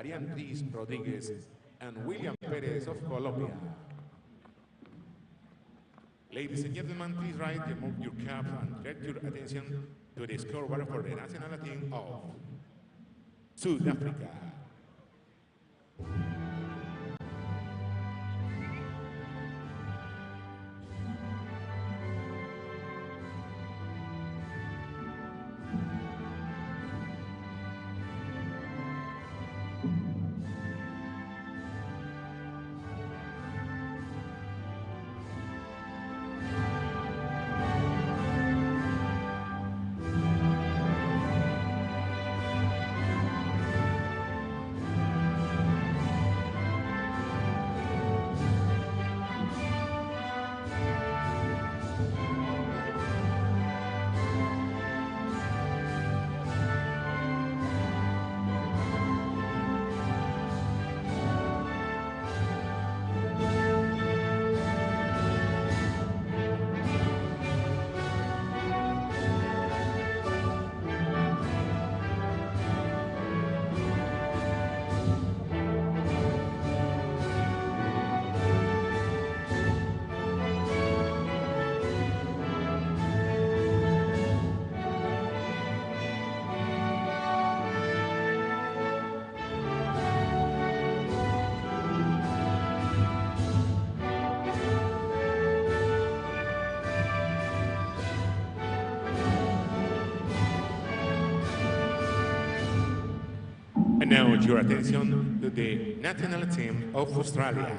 Rodriguez and William Perez of Colombia. Ladies and gentlemen, please rise, remove your caps and direct your attention to the scoreboard for the national team of Sudáfrica. And now your attention to the national team of Australia.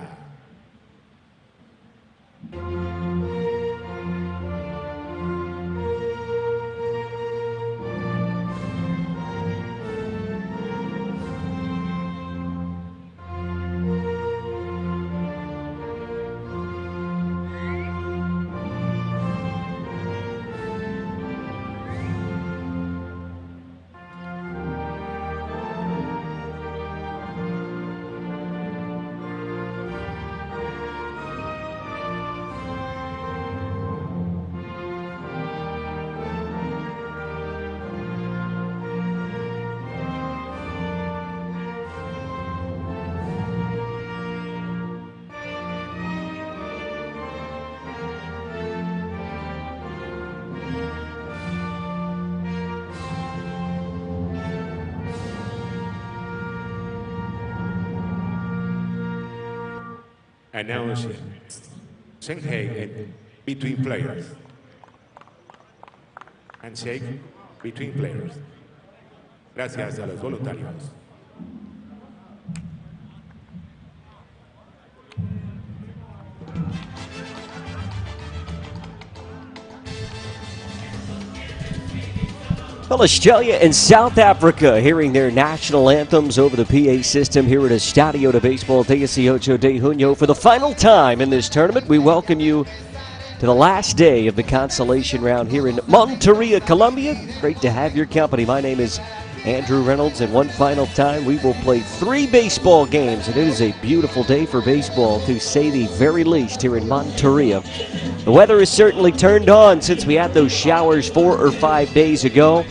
Announcing handshake between players. Handshake between players. Gracias a los voluntarios. Well, Australia and South Africa hearing their national anthems over the PA system here at Estadio de Béisbol 18 de Junio for the final time in this tournament. We welcome you to the last day of the consolation round here in Monteria, Colombia. Great to have your company. My name is Andrew Reynolds, and one final time we will play 3 baseball games, and it is a beautiful day for baseball, to say the very least, here in Monteria. The weather is certainly turned on since we had those showers 4 or 5 days ago.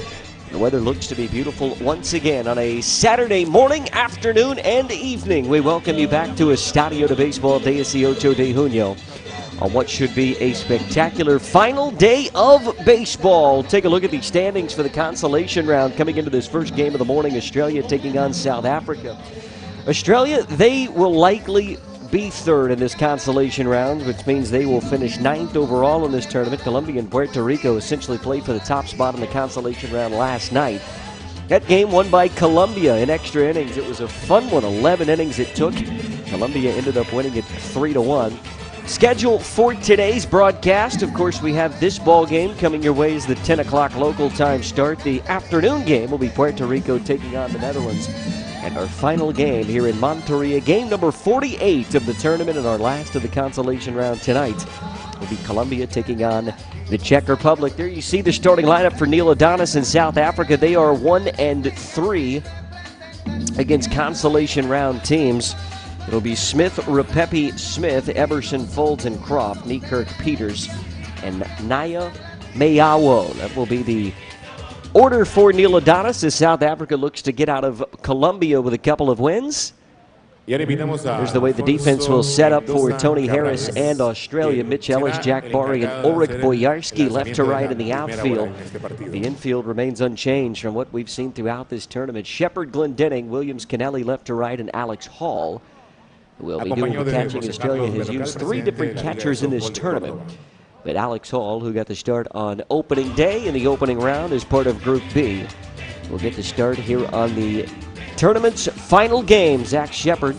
The weather looks to be beautiful once again on a Saturday morning, afternoon, and evening. We welcome you back to Estadio de Béisbol 18 de Junio on what should be a spectacular final day of baseball. Take a look at the standings for the consolation round coming into this first game of the morning. Australia taking on South Africa. Australia, they will likely be third in this consolation round, which means they will finish 9th overall in this tournament. Colombia and Puerto Rico essentially played for the top spot in the consolation round last night. That game won by Colombia in extra innings. It was a fun one, 11 innings it took. Colombia ended up winning it 3-1. Schedule for today's broadcast, of course, we have this ball game coming your way as the 10 o'clock local time start. The afternoon game will be Puerto Rico taking on the Netherlands. And our final game here in Monteria, game number 48 of the tournament and our last of the consolation round tonight, will be Colombia taking on the Czech Republic. There you see the starting lineup for Neil Adonis in South Africa. They are 1-3 against consolation round teams. It'll be Smith, Rapepi, Smith, Eberson, Folds, and Croft, Niekirk, Peters, and Naya Mayawo. That will be the order for Neil Adonis as South Africa looks to get out of Colombia with a couple of wins. Here's the way the defense will set up for Tony Harris and Australia. Mitch Ellis, Jack Barry, and Ulrich Boyarski left to right in the outfield. The infield remains unchanged from what we've seen throughout this tournament. Shepard, Glendenning, Williams, Kennelly left to right, and Alex Hall will be doing the catching. Australia has used 3 different catchers in this tournament. But Alex Hall, who got the start on opening day in the opening round as part of Group B, will get the start here on the tournament's final game. Zach Shepard.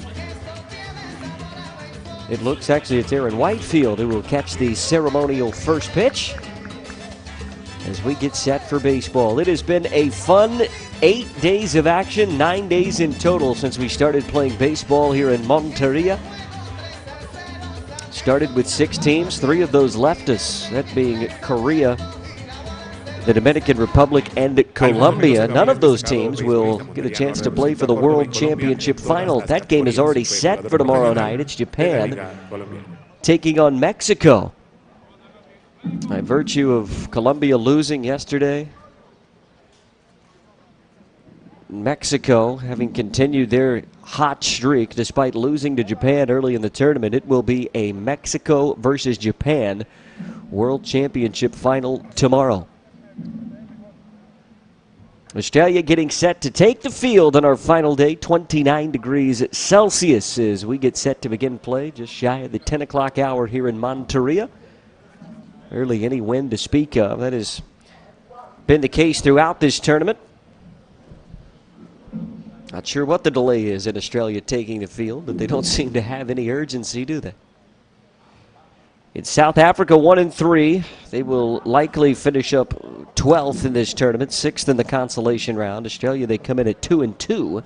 It looks actually it's Aaron Whitefield who will catch the ceremonial first pitch as we get set for baseball. It has been a fun 8 days of action, 9 days in total since we started playing baseball here in Monteria. Started with 6 teams, 3 of those left us, that being Korea, the Dominican Republic, and Colombia. None of those teams will get a chance to play for the World Championship final. That game is already set for tomorrow night. It's Japan taking on Mexico. By virtue of Colombia losing yesterday, Mexico having continued their hot streak despite losing to Japan early in the tournament, it will be a Mexico versus Japan World Championship final tomorrow. Australia getting set to take the field on our final day, 29 degrees Celsius as we get set to begin play just shy of the 10 o'clock hour here in Monteria. Barely any wind to speak of. That has been the case throughout this tournament. Not sure what the delay is in Australia taking the field, but they don't seem to have any urgency, do they? In South Africa, 1-3. They will likely finish up 12th in this tournament, 6th in the consolation round. Australia, they come in at 2-2.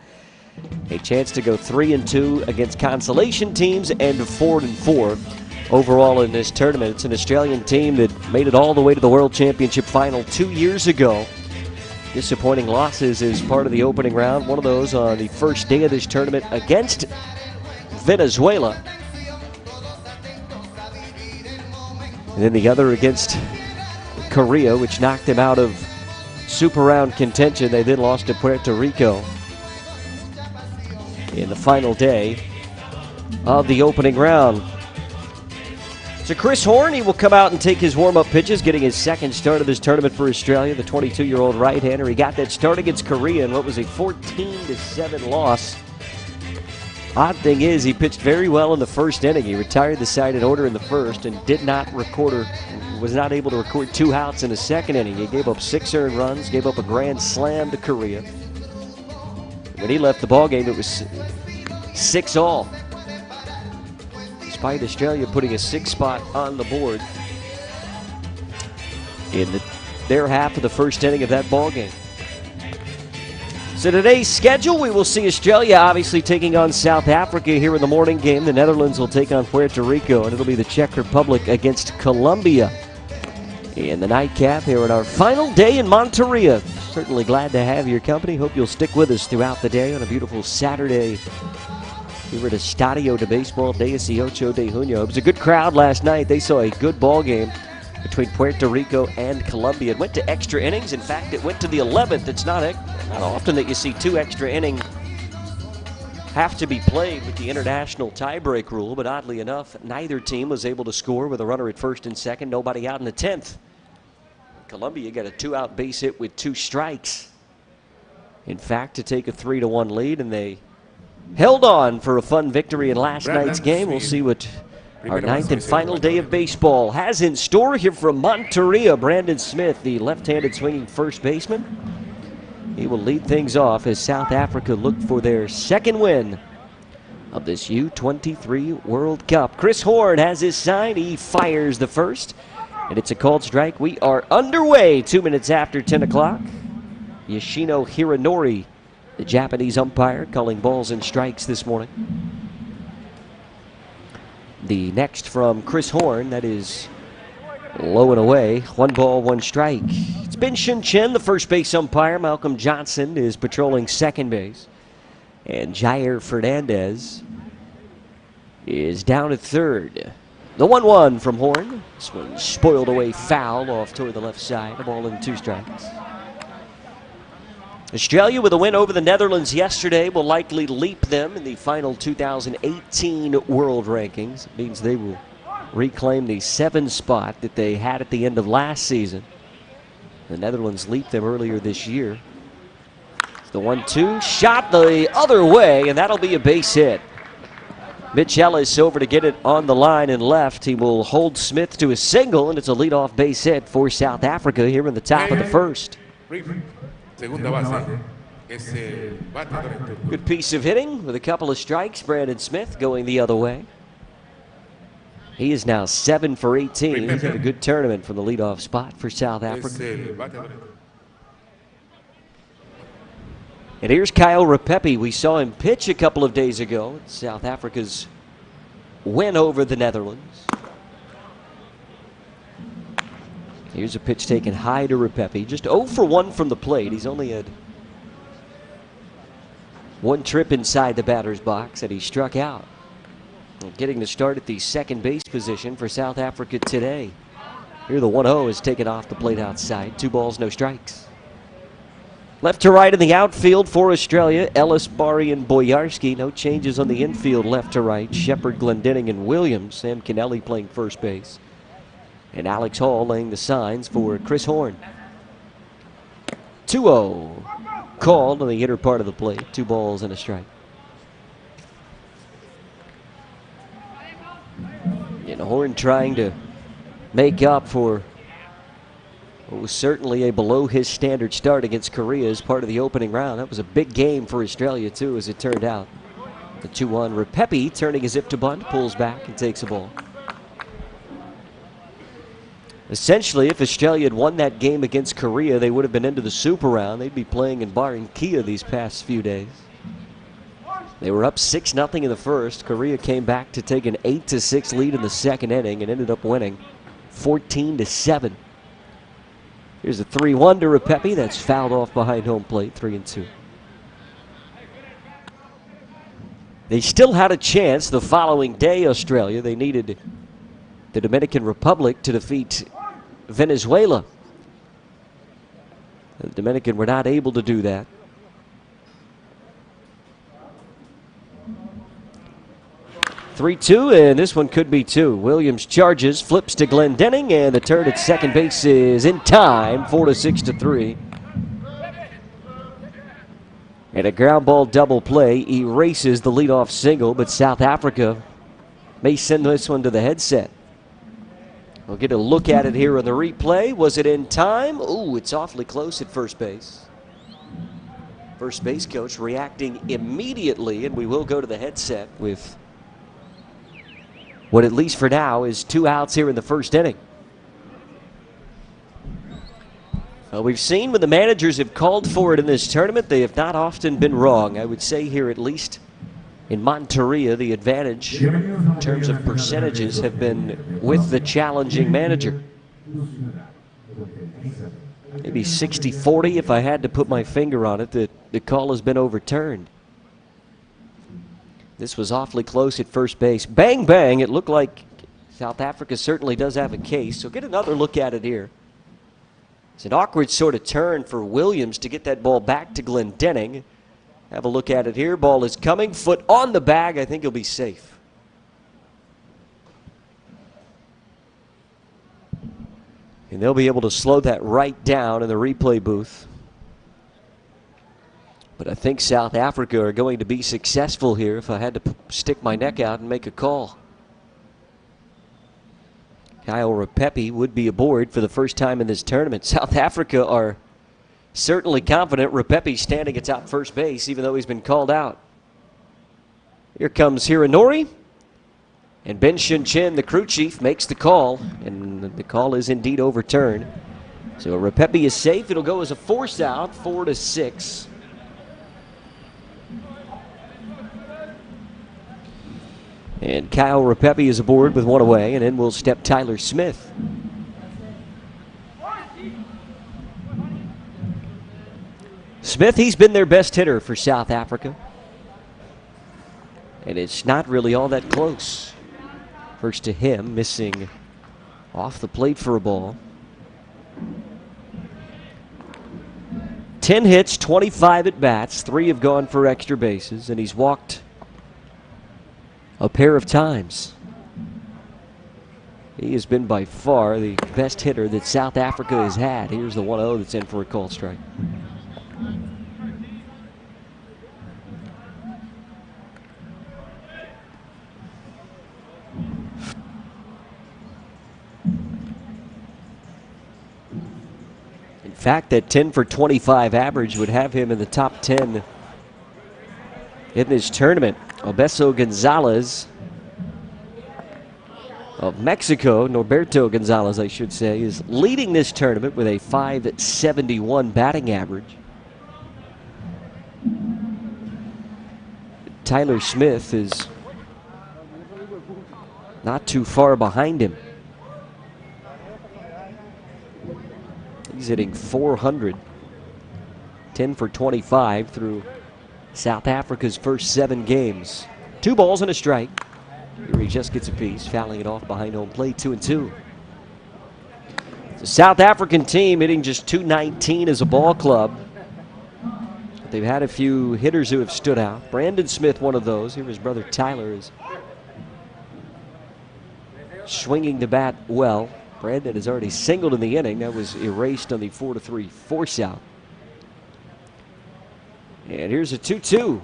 A chance to go 3-2 against consolation teams and 4-4 overall in this tournament. It's an Australian team that made it all the way to the World Championship final 2 years ago. Disappointing losses as part of the opening round. One of those on the first day of this tournament against Venezuela. And then the other against Korea, which knocked them out of Super Round contention. They then lost to Puerto Rico in the final day of the opening round. So Chris Horn, he will come out and take his warm-up pitches, getting his second start of this tournament for Australia, the 22-year-old right-hander. He got that start against Korea in what was a 14-7 loss. Odd thing is, he pitched very well in the first inning. He retired the side in order in the first and was not able to record 2 outs in the second inning. He gave up 6 earned runs, gave up a grand slam to Korea. When he left the ballgame, it was 6-all. Despite Australia putting a 6 spot on the board in their half of the first inning of that ballgame. So today's schedule, we will see Australia obviously taking on South Africa here in the morning game. The Netherlands will take on Puerto Rico, and it'll be the Czech Republic against Colombia in the nightcap here in our final day in Monteria. Certainly glad to have your company. Hope you'll stick with us throughout the day on a beautiful Saturday here at Estadio de Béisbol 18 de Junio. It was a good crowd last night. They saw a good ball game between Puerto Rico and Colombia. It went to extra innings. In fact, it went to the 11th. It's not often that you see 2 extra innings have to be played with the international tiebreak rule, but oddly enough, neither team was able to score with a runner at first and second, nobody out in the 10th. Colombia got a 2-out base hit with 2 strikes. In fact, to take a 3-1 lead, and they held on for a fun victory in last night's game. We'll see what our 9th and final day of baseball has in store here from Monteria. Brandon Smith, the left-handed swinging first baseman. He will lead things off as South Africa look for their second win of this U-23 World Cup. Chris Horn has his sign. He fires the first, and it's a called strike. We are underway 2 minutes after 10 o'clock. Yoshino Hironori, the Japanese umpire, calling balls and strikes this morning. The next from Chris Horn, that is low and away. 1 ball, 1 strike. It's Ben Shun Chen, the first base umpire. Malcolm Johnson is patrolling second base. And Jair Fernandez is down at third. The 1-1 from Horn. This one spoiled away foul off toward the left side. A ball and 2 strikes. Australia, with a win over the Netherlands yesterday, will likely leap them in the final 2018 world rankings. It means they will reclaim the 7th spot that they had at the end of last season. The Netherlands leaped them earlier this year. It's the 1-2, shot the other way, and that'll be a base hit. Mitch Ellis over to get it on the line and left. He will hold Smith to a single, and it's a leadoff base hit for South Africa here in the top of the first. Good piece of hitting with a couple of strikes. Brandon Smith going the other way. He is now 7 for 18. He's had a good tournament from the leadoff spot for South Africa. And here's Kyle Repepe. We saw him pitch a couple of days ago. South Africa's win over the Netherlands. Here's a pitch taken high to Repepe. Just 0 for 1 from the plate. He's only had one trip inside the batter's box, and he struck out. Getting the start at the second base position for South Africa today. Here the 1-0 is taken off the plate outside. 2 balls, no strikes. Left to right in the outfield for Australia, Ellis, Barry, and Boyarski. No changes on the infield left to right. Shepard, Glendening, and Williams. Sam Kennelly playing first base. And Alex Hall laying the signs for Chris Horn. 2-0 called on the inner part of the plate. 2 balls and a strike. And Horn trying to make up for what was certainly a below his standard start against Korea as part of the opening round. That was a big game for Australia too, as it turned out. The 2-1, Repepe turning as if to bunt, pulls back and takes a ball. Essentially, if Australia had won that game against Korea, they would have been into the Super Round. They'd be playing in Barranquilla these past few days. They were up 6-0 in the first. Korea came back to take an 8-6 lead in the second inning and ended up winning 14-7. Here's a 3-1 to Repepe. That's fouled off behind home plate, 3-2. They still had a chance the following day, Australia. They needed the Dominican Republic to defeat Venezuela. The Dominican were not able to do that. (3-2), and this one could be 2. Williams charges, flips to Glendening, and the turn at second base is in time, 4-6-3. And a ground ball double play erases the leadoff single, but South Africa may send this one to the headset. We'll get a look at it here on the replay. Was it in time? Ooh, it's awfully close at first base. First base coach reacting immediately, and we will go to the headset with what, at least for now, is 2 outs here in the first inning. We've seen when the managers have called for it in this tournament, they have not often been wrong. I would say here, at least in Monteria, the advantage in terms of percentages have been with the challenging manager. Maybe 60-40 if I had to put my finger on it, that the call has been overturned. This was awfully close at first base. Bang, bang. It looked like South Africa certainly does have a case. So get another look at it here. It's an awkward sort of turn for Williams to get that ball back to Glendening. Have a look at it here. Ball is coming. Foot on the bag. I think he'll be safe. And they'll be able to slow that right down in the replay booth. But I think South Africa are going to be successful here if I had to stick my neck out and make a call. Kyle Repepe would be aboard for the first time in this tournament. South Africa are certainly confident Repepe standing atop first base, even though he's been called out. Here comes Hiranori. And Ben Shin-Chin, the crew chief, makes the call. And the call is indeed overturned. So Repepe is safe. It'll go as a force out, 4-6. And Kyle Repepe is aboard with 1 away, and in will step Tyler Smith. Smith, he's been their best hitter for South Africa. And it's not really all that close. First to him, missing off the plate for a ball. 10 hits, 25 at bats, 3 have gone for extra bases, and he's walked a pair of times. He has been by far the best hitter that South Africa has had. Here's the 1-0 that's in for a called strike. In fact, that 10 for 25 average would have him in the top 10 in this tournament. Obeso Gonzalez of Mexico, Norberto Gonzalez, I should say, is leading this tournament with a .571 batting average. Tyler Smith is not too far behind him. He's hitting .400, 10 for 25 through South Africa's first 7 games. 2 balls and a strike. Here he just gets a piece, fouling it off behind home plate, 2-2. The South African team hitting just .219 as a ball club. They've had a few hitters who have stood out. Brandon Smith, one of those. Here his brother Tyler is swinging the bat well. Brandon has already singled in the inning. That was erased on the 4-3 force out. And here's a 2-2.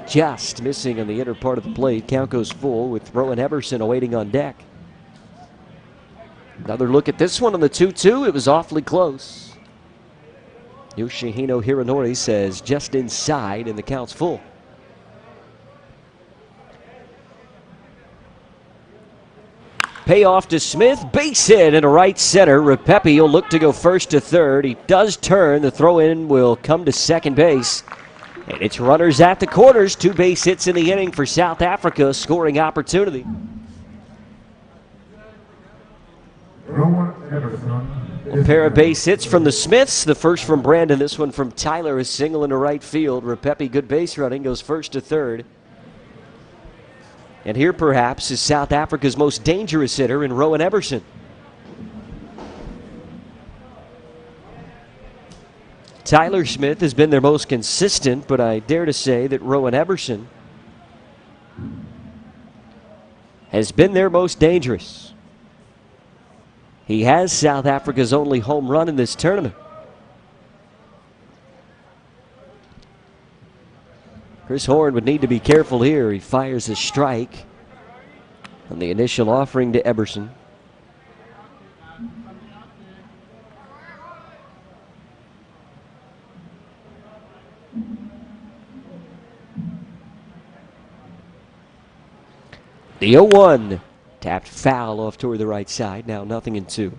Just missing on the inner part of the plate. Count goes full with Rowan Everson awaiting on deck. Another look at this one on the 2-2. It was awfully close. Yoshihino Hironori says just inside, and the count's full. Payoff to Smith, base hit into right center. Repepe will look to go first to third. He does turn. The throw in will come to second base. And it's runners at the corners. 2 base hits in the inning for South Africa. Scoring opportunity. A pair of base hits from the Smiths. The first from Brandon. This one from Tyler. A single into right field. Repepe, good base running, goes first to third. And here perhaps is South Africa's most dangerous hitter in Rowan Everson. Tyler Smith has been their most consistent, but I dare to say that Rowan Everson has been their most dangerous. He has South Africa's only home run in this tournament. Chris Horn would need to be careful here. He fires a strike on the initial offering to Everson. The 0-1 tapped foul off toward the right side. Now 0-2.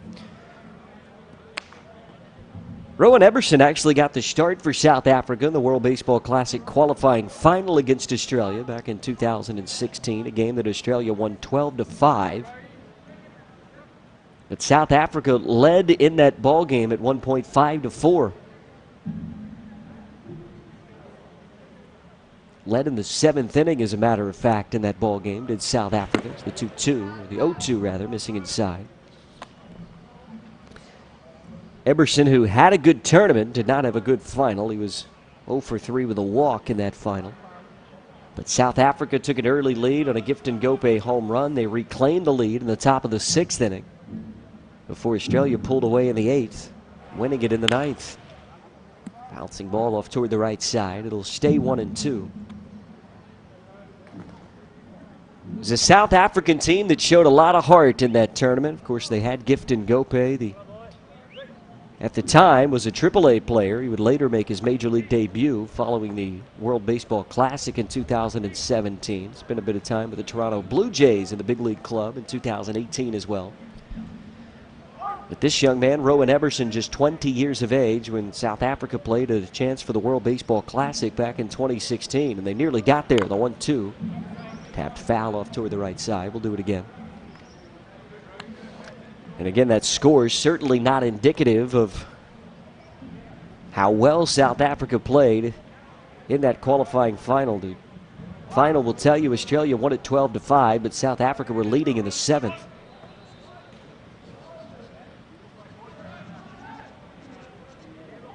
Rowan Everson actually got the start for South Africa in the World Baseball Classic qualifying final against Australia back in 2016, a game that Australia won 12-5. But South Africa led in that ball game at one point 5-4. Led in the 7th inning, as a matter of fact, in that ball game did South Africa. It's the 2-2, or the 0-2 rather, missing inside. Eberson, who had a good tournament, did not have a good final. He was 0 for 3 with a walk in that final. But South Africa took an early lead on a Gifton Gope home run. They reclaimed the lead in the top of the 6th inning before Australia pulled away in the 8th, winning it in the 9th. Bouncing ball off toward the right side. It'll stay 1-2. It was a South African team that showed a lot of heart in that tournament. Of course, they had Gifton Gope, at the time was a AAA player. He would later make his Major League debut following the World Baseball Classic in 2017. Spent a bit of time with the Toronto Blue Jays in the big league club in 2018 as well. But this young man, Rowan Everson, just 20 years of age when South Africa played a chance for the World Baseball Classic back in 2016, and they nearly got there. The 1-2 tapped foul off toward the right side. We'll do it again. And again, that score is certainly not indicative of how well South Africa played in that qualifying final. The final will tell you Australia won it 12-5, but South Africa were leading in the 7th.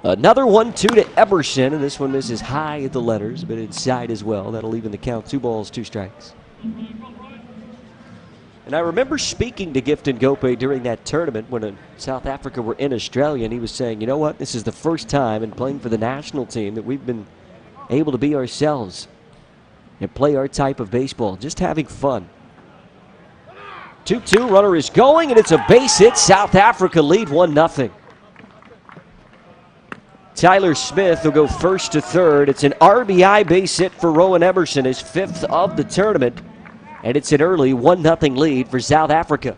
Another 1-2 to Emerson, and this one misses high at the letters, but inside as well. That'll even the count. 2 balls, 2 strikes. And I remember speaking to Gifton Gope during that tournament when South Africa were in Australia, and he was saying, you know what, this is the first time in playing for the national team that we've been able to be ourselves and play our type of baseball, just having fun. 2-2, runner is going, and it's a base hit. South Africa lead 1-0. Tyler Smith will go first to third. It's an RBI base hit for Rowan Emerson, his 5th of the tournament, and it's an early 1-0 lead for South Africa.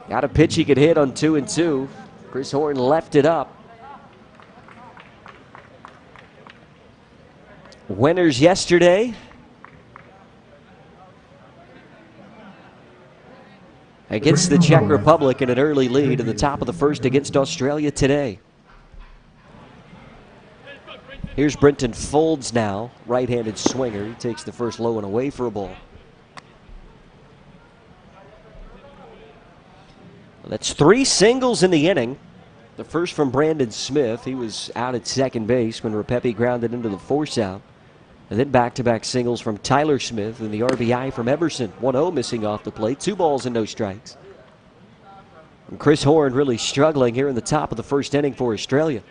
Got a pitch he could hit on 2-2. Chris Horn left it up. Winners yesterday. Against the Czech Republic in an early lead in the top of the first against Australia today. Here's Brenton Folds now, right-handed swinger. He takes the first low and away for a ball. Well, that's 3 singles in the inning. The first from Brandon Smith. He was out at second base when Repepe grounded into the force out. And then back-to-back singles from Tyler Smith and the RBI from Emerson. 1-0 missing off the plate. 2 balls and no strikes. And Chris Horn really struggling here in the top of the first inning for Australia.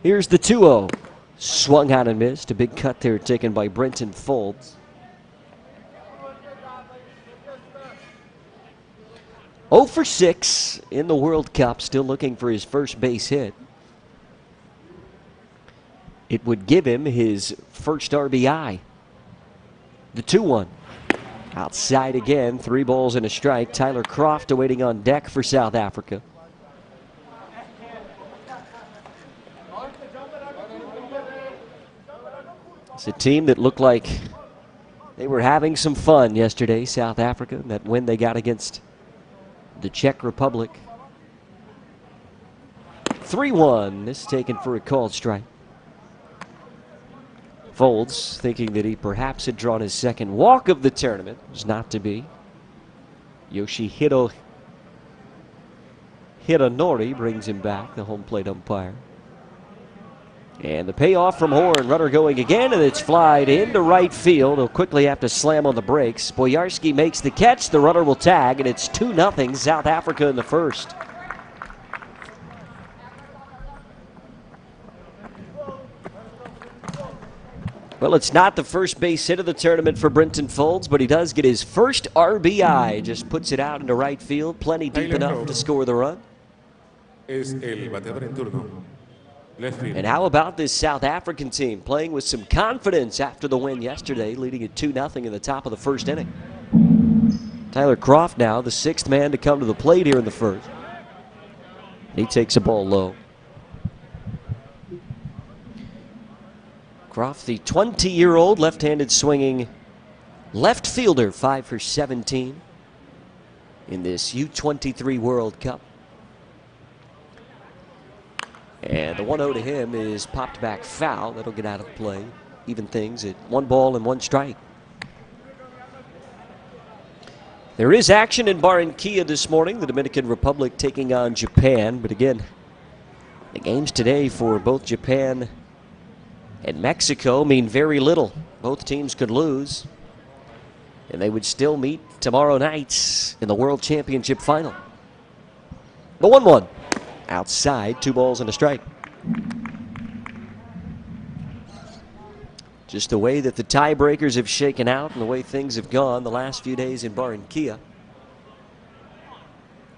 Here's the 2-0. Swung out and missed. A big cut there taken by Brenton Folds. 0 for 6 in the World Cup, still looking for his first base hit. It would give him his first RBI. The 2-1. Outside again, 3 balls and a strike. Tyler Croft awaiting on deck for South Africa. It's a team that looked like they were having some fun yesterday, South Africa, that win they got against the Czech Republic. 3-1. This taken for a called strike. Folds thinking that he perhaps had drawn his second walk of the tournament. It was not to be. Yoshihiro Hironori brings him back, the home plate umpire. And the payoff from Horn. Runner going again, and it's flied into right field. He'll quickly have to slam on the brakes. Boyarski makes the catch. The runner will tag, and it's 2-0 South Africa in the first. Well, it's not the first base hit of the tournament for Brenton Folds, but he does get his first RBI. Just puts it out into right field, plenty deep enough to score the run. Es el bateador en turno. And how about this South African team playing with some confidence after the win yesterday, leading at 2-0 in the top of the first inning. Tyler Croft now, the 6th man to come to the plate here in the first. He takes a ball low. Croft, the 20-year-old left-handed swinging left fielder, 5 for 17 in this U-23 World Cup. And the 1-0 to him is popped back foul. That'll get out of play. Even things at 1 ball and 1 strike. There is action in Barranquilla this morning. The Dominican Republic taking on Japan. But again, the games today for both Japan and Mexico mean very little. Both teams could lose, and they would still meet tomorrow night in the World Championship final. The 1-1. Outside, 2 balls and a strike. Just the way that the tiebreakers have shaken out and the way things have gone the last few days in Barranquilla.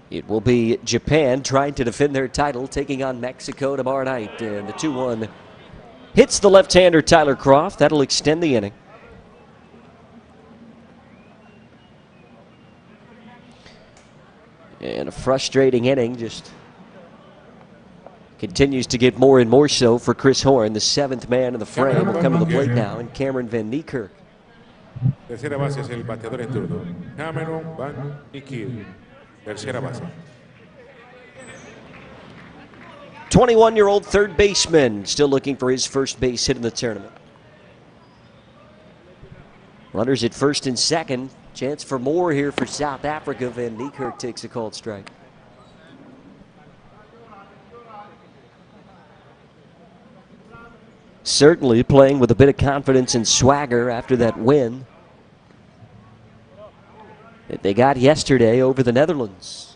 It will be Japan trying to defend their title, taking on Mexico tomorrow night. And the 2-1 hits the left-hander Tyler Croft. That'll extend the inning. And a frustrating inning, just continues to get more and more so for Chris Horn. The 7th man in the frame will come to the plate now, and Cameron Van Niekerk. Tercera base es el bateador en turno. Cameron Van Niekerk. Tercera base. 21-year-old third baseman, still looking for his first base hit in the tournament. Runners at first and second. Chance for more here for South Africa. Van Niekerk takes a called strike. Certainly playing with a bit of confidence and swagger after that win that they got yesterday over the Netherlands.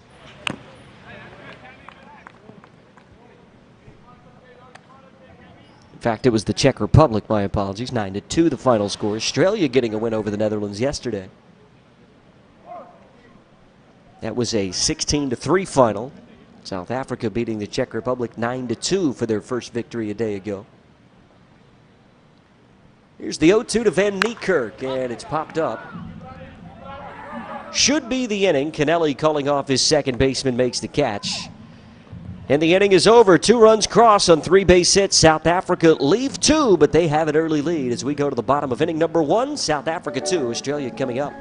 In fact, it was the Czech Republic, my apologies, 9-2 the final score. Australia getting a win over the Netherlands yesterday. That was a 16-3 final. South Africa beating the Czech Republic 9-2 for their first victory a day ago. Here's the 0-2 to Van Niekerk, and it's popped up. Should be the inning. Kennelly calling off his second baseman, makes the catch. And the inning is over. 2 runs cross on 3 base hits. South Africa leave 2, but they have an early lead as we go to the bottom of inning number 1. South Africa 2, Australia coming up.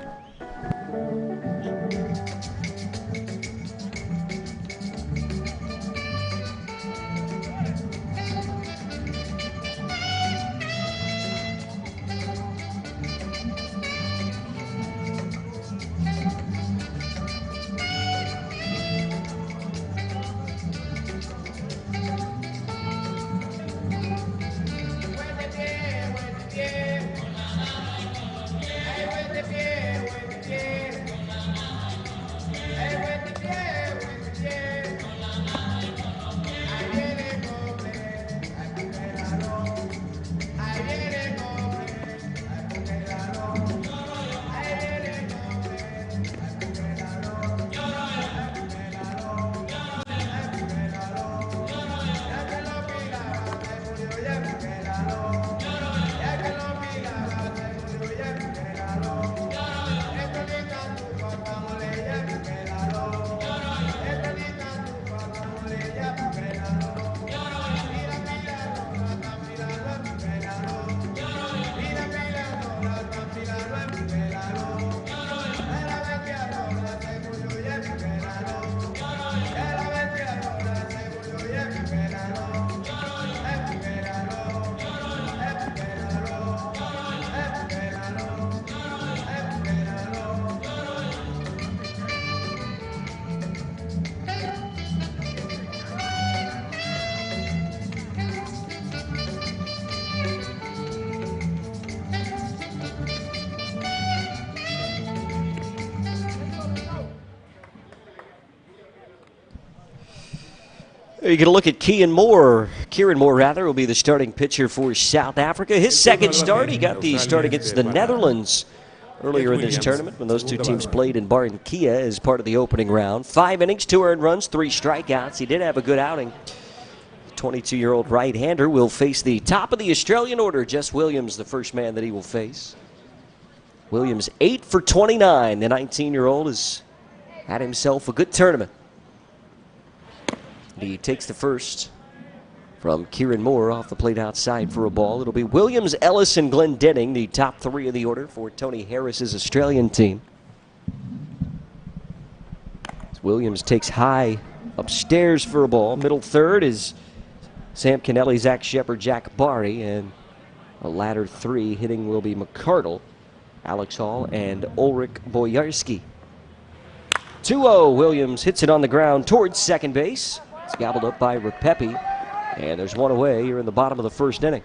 You get a look at Kieran Moore will be the starting pitcher for South Africa. His second start, he got the start against the Netherlands earlier in this tournament when those two teams played in Barranquilla as part of the opening round. 5 innings, 2 earned runs, 3 strikeouts. He did have a good outing. The 22-year-old right-hander will face the top of the Australian order. Jess Williams, the first man that he will face. Williams 8 for 29. The 19-year-old has had himself a good tournament. He takes the first from Kieran Moore off the plate outside for a ball. It'll be Williams, Ellis, and Glendenning, the top 3 of the order for Tony Harris's Australian team. As Williams takes high upstairs for a ball. Middle third is Sam Kennelly, Zach Shepard, Jack Barty, and a ladder 3 hitting will be McCardle, Alex Hall, and Ulrich Boyarski. 2-0, Williams hits it on the ground towards second base. It's gobbled up by Repepe, and there's one away here in the bottom of the first inning.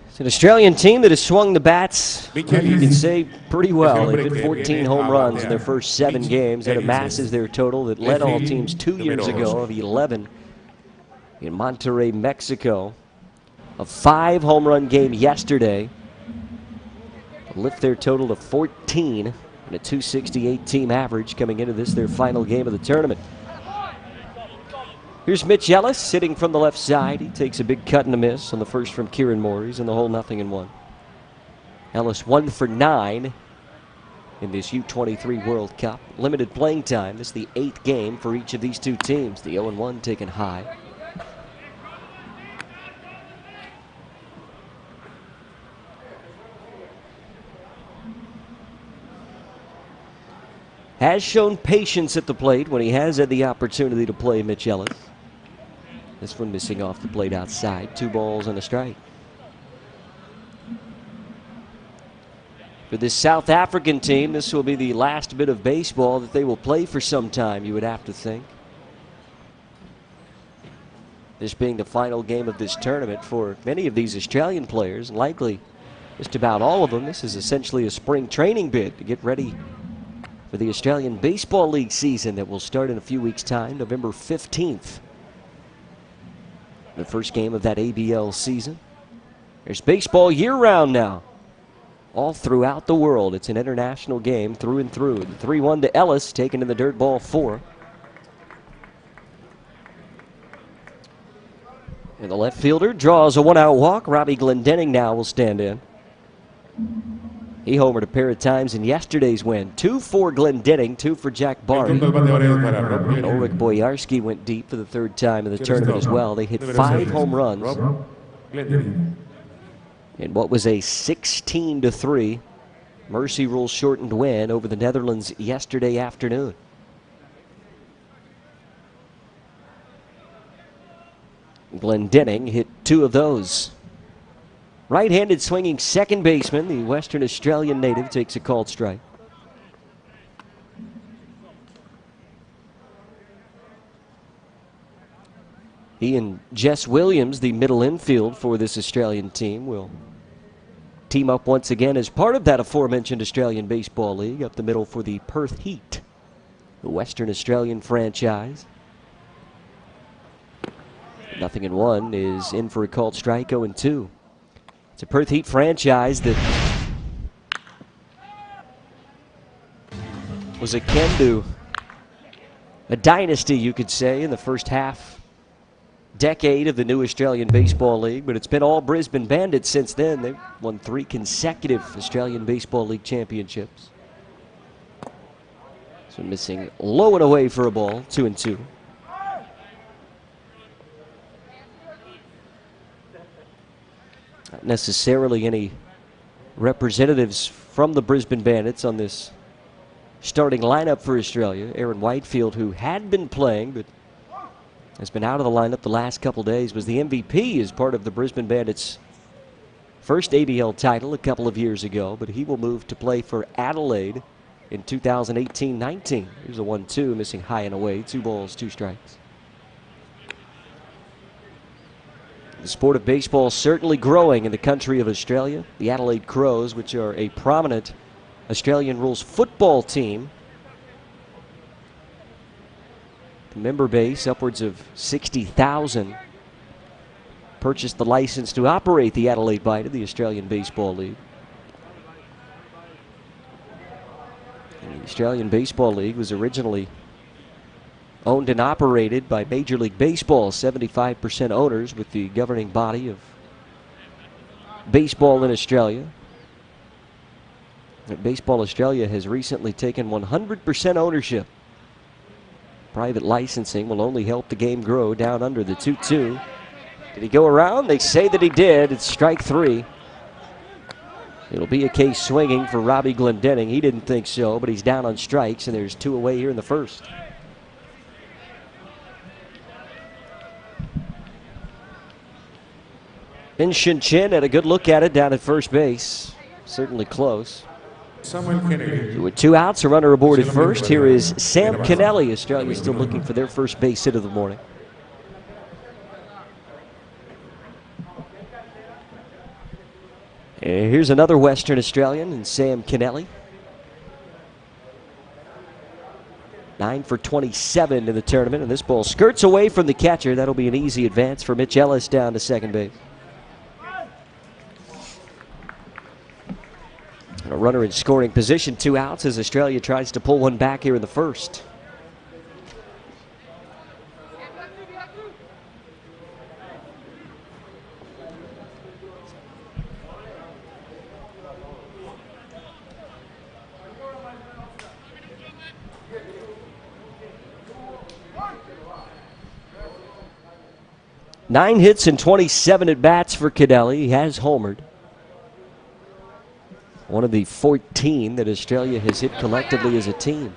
It's an Australian team that has swung the bats, you can say, pretty well. They did 14 home runs in their first 7 games. That amasses their total that led all teams 2 years ago of 11 in Monterrey, Mexico. A 5 home run game yesterday. Lift their total to 14 and a .268 team average coming into this, their final game of the tournament. Here's Mitch Ellis sitting from the left side. He takes a big cut and a miss on the first from Kieran Moore. He's in the hole 0-1. Ellis 1 for 9 in this U-23 World Cup. Limited playing time. This is the 8th game for each of these two teams. The 0-1 taken high. Has shown patience at the plate when he has had the opportunity to play Mitch Ellis. This one missing off the plate outside. 2 balls and a strike. For this South African team, this will be the last bit of baseball that they will play for some time, you would have to think. This being the final game of this tournament for many of these Australian players, and likely just about all of them. This is essentially a spring training bid to get ready for the Australian Baseball League season that will start in a few weeks' time, November 15th. The first game of that ABL season. There's baseball year-round now, all throughout the world. It's an international game through and through. 3-1 to Ellis, taken in the dirt, ball 4. And the left fielder draws a 1-out walk. Robbie Glendenning now will stand in. He homered a pair of times in yesterday's win. 2 for Glendenning, 2 for Jack Barney. And Ulrich Boyarski went deep for the 3rd time in the tournament as well. They hit 5 home runs in what was a 16-3 Mercy Rule shortened win over the Netherlands yesterday afternoon. Glendenning hit 2 of those. Right-handed swinging second baseman, the Western Australian native, takes a called strike. He and Jess Williams, the middle infield for this Australian team, will team up once again as part of that aforementioned Australian Baseball League up the middle for the Perth Heat, the Western Australian franchise. 0-1 is in for a called strike, 0-2. It's a Perth Heat franchise that was akin to a dynasty, you could say, in the first half decade of the new Australian Baseball League, but it's been all Brisbane Bandits since then. They've won 3 consecutive Australian Baseball League championships. So missing low and away for a ball, 2-2. Not necessarily any representatives from the Brisbane Bandits on this starting lineup for Australia. Aaron Whitefield, who had been playing but has been out of the lineup the last couple days, was the MVP as part of the Brisbane Bandits' first ABL title a couple of years ago, but he will move to play for Adelaide in 2018-19. Here's a 1-2, missing high and away, 2 balls, 2 strikes. The sport of baseball certainly growing in the country of Australia. The Adelaide Crows, which are a prominent Australian rules football team. The member base, upwards of 60,000, purchased the license to operate the Adelaide Bite of the Australian Baseball League. And the Australian Baseball League was originally owned and operated by Major League Baseball, 75% owners, with the governing body of baseball in Australia. Baseball Australia has recently taken 100% ownership. Private licensing will only help the game grow. Down under, the 2-2. Did he go around? They say that he did. It's strike 3. It'll be a case swinging for Robbie Glendenning. He didn't think so, but he's down on strikes, and there's 2 away here in the first. Ben Shin had a good look at it down at first base. Certainly close. So with 2 outs, a runner aboard at first. Here is Sam Kennelly. Australia still looking for their first base hit of the morning. And here's another Western Australian, and Sam Kennelly. 9 for 27 in the tournament, and this ball skirts away from the catcher. That'll be an easy advance for Mitch Ellis down to second base. A runner in scoring position, 2 outs as Australia tries to pull one back here in the first. Nine hits and 27 at-bats for Kennelly. He has homered. One of the 14 that Australia has hit collectively as a team.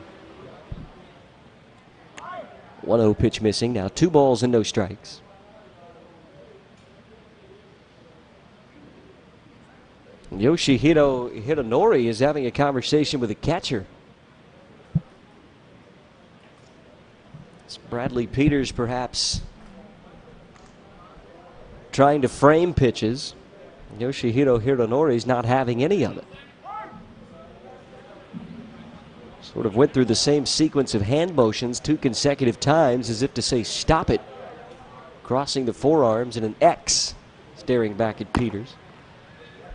1-0 pitch missing. Now 2 balls and no strikes. Yoshihiro Hidenori is having a conversation with the catcher. It's Bradley Peters perhaps trying to frame pitches. Yoshihiro Hidenori is not having any of it. Sort of went through the same sequence of hand motions 2 consecutive times as if to say stop it. Crossing the forearms in an X, staring back at Peters.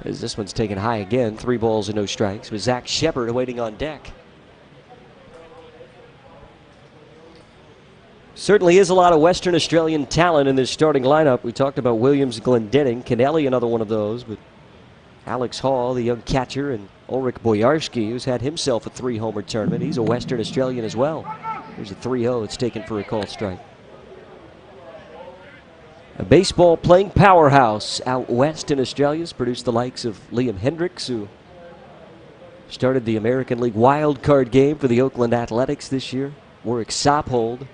As this one's taken high again, 3 balls and no strikes, with Zach Shepard waiting on deck. Certainly is a lot of Western Australian talent in this starting lineup. We talked about Williams, Glendening, Kennelly, another one of those, but Alex Hall, the young catcher, and Ulrich Boyarsky, who's had himself a 3-homer tournament. He's a Western Australian as well. Here's a 3-0. It's taken for a called strike. A baseball playing powerhouse out west in Australia has produced the likes of Liam Hendricks, who started the American League wild card game for the Oakland Athletics this year. Warwick Sophold,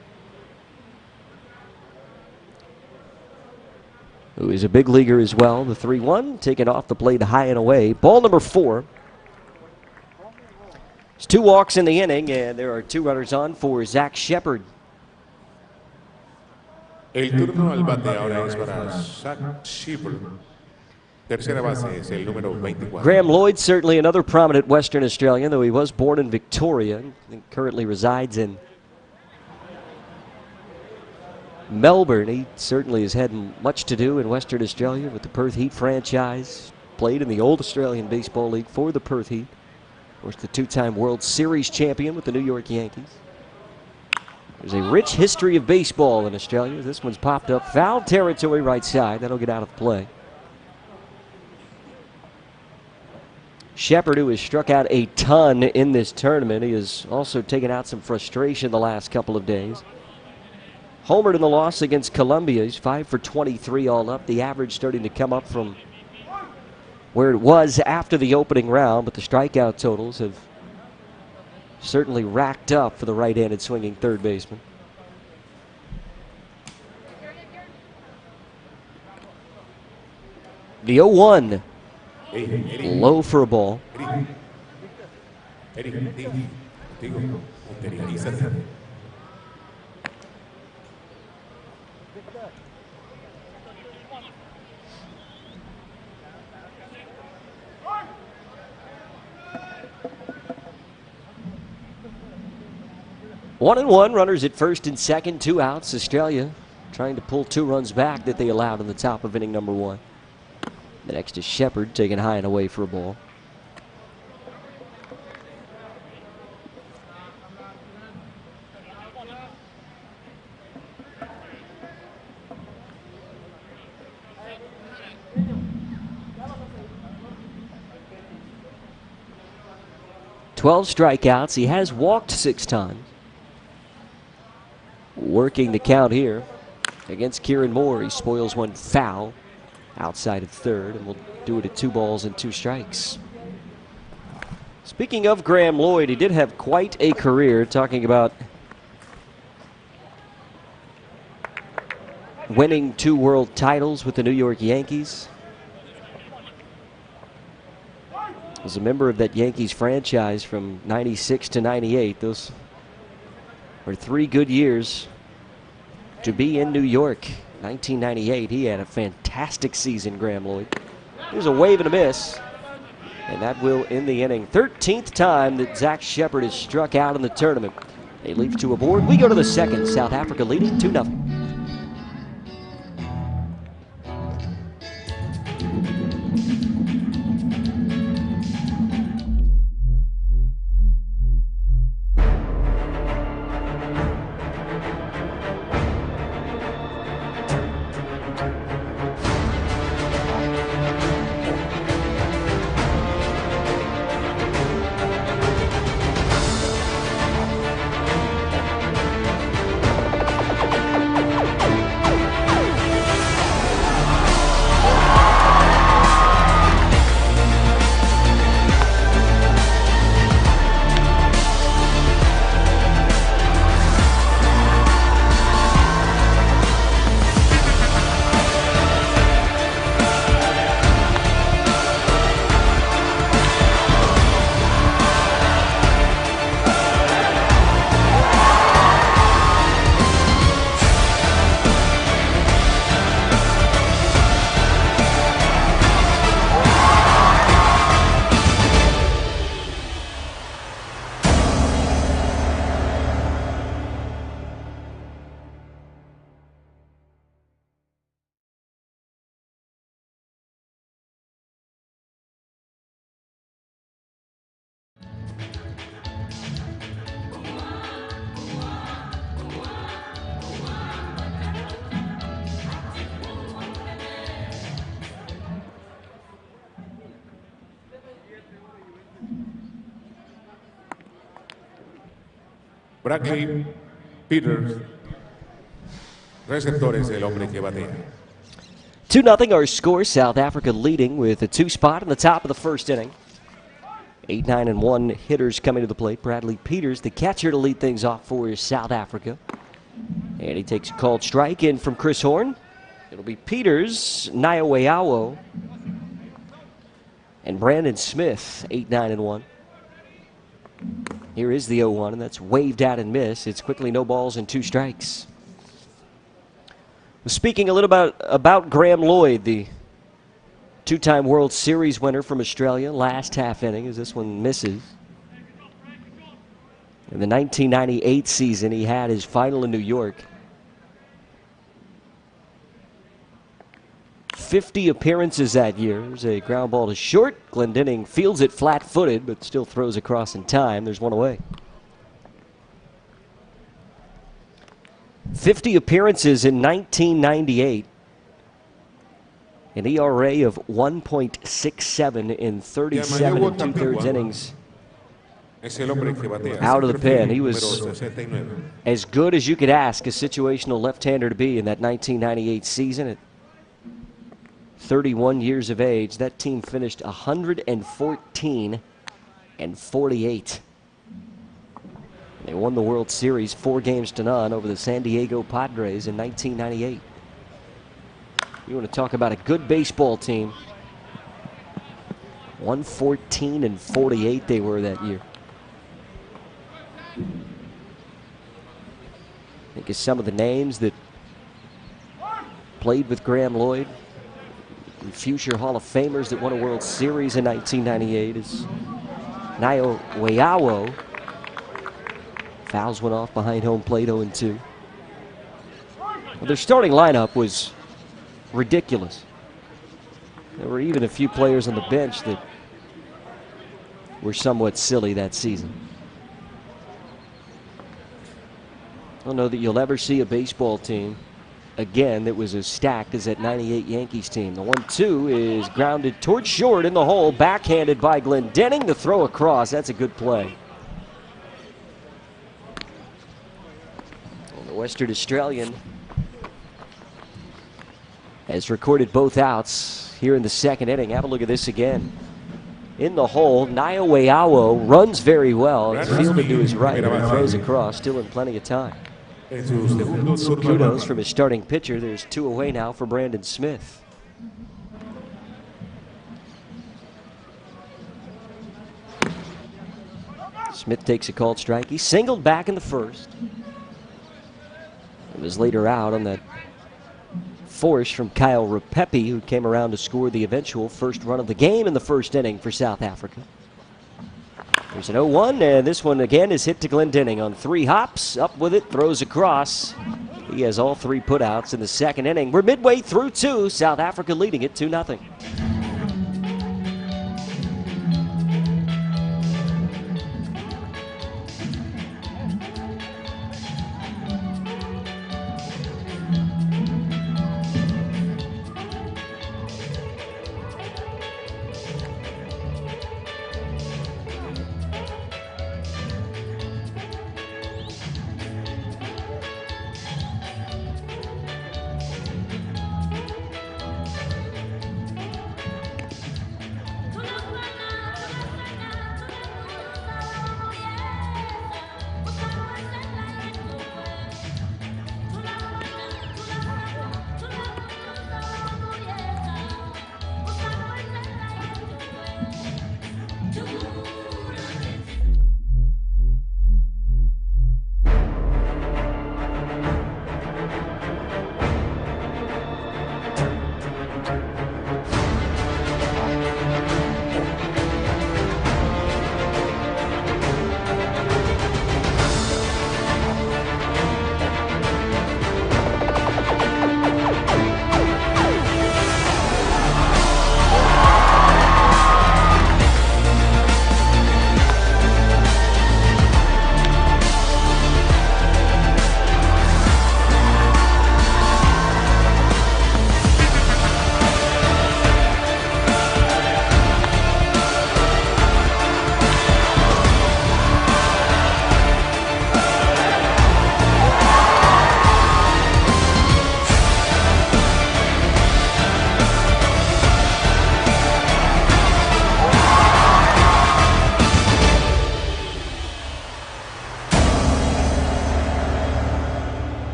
who is a big leaguer as well. The 3-1 taken off the plate high and away. Ball number 4. It's 2 walks in the inning, and there are 2 runners on for Zach Shepard. El turno al bate ahora es para Zach Shepard. Tercera base es el número 24. Graham Lloyd, certainly another prominent Western Australian, though he was born in Victoria and currently resides in Melbourne. He certainly has had much to do in Western Australia with the Perth Heat franchise. Played in the old Australian Baseball League for the Perth Heat. Of course, the 2-time World Series champion with the New York Yankees. There's a rich history of baseball in Australia. This one's popped up. Foul territory right side. That'll get out of play. Shepard, who has struck out a ton in this tournament, he has also taken out some frustration the last couple of days. Homered in the loss against Colombia. He's 5 for 23 all up. The average starting to come up from where it was after the opening round, but the strikeout totals have certainly racked up for the right-handed swinging third baseman. The 0-1. Low for a ball. 1-1, runners at first and second, 2 outs. Australia trying to pull 2 runs back that they allowed in the top of inning number 1. The next is Shepard, taken high and away for a ball. Twelve strikeouts. He has walked 6 times. Working the count here against Kieran Moore. He spoils one foul outside of third, and we'll do it at 2 balls and 2 strikes. Speaking of Graham Lloyd, he did have quite a career, talking about winning 2 world titles with the New York Yankees. Was a member of that Yankees franchise from 96 to 98. Those were 3 good years to be in New York. 1998, he had a fantastic season, Graham Lloyd. Here's a wave and a miss, and that will end the inning. 13th time that Zach Shepard has struck out in the tournament. They leave 2 aboard. We go to the second. South Africa leading 2-0. Bradley Peters, receptores, el hombre que batea. 2-0 our score. South Africa leading with a 2 spot in the top of the first inning. 8, 9, and 1 hitters coming to the plate. Bradley Peters, the catcher, to lead things off for South Africa. And he takes a called strike in from Chris Horn. It'll be Peters, Nyaweawo, and Brandon Smith, 8, 9, and 1. Here is the 0-1, and that's waved out and missed. It's quickly no balls and 2 strikes. Speaking a little about Graham Lloyd, the 2-time World Series winner from Australia, last half inning as this one misses. In the 1998 season, he had his final in New York. 50 appearances that year. There's a ground ball to short. Glendening fields it flat-footed, but still throws across in time. There's one away. 50 appearances in 1998. An ERA of 1.67 in 37 2/3 innings. Out of the pen. He was as good as you could ask a situational left-hander to be in that 1998 season. At 31 years of age, that team finished 114-48. They won the World Series 4-0 over the San Diego Padres in 1998. You want to talk about a good baseball team. 114-48 they were that year. I think of some of the names that played with Graham Lloyd. Future Hall of Famers that won a World Series in 1998 is Nyaweawo. Fouls went off behind home plate, 0-2. Well, their starting lineup was ridiculous. There were even a few players on the bench that were somewhat silly that season. I don't know that you'll ever see a baseball team again that was as stacked as that 98 Yankees team. The 1-2 is grounded towards short in the hole, backhanded by Glendening. The throw across, that's a good play. And the Western Australian has recorded both outs here in the second inning. Have a look at this again. In the hole, Nyaweawo runs very well. It's fielded to his right and he throws across, still in plenty of time. Kudos from his starting pitcher. There's 2 away now for Brandon Smith. Smith takes a called strike. He singled back in the first. It was later out on that force from Kyle Repepe, who came around to score the eventual first run of the game in the first inning for South Africa. There's an 0-1, and this one again is hit to Glendening on 3 hops. Up with it, throws across. He has all 3 putouts in the second inning. We're midway through 2. South Africa leading it 2-0.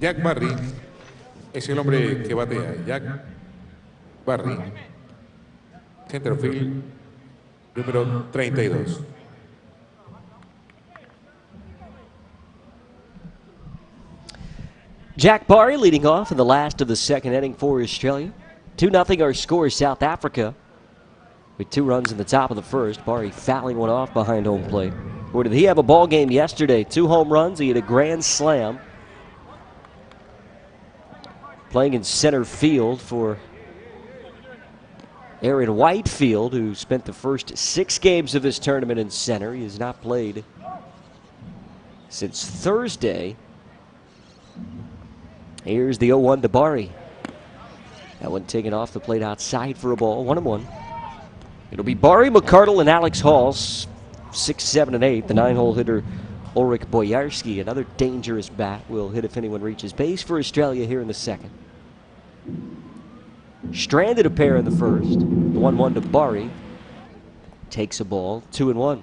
Jack Barry es el hombre que batea. Jack Barry, centerfield, número 32. Jack Barry leading off in the last of the second inning for Australia. 2-0 our score, South Africa, with 2 runs in the top of the first. Barry fouling one off behind home plate. Boy, did he have a ball game yesterday. 2 home runs. He had a grand slam. Playing in center field for Aaron Whitefield, who spent the first 6 games of this tournament in center. He has not played since Thursday. Here's the 0-1 to Barry. That one taken off the plate outside for a ball. 1-1. It'll be Barry, McCardle, and Alex Hall. 6, 7, and 8. The 9-hole hitter Ulrich Boyarski, another dangerous bat, will hit if anyone reaches base for Australia here in the second. Stranded a pair in the first. The 1-1 to Barry. Takes a ball. 2-1.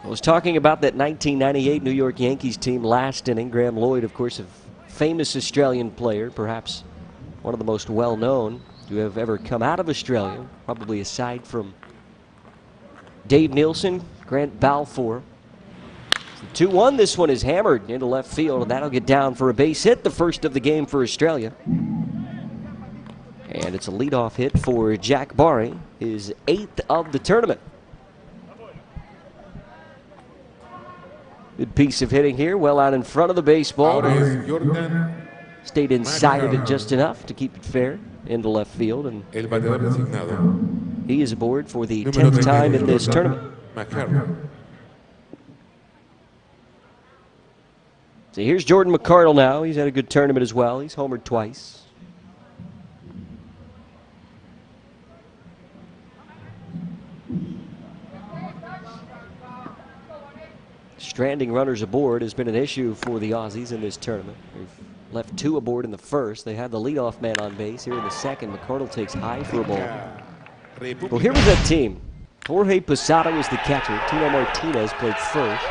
I was talking about that 1998 New York Yankees team last inning. Graham Lloyd, of course, a famous Australian player, perhaps one of the most well-known to have ever come out of Australia, probably aside from Dave Nielsen, Grant Balfour. 2-1, this one is hammered into left field, and that'll get down for a base hit, the first of the game for Australia. And it's a leadoff hit for Jack Barry, his 8th of the tournament. Good piece of hitting here, well out in front of the baseball. Stayed inside of it just enough to keep it fair into left field, and he is aboard for the 10th time in this tournament. So here's Jordan McCardle now. He's had a good tournament as well. He's homered twice. Stranding runners aboard has been an issue for the Aussies in this tournament. They've left 2 aboard in the first. They had the leadoff man on base. Here in the second, McCardle takes high for a ball. Well, here was that team. Jorge Posada was the catcher. Tino Martinez played first.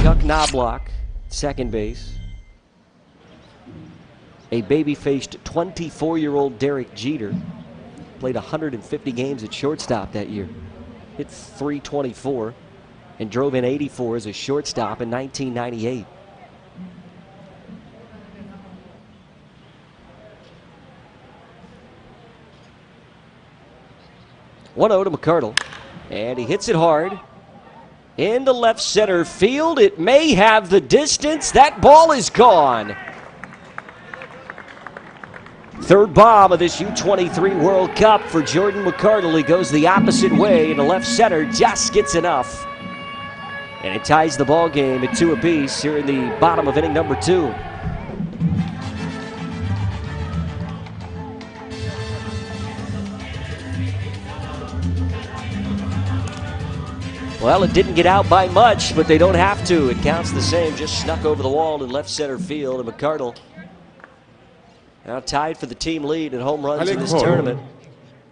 Chuck Knobloch, second base. A baby-faced 24-year-old Derek Jeter played 150 games at shortstop that year. Hit .324 and drove in 84 as a shortstop in 1998. .1-0 to McCardle, and he hits it hard into left center field. It may have the distance. That ball is gone. Third bomb of this U-23 World Cup for Jordan McCardle. He goes the opposite way into left center, just gets enough. And it ties the ball game at 2 apiece here in the bottom of inning number 2. Well, it didn't get out by much, but they don't have to. It counts the same, just snuck over the wall in left center field, and McCardle now tied for the team lead in home runs in this tournament.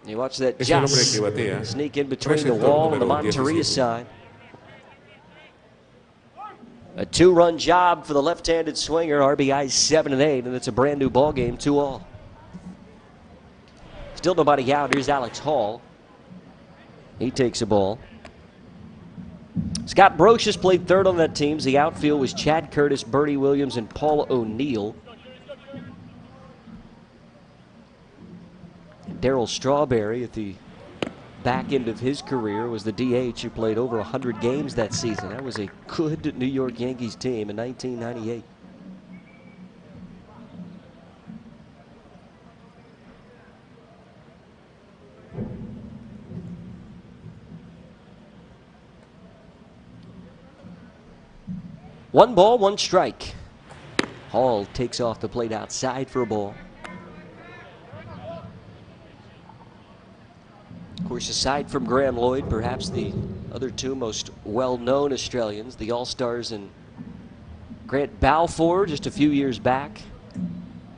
You watch that just sneak in between the wall and the Monteria side. A 2-run job for the left-handed swinger. RBIs 7 and 8, and it's a brand new ball game, 2-all. Still nobody out. Here's Alex Hall. He takes a ball. Scott Brocious played third on that team. The outfield was Chad Curtis, Bertie Williams, and Paul O'Neill. Darryl Strawberry at the back end of his career was the DH who played over 100 games that season. That was a good New York Yankees team in 1998. One ball, one strike. Hall takes off the plate outside for a ball. Of course, aside from Graham Lloyd, perhaps the other 2 most well-known Australians, the All-Stars and Grant Balfour just a few years back,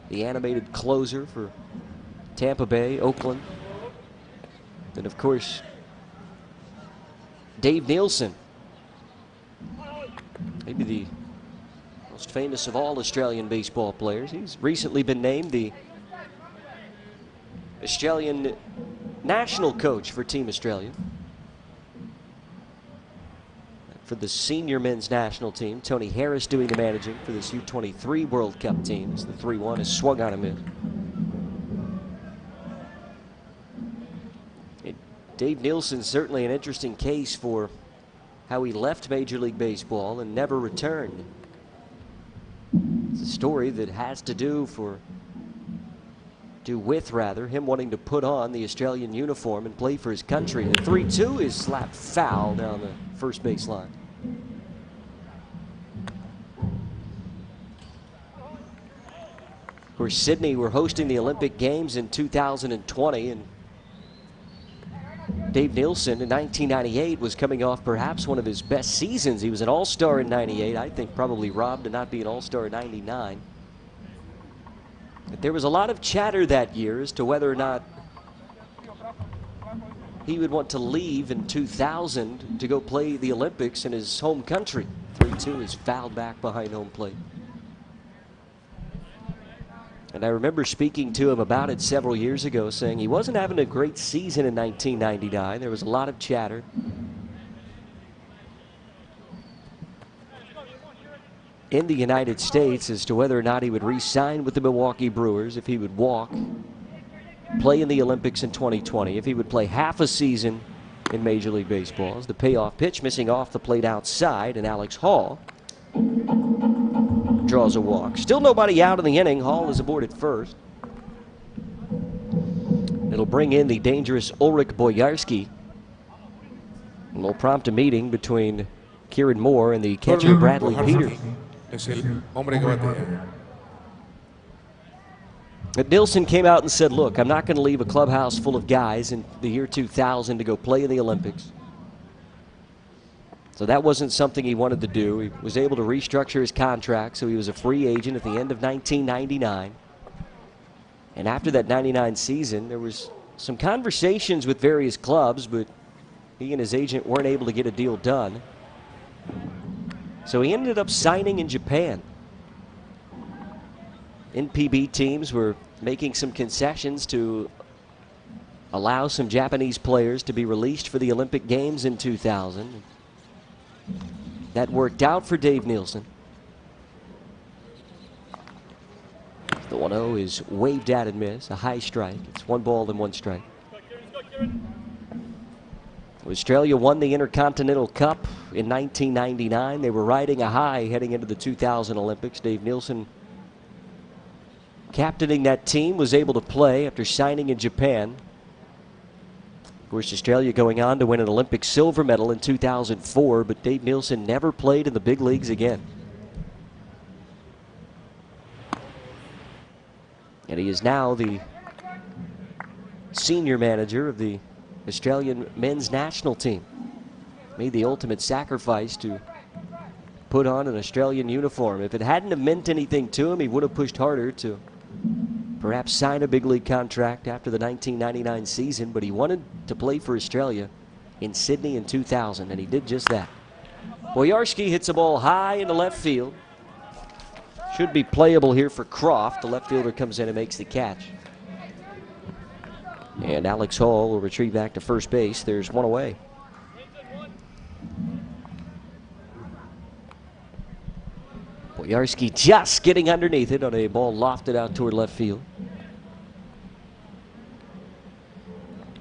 the animated closer for Tampa Bay, Oakland. And of course, Dave Nielsen, maybe the most famous of all Australian baseball players. He's recently been named the Australian national coach for Team Australia. For the senior men's national team, Tony Harris doing the managing for this U-23 World Cup team. As the 3-1 is swung on a miss. Dave Nielsen, certainly an interesting case for how he left Major League Baseball and never returned. It's a story that has to do with him wanting to put on the Australian uniform and play for his country. The 3-2 is slapped foul down the first base line. Of course, Sydney were hosting the Olympic Games in 2020, and Dave Nielsen in 1998 was coming off perhaps one of his best seasons. He was an all-star in 98. I think probably robbed to not be an all-star in 99. But there was a lot of chatter that year as to whether or not he would want to leave in 2000 to go play the Olympics in his home country. 3-2 is fouled back behind home plate. And I remember speaking to him about it several years ago, saying he wasn't having a great season in 1999. There was a lot of chatter. In the United States as to whether or not he would re-sign with the Milwaukee Brewers, if he would walk, play in the Olympics in 2020, if he would play half a season in Major League Baseball. As the payoff pitch missing off the plate outside, and Alex Hall draws a walk. Still nobody out in the inning. Hall is aboard at first. It'll bring in the dangerous Ulrich Boyarsky. And will prompt a meeting between Kieran Moore and the catcher Bradley Peters. But Nielsen came out and said, look, I'm not going to leave a clubhouse full of guys in the year 2000 to go play in the Olympics. So that wasn't something he wanted to do. He was able to restructure his contract, so he was a free agent at the end of 1999. And after that 99 season, there was some conversations with various clubs, but he and his agent weren't able to get a deal done. So he ended up signing in Japan. NPB teams were making some concessions to allow some Japanese players to be released for the Olympic Games in 2000. That worked out for Dave Nielsen. The 1-0 is waved at and miss, a high strike. It's 1 ball and 1 strike. Australia won the Intercontinental Cup in 1999. They were riding a high heading into the 2000 Olympics. Dave Nielsen, captaining that team, was able to play after signing in Japan. Of course, Australia going on to win an Olympic silver medal in 2004, but Dave Nielsen never played in the big leagues again. And he is now the senior manager of the Australian men's national team. Made the ultimate sacrifice to put on an Australian uniform. If it hadn't have meant anything to him, he would have pushed harder to perhaps sign a big league contract after the 1999 season, but he wanted to play for Australia in Sydney in 2000, and he did just that. Boyarsky hits a ball high into left field. Should be playable here for Croft. The left fielder comes in and makes the catch. And Alex Hall will retrieve back to first base. There's 1 away. Boyarsky just getting underneath it on a ball lofted out toward left field.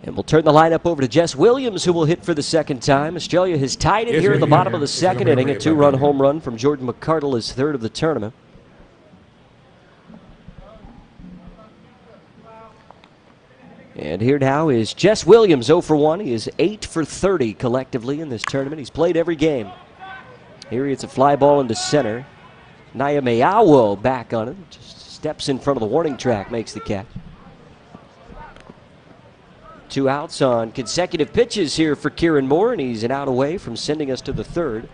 And we'll turn the lineup over to Jess Williams, who will hit for the second time. Australia has tied it here in the bottom of the second inning. A 2-run home run from Jordan McCardle, his third of the tournament. And here now is Jess Williams, 0 for 1. He is 8 for 30 collectively in this tournament. He's played every game. Here he hits a fly ball into center. Naya Meawo back on it. Just steps in front of the warning track, makes the catch. 2 outs on consecutive pitches here for Kieran Moore, and he's an out away from sending us to the third.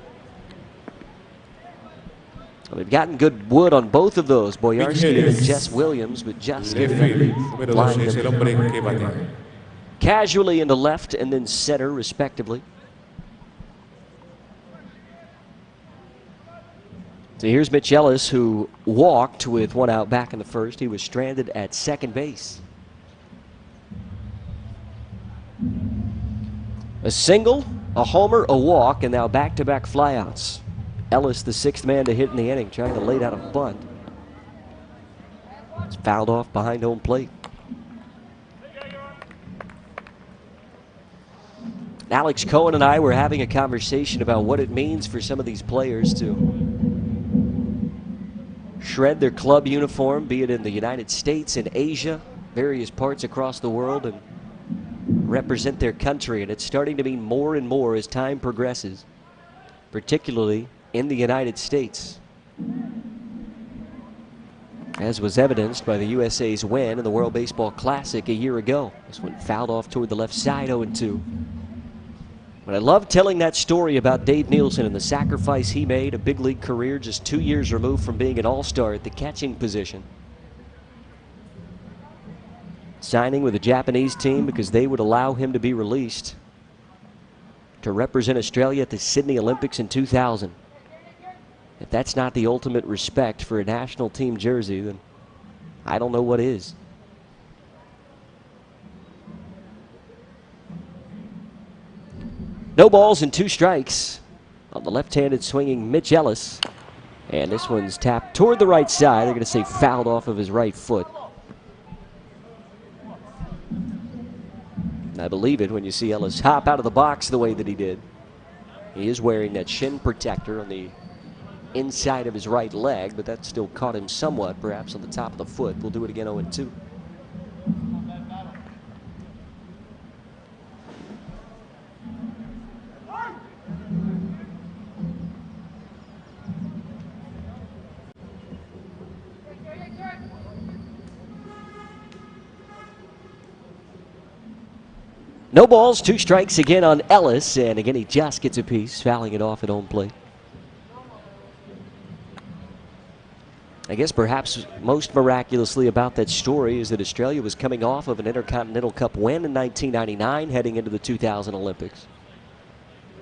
Well, they've gotten good wood on both of those, Boyarsky and Jess Williams, but just casually into left and then center, respectively. So here's Mitch Ellis, who walked with one out back in the first. He was stranded at second base. A single, a homer, a walk, and now back-to-back flyouts. Ellis, the sixth man to hit in the inning, trying to lay down a bunt. It's fouled off behind home plate. Alex Cohen and I were having a conversation about what it means for some of these players to shred their club uniform, be it in the United States, in Asia, various parts across the world, and represent their country. And it's starting to mean more and more as time progresses, particularly in the United States, as was evidenced by the USA's win in the World Baseball Classic a year ago. This one fouled off toward the left side, 0-2. But I love telling that story about Dave Nielsen and the sacrifice he made, a big league career just 2 years removed from being an all-star at the catching position. Signing with a Japanese team because they would allow him to be released to represent Australia at the Sydney Olympics in 2000. If that's not the ultimate respect for a national team jersey, then I don't know what is. No balls and 2 strikes on the left-handed swinging Mitch Ellis. And this one's tapped toward the right side. They're going to say fouled off of his right foot. I believe it when you see Ellis hop out of the box the way that he did. He is wearing that shin protector on the inside of his right leg, but that still caught him somewhat, perhaps on the top of the foot. We'll do it again, 0-2. No balls, 2 strikes again on Ellis, and again he just gets a piece, fouling it off at home plate. I guess perhaps most miraculously about that story is that Australia was coming off of an Intercontinental Cup win in 1999, heading into the 2000 Olympics,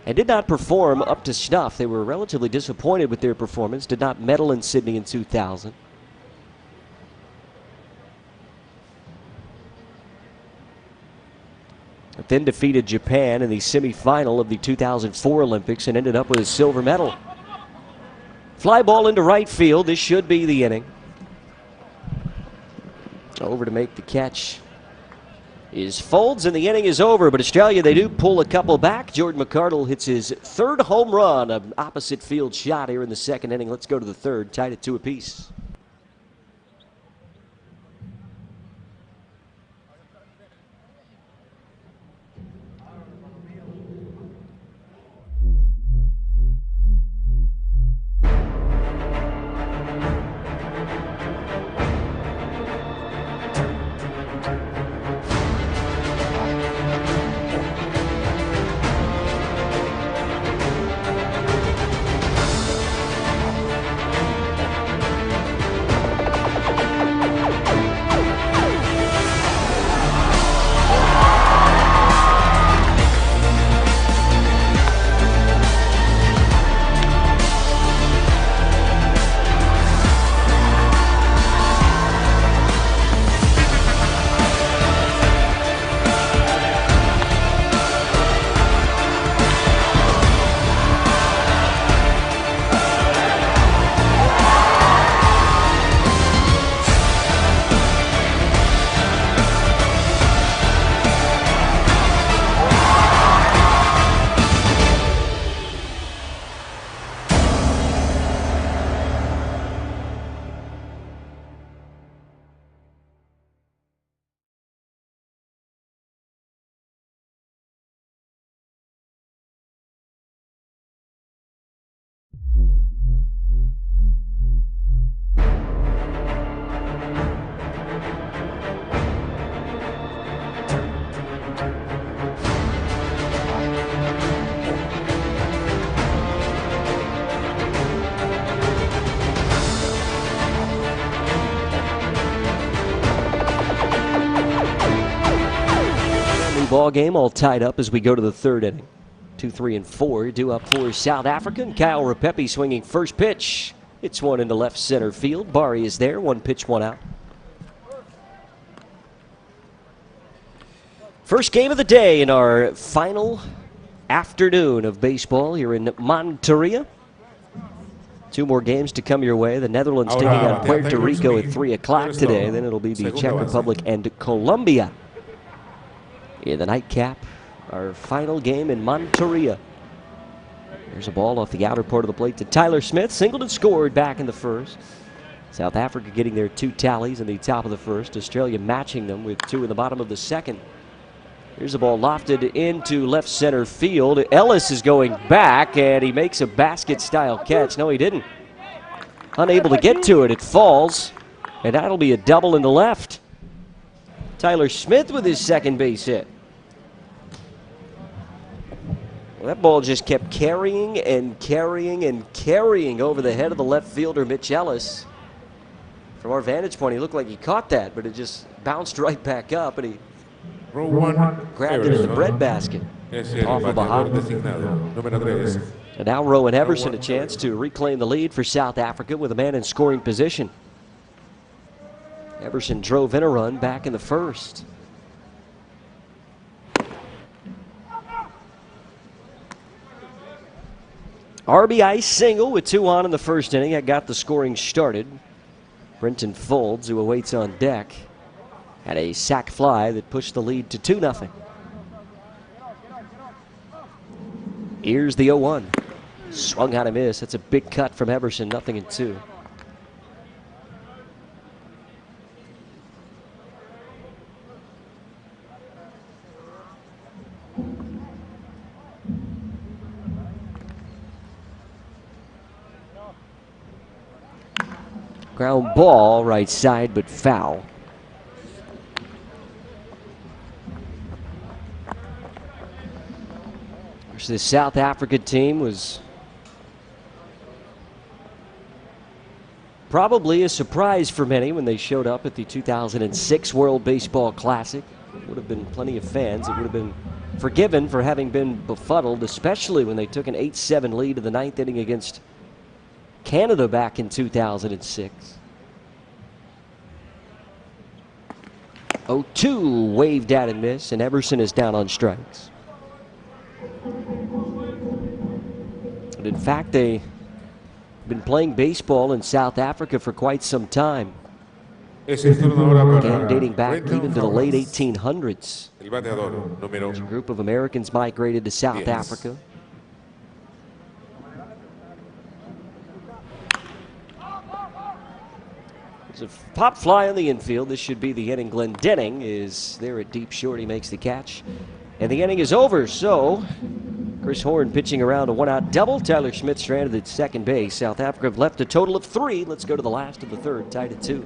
and did not perform up to snuff. They were relatively disappointed with their performance, did not medal in Sydney in 2000. But then defeated Japan in the semifinal of the 2004 Olympics and ended up with a silver medal. Fly ball into right field. This should be the inning. Over to make the catch is Folds, and the inning is over. But Australia, they do pull a couple back. Jordan McArdle hits his 3rd home run, an opposite field shot here in the 2nd inning. Let's go to the 3rd, tied at 2 apiece. Ball game all tied up as we go to the 3rd inning. 2, 3, and 4 due up for South Africa. And Kyle Repepe swinging first pitch. It's one into left center field. Bari is there. 1 pitch, 1 out. First game of the day in our final afternoon of baseball here in Monteria. 2 more games to come your way. The Netherlands taking on Puerto Rico at 3 o'clock today. Then it'll be the Czech Republic and Colombia in the nightcap. Our final game in Monteria. There's a ball off the outer part of the plate to Tyler Smith. Singled and scored back in the first. South Africa getting their 2 tallies in the top of the first. Australia matching them with 2 in the bottom of the second. Here's the ball lofted into left center field. Ellis is going back, and he makes a basket-style catch. No, he didn't. Unable to get to it. It falls, and that'll be a double into left. Tyler Smith with his second base hit. Well, that ball just kept carrying and carrying and carrying over the head of the left fielder, Mitch Ellis. From our vantage point, he looked like he caught that, but it just bounced right back up, and he grabbed it in the breadbasket off of a hop. And now Rowan Everson a chance to reclaim the lead for South Africa with a man in scoring position. Everson drove in a run back in the first. RBI single with 2 on in the first inning. That got the scoring started. Brenton Folds, who awaits on deck, had a sac fly that pushed the lead to 2-0. Here's the 0-1. Swung on a miss. That's a big cut from Everson, 0-2. Ground ball, right side, but foul. The South Africa team was probably a surprise for many when they showed up at the 2006 World Baseball Classic. Would have been plenty of fans. It would have been forgiven for having been befuddled, especially when they took an 8-7 lead in the 9th inning against Canada back in 2006. 0-2 waved at and miss, and Everson is down on strikes. But in fact, they've been playing baseball in South Africa for quite some time. Again, dating back even to the late 1800s. A group of Americans migrated to South Africa. There's a pop fly on the infield. This should be the inning. Glendenning is there at deep short. He makes the catch. And the inning is over, so Chris Horn pitching around a 1-out double. Tyler Schmidt stranded at second base. South Africa have left a total of 3. Let's go to the last of the third, tied at 2.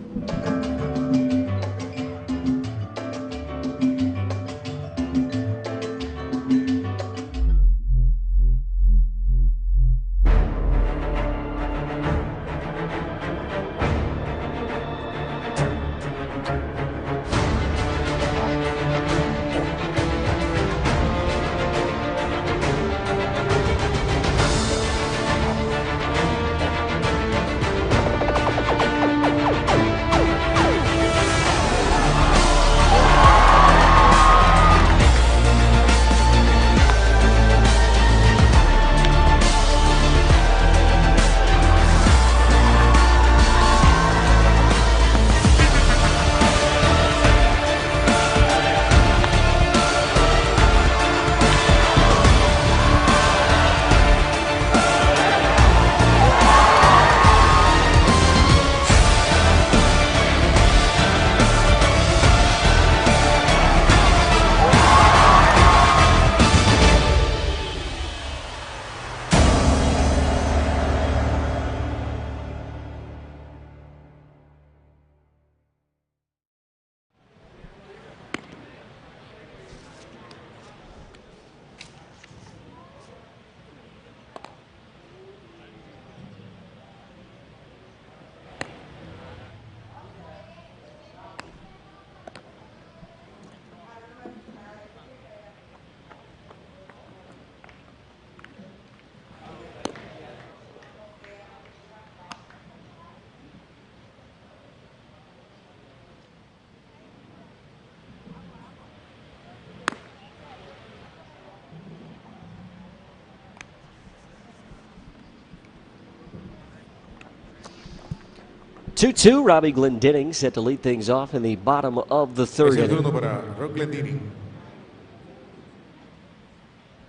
2-2, Robbie Glendenning set to lead things off in the bottom of the third Es el inning. turno para Rob Glendenning.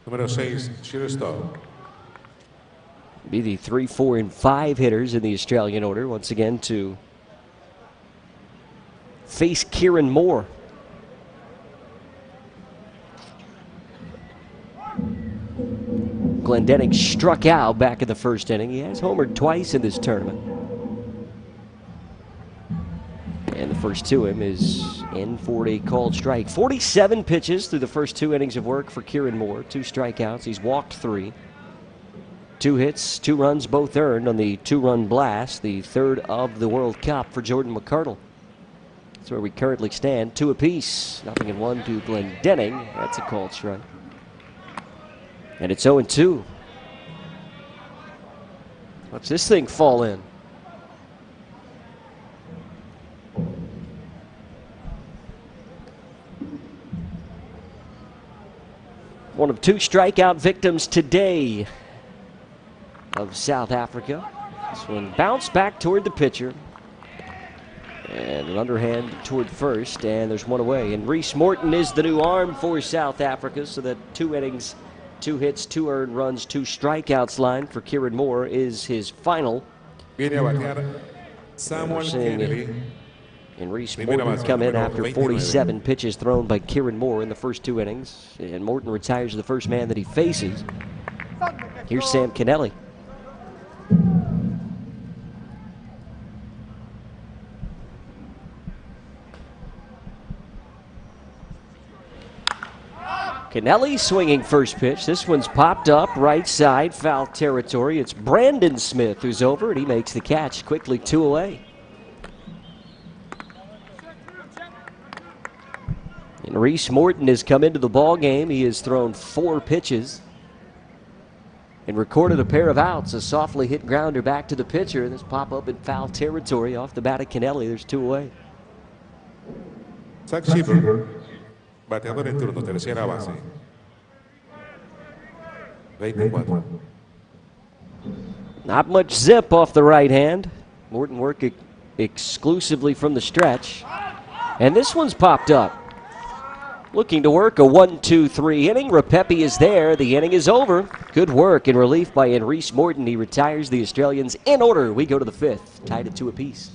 Número 6, shortstop. Be the 3, 4, and 5 hitters in the Australian order once again to face Kieran Moore. Glendenning struck out back in the first inning. He has homered twice in this tournament. And the first to him is in for a called strike. 47 pitches through the first 2 innings of work for Kieran Moore. 2 strikeouts. He's walked 3. 2 hits, 2 runs, both earned on the 2-run blast, the third of the World Cup for Jordan McCardle. That's where we currently stand, 2 apiece. 0-1 to Glendenning. That's a called strike. And it's 0-2. Watch this thing fall in. One of 2 strikeout victims today of South Africa. This one bounced back toward the pitcher. And an underhand toward first, and there's 1 away. And Reese Morton is the new arm for South Africa, so that 2 innings, 2 hits, 2 earned runs, 2 strikeouts line for Kieran Moore is his final. Viene a batear Samuel Kennedy. And Reese Morton come in after 47 pitches thrown by Kieran Moore in the first 2 innings. And Morton retires the first man that he faces. Here's Sam Kennelly. Kennelly swinging first pitch. This one's popped up right side, foul territory. It's Brandon Smith who's over, and he makes the catch quickly, 2 away. And Reese Morton has come into the ball game. He has thrown 4 pitches and recorded a pair of outs. A softly hit grounder back to the pitcher, and this pop up in foul territory off the bat of Kennelly. There's 2 away. Zach Shipper, bateador en turno, tercera base. 24. Not much zip off the right hand. Morton working exclusively from the stretch. And this one's popped up. Looking to work a 1-2-3 inning. Rapepi is there. The inning is over. Good work in relief by Reese Morton. He retires the Australians in order. We go to the 5th, tied at 2 apiece.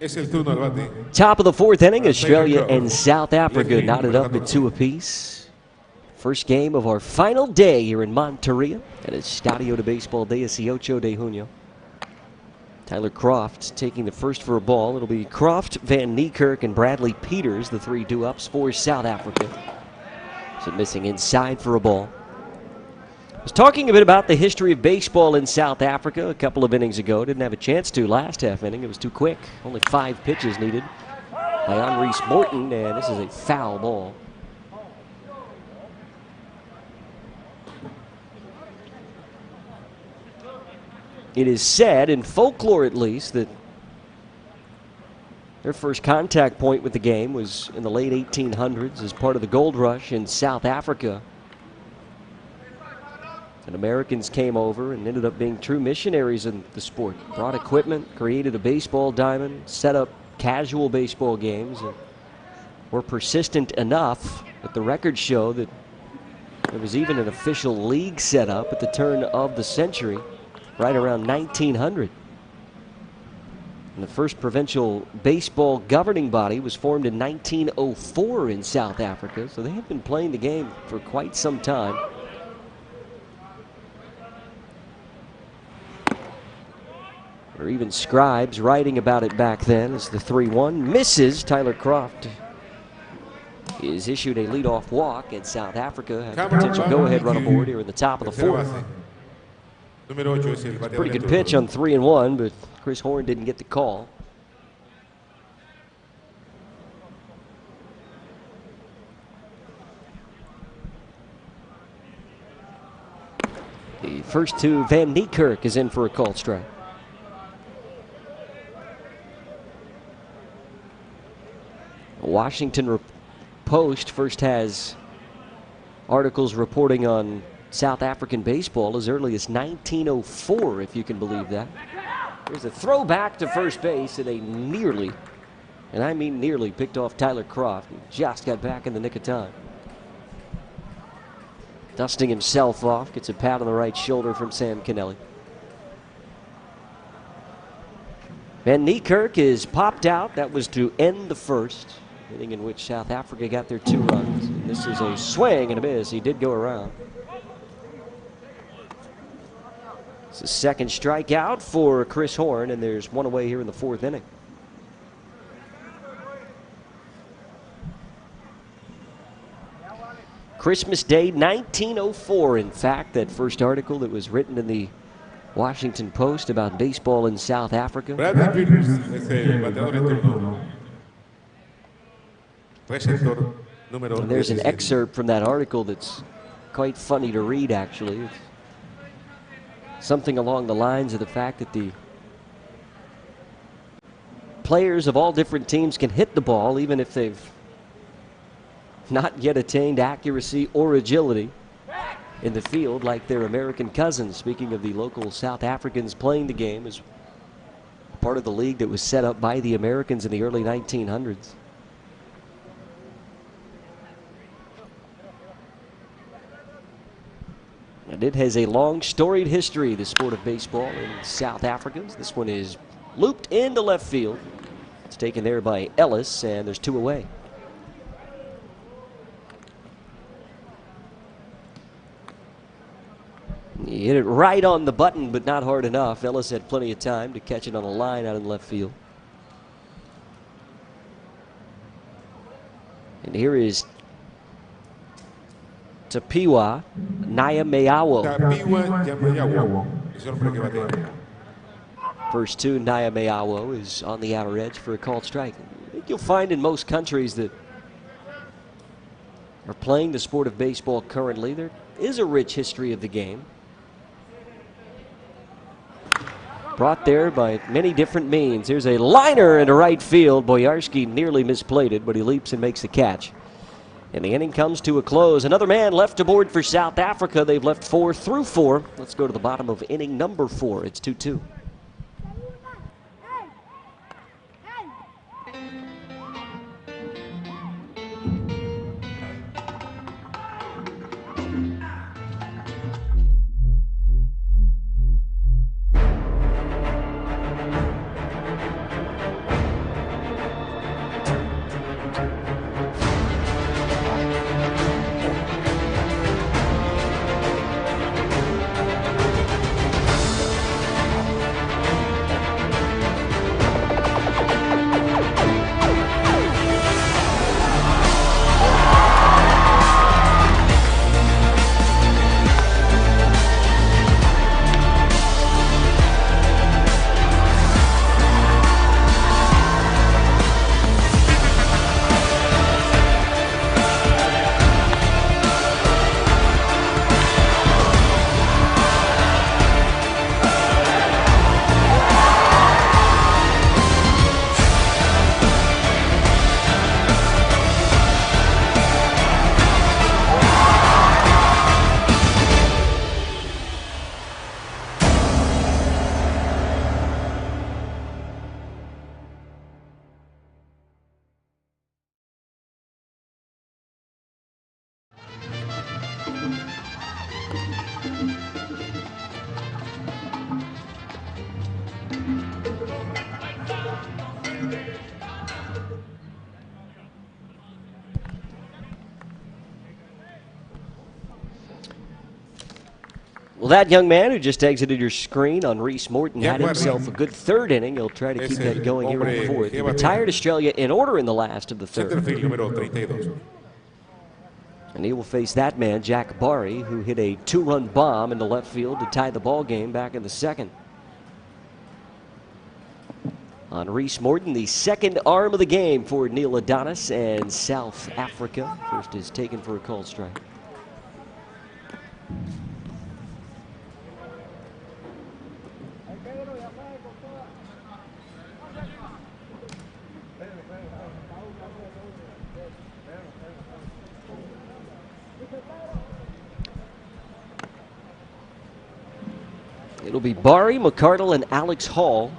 Es el turno al bate. Top of the 4th inning, Australia and South Africa knotted up at 2 apiece. First game of our final day here in Monteria at Estadio de Béisbol 18 de Junio. Tyler Croft taking the first for a ball. It'll be Croft, Van Niekerk, and Bradley Peters, the 3 due-ups for South Africa. So missing inside for a ball. was talking a bit about the history of baseball in South Africa a couple of innings ago. Didn't have a chance to last half inning. It was too quick. Only 5 pitches needed by Henri's Morton, and this is a foul ball. It is said, in folklore at least, that their first contact point with the game was in the late 1800s as part of the gold rush in South Africa. And Americans came over and ended up being true missionaries in the sport. Brought equipment, created a baseball diamond, set up casual baseball games, and were persistent enough that the records show that there was even an official league set up at the turn of the century, right around 1900. And the first provincial baseball governing body was formed in 1904 in South Africa, so they had been playing the game for quite some time. Or even scribes writing about it back then as the 3-1 misses. Tyler Croft is issued a leadoff walk, and South Africa has a potential go-ahead run aboard here in the top of the 4th. Pretty good pitch on 3-1, but Chris Horn didn't get the call. The first to Van Niekerk is in for a called strike. Washington Post first has articles reporting on South African baseball as early as 1904, if you can believe that. There's a throw back to first base, and they nearly, and I mean nearly, picked off Tyler Croft. He just got back in the nick of time. Dusting himself off, gets a pat on the right shoulder from Sam Kennelly. Van Niekerk is popped out. That was to end the first inning, in which South Africa got their 2 runs. And this is a swing and a miss. He did go around. It's a second strikeout for Chris Horn, and there's one away here in the 4th inning. Christmas Day 1904, in fact, that first article that was written in the Washington Post about baseball in South Africa. And there's an excerpt from that article that's quite funny to read, actually. It's something along the lines of the fact that the players of all different teams can hit the ball even if they've not yet attained accuracy or agility in the field like their American cousins. Speaking of the local South Africans playing the game as part of the league that was set up by the Americans in the early 1900s. And it has a long storied history, the sport of baseball in South Africa. This one is looped into left field. It's taken there by Ellis, and there's 2 away. He hit it right on the button, but not hard enough. Ellis had plenty of time to catch it on a line out in left field. And here is Tapiwa Nyameawo. First to Nyameawo is on the outer edge for a called strike. I think you'll find in most countries that are playing the sport of baseball currently, there is a rich history of the game. Brought there by many different means. Here's a liner into right field. Boyarski nearly misplayed it, but he leaps and makes the catch. And the inning comes to a close. Another man left aboard for South Africa. They've left 4 through 4. Let's go to the bottom of inning number 4. It's 2-2. Well, that young man who just exited your screen on Reese Morton had himself a good third inning. He'll try to keep that going here in the fourth. He retired Australia in order in the last of the third. And he will face that man, Jack Barry, who hit a two-run bomb into left field to tie the ball game back in the second. On Reese Morton, the second arm of the game for Neil Adonis and South Africa. First is taken for a called strike. It'll be Barry, McCardle, and Alex Hall.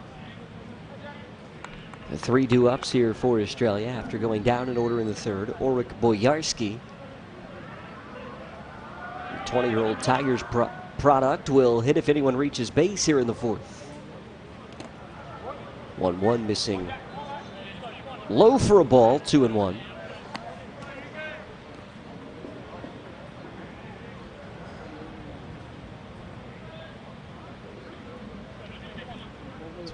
The three due-ups here for Australia after going down in order in the third. Ulrich Boyarski, the 20-year-old Tigers product, will hit if anyone reaches base here in the fourth. 1-1 missing. Low for a ball, 2-1.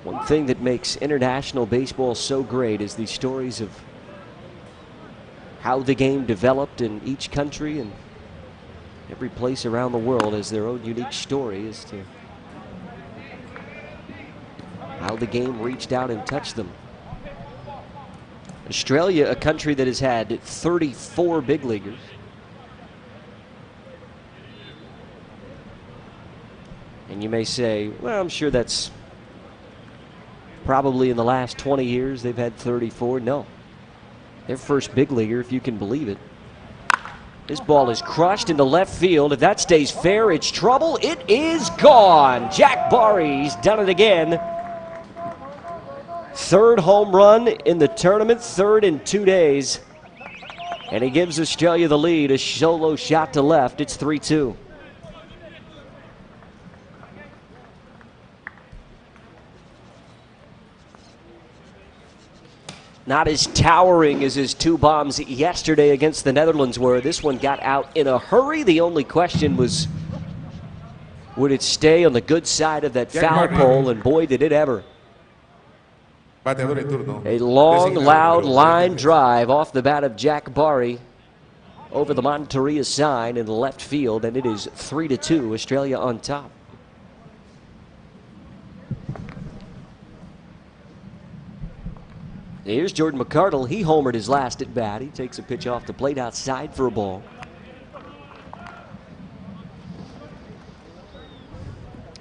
One thing that makes international baseball so great is the stories of how the game developed in each country, and every place around the world has their own unique story as to how the game reached out and touched them. Australia, a country that has had 34 big leaguers. And you may say, well, I'm sure that's probably in the last 20 years they've had 34. No. Their first big leaguer, if you can believe it. This ball is crushed into left field. If that stays fair, it's trouble. It is gone. Jack Barry's done it again. Third home run in the tournament, third in 2 days. And he gives Australia the lead. A solo shot to left. It's 3-2. Not as towering as his two bombs yesterday against the Netherlands were. This one got out in a hurry. The only question was, would it stay on the good side of that foul pole? And boy, did it ever. A long, loud line drive off the bat of Jack Barry over the Monteria sign in left field, and it is 3-2, Australia on top. Here's Jordan McCardle. He homered his last at bat. He takes a pitch off the plate outside for a ball.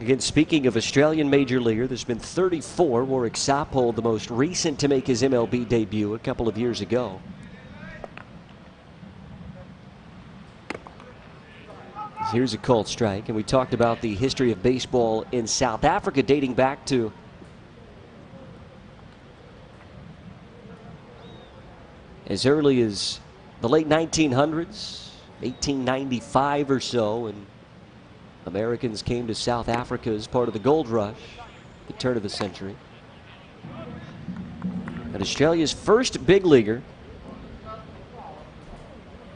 Again, speaking of Australian major leaguer, there's been 34. Warwick Soppold, the most recent to make his MLB debut a couple of years ago. Here's a called strike, and we talked about the history of baseball in South Africa dating back to as early as the late 1900s, 1895 or so, and Americans came to South Africa as part of the gold rush at the turn of the century. And Australia's first big leaguer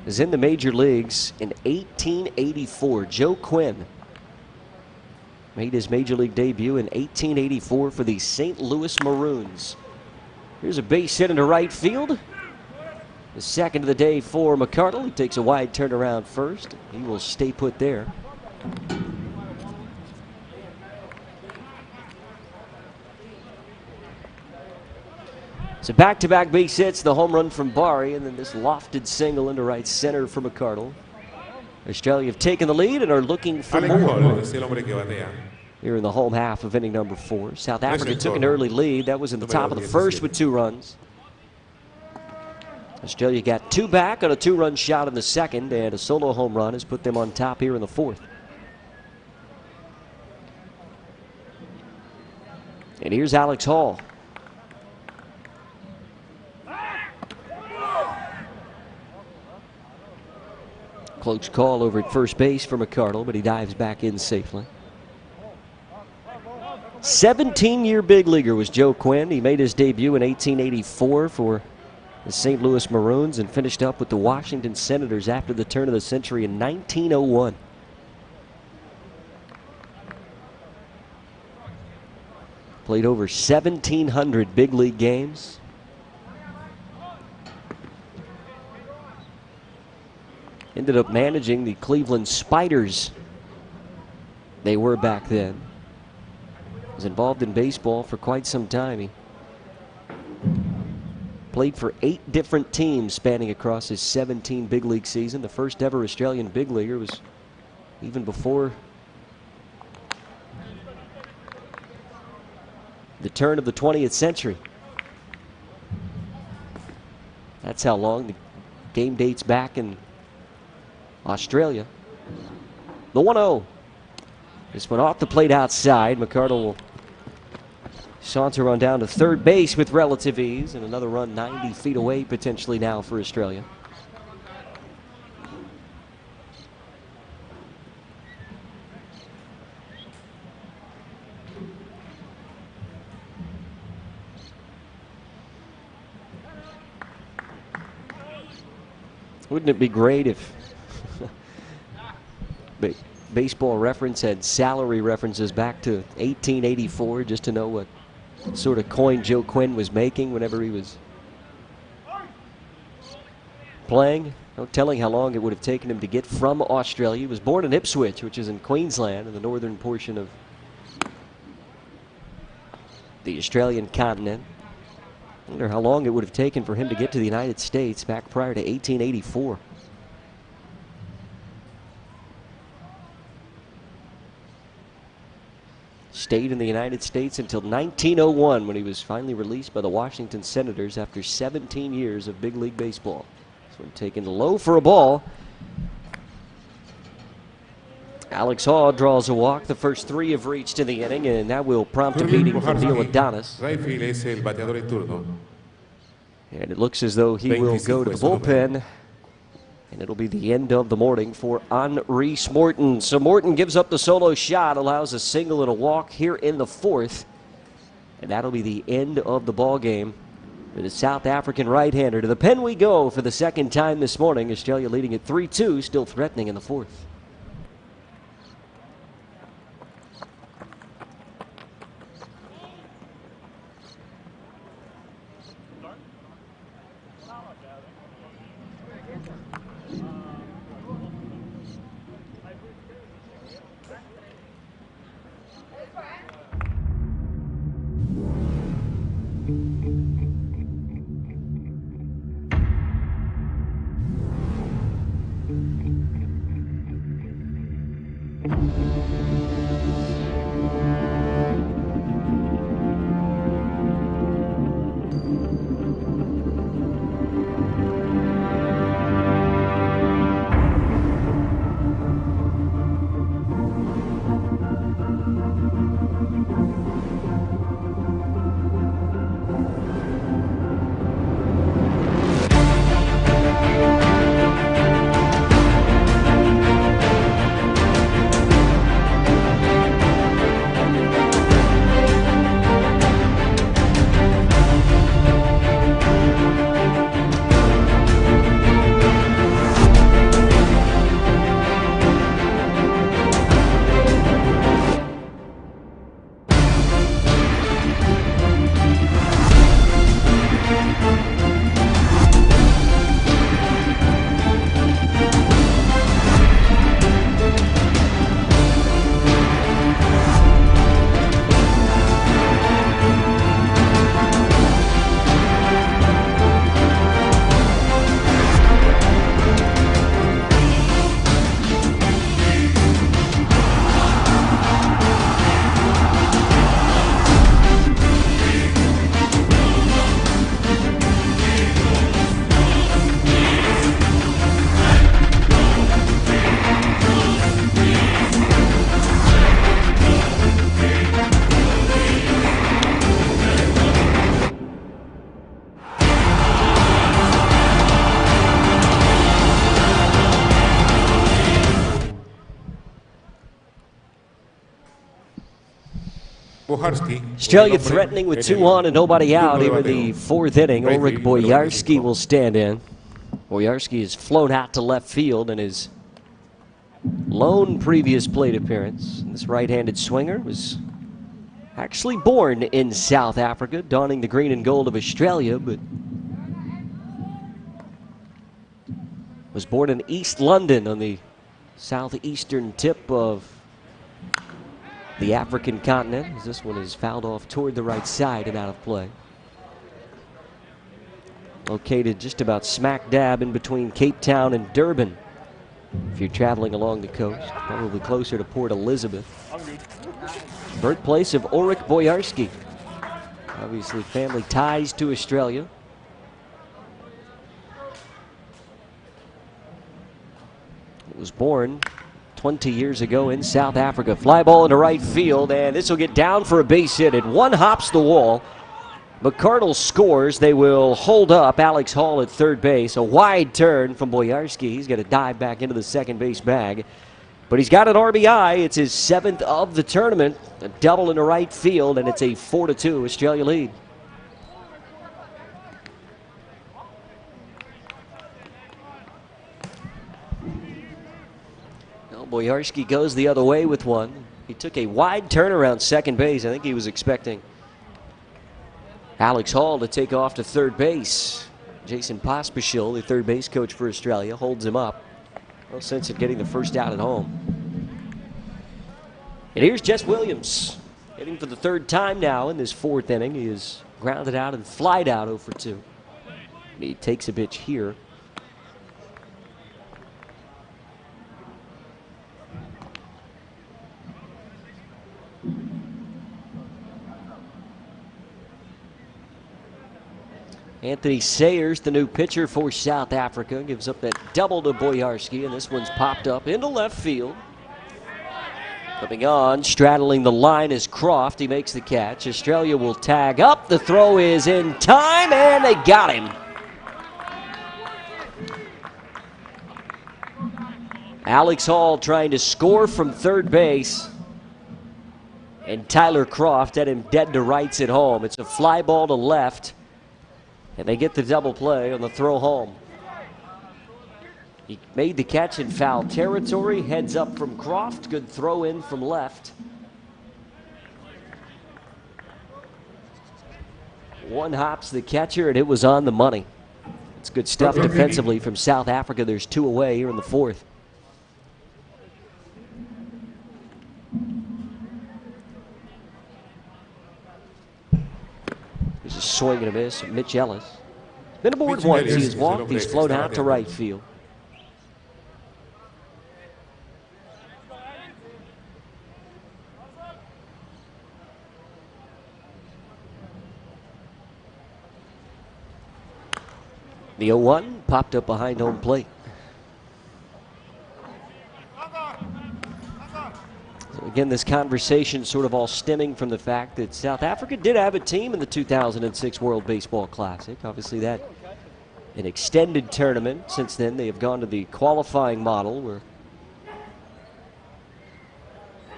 is in the major leagues in 1884. Joe Quinn made his major league debut in 1884 for the St. Louis Maroons. Here's a base hit into right field. The second of the day for McCardle. He takes a wide turnaround first. He will stay put there. So back-to-back base hits, the home run from Barry, and then this lofted single into right center for McCardle. Australia have taken the lead and are looking for more here in the home half of inning number 4. South Africa took an early lead. That was in the top of the first with 2 runs. Australia got 2 back on a 2-run shot in the second, and a solo home run has put them on top here in the 4th. And here's Alex Hall. Close call over at first base for McCardle, but he dives back in safely. 17-year big leaguer was Joe Quinn. He made his debut in 1884 for the St. Louis Maroons and finished up with the Washington Senators after the turn of the century in 1901. Played over 1,700 big league games. Ended up managing the Cleveland Spiders. They were back then. Was involved in baseball for quite some time. He played for 8 different teams spanning across his 17 big league season. The first ever Australian big leaguer was even before the turn of the 20th century. That's how long the game dates back in Australia. The 1-0. This one off the plate outside. McCardle will saunter on down to third base with relative ease, and another run 90 feet away potentially now for Australia. Wouldn't it be great if Baseball Reference had salary references back to 1884 just to know what sort of coin Joe Quinn was making whenever he was playing? No telling how long it would have taken him to get from Australia. He was born in Ipswich, which is in Queensland, in the northern portion of the Australian continent. I wonder how long it would have taken for him to get to the United States back prior to 1884. Stayed in the United States until 1901 when he was finally released by the Washington Senators after 17 years of big league baseball. This one taken low for a ball. Alex Haw draws a walk. The first 3 have reached in the inning, and that will prompt a meeting from Neil Adonis. And it looks as though he will go to the bullpen, and it'll be the end of the morning for Henri Morton. So Morton gives up the solo shot, allows a single and a walk here in the 4th, and that'll be the end of the ball game for the South African right-hander. To the pen we go for the second time this morning. Australia leading at 3-2, still threatening in the 4th. Australia threatening with 2 on and nobody out here in the 4th inning. Ulrich Bojarski will stand in. Bojarski has flown out to left field in his lone previous plate appearance. This right-handed swinger was Actually born in South Africa, donning the green and gold of Australia, but was born in East London on the southeastern tip of the African continent, as this one is fouled off toward the right side and out of play. Located just about smack dab in between Cape Town and Durban. If you're traveling along the coast, probably closer to Port Elizabeth. Birthplace of Ulrich Bojarski. Obviously family ties to Australia. It was born 20 years ago in South Africa. Fly ball into right field, and this will get down for a base hit. It one hops the wall. McCardle scores. They will hold up Alex Hall at third base. A wide turn from Bojarski. He's going to dive back into the second base bag. But he's got an RBI. It's his 7th of the tournament. A double into right field, and it's a 4-2 Australia lead. Well, Bojarski goes the other way with one. He took a wide turn around second base. I think he was expecting Alex Hall to take off to third base. Jason Pospisil, the third base coach for Australia, holds him up. No sense in getting the first out at home. And here's Jess Williams, hitting for the 3rd time now in this 4th inning. He is grounded out and flied out 0 for 2. He takes a pitch here. Anthony Sayers, the new pitcher for South Africa, gives up that double to Bojarski, and this one's popped up into left field. Coming on, straddling the line is Croft. He makes the catch. Australia will tag up. The throw is in time, and they got him. Alex Hall trying to score from third base, and Tyler Croft had him dead to rights at home. It's a fly ball to left. And they get the double play on the throw home. He made the catch in foul territory. Heads up from Croft. Good throw in from left. One hops the catcher, and it was on the money. It's good stuff defensively from South Africa. There's 2 away here in the 4th. There's a swing and a miss. Mitch Ellis. Been aboard once. He has walked. He's flown out to right field. The 0-1 popped up behind home plate. Again, this conversation sort of all stemming from the fact that South Africa did have a team in the 2006 World Baseball Classic. Obviously, that an extended tournament. Since then, they have gone to the qualifying model where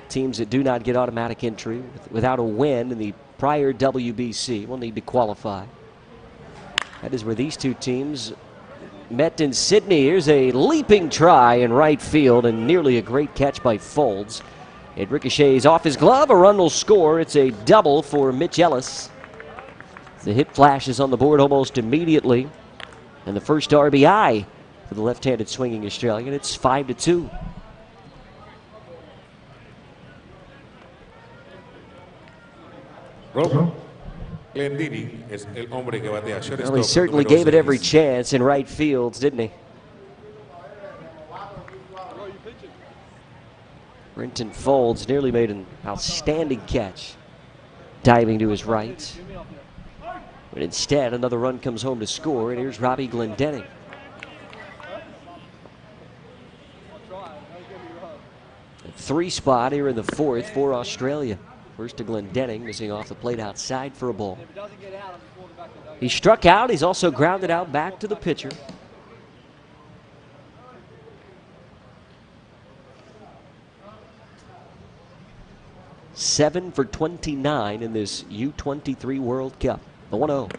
teams that do not get automatic entry without a win in the prior WBC will need to qualify. That is where these two teams met in Sydney. Here's a leaping try in right field and nearly a great catch by Folds. It ricochets off his glove. A run will score. It's a double for Mitch Ellis. The hit flashes on the board almost immediately. And the first RBI for the left-handed swinging Australian. It's 5-2. Well, he certainly gave it every chance in right field, didn't he? Brenton Folds nearly made an outstanding catch, diving to his right. But instead, another run comes home to score, and here's Robbie Glendening. A 3 spot here in the 4th for Australia. First to Glendening, missing off the plate outside for a ball. He struck out. He's also grounded out back to the pitcher. Seven for 29 in this U-23 World Cup. The 1-0.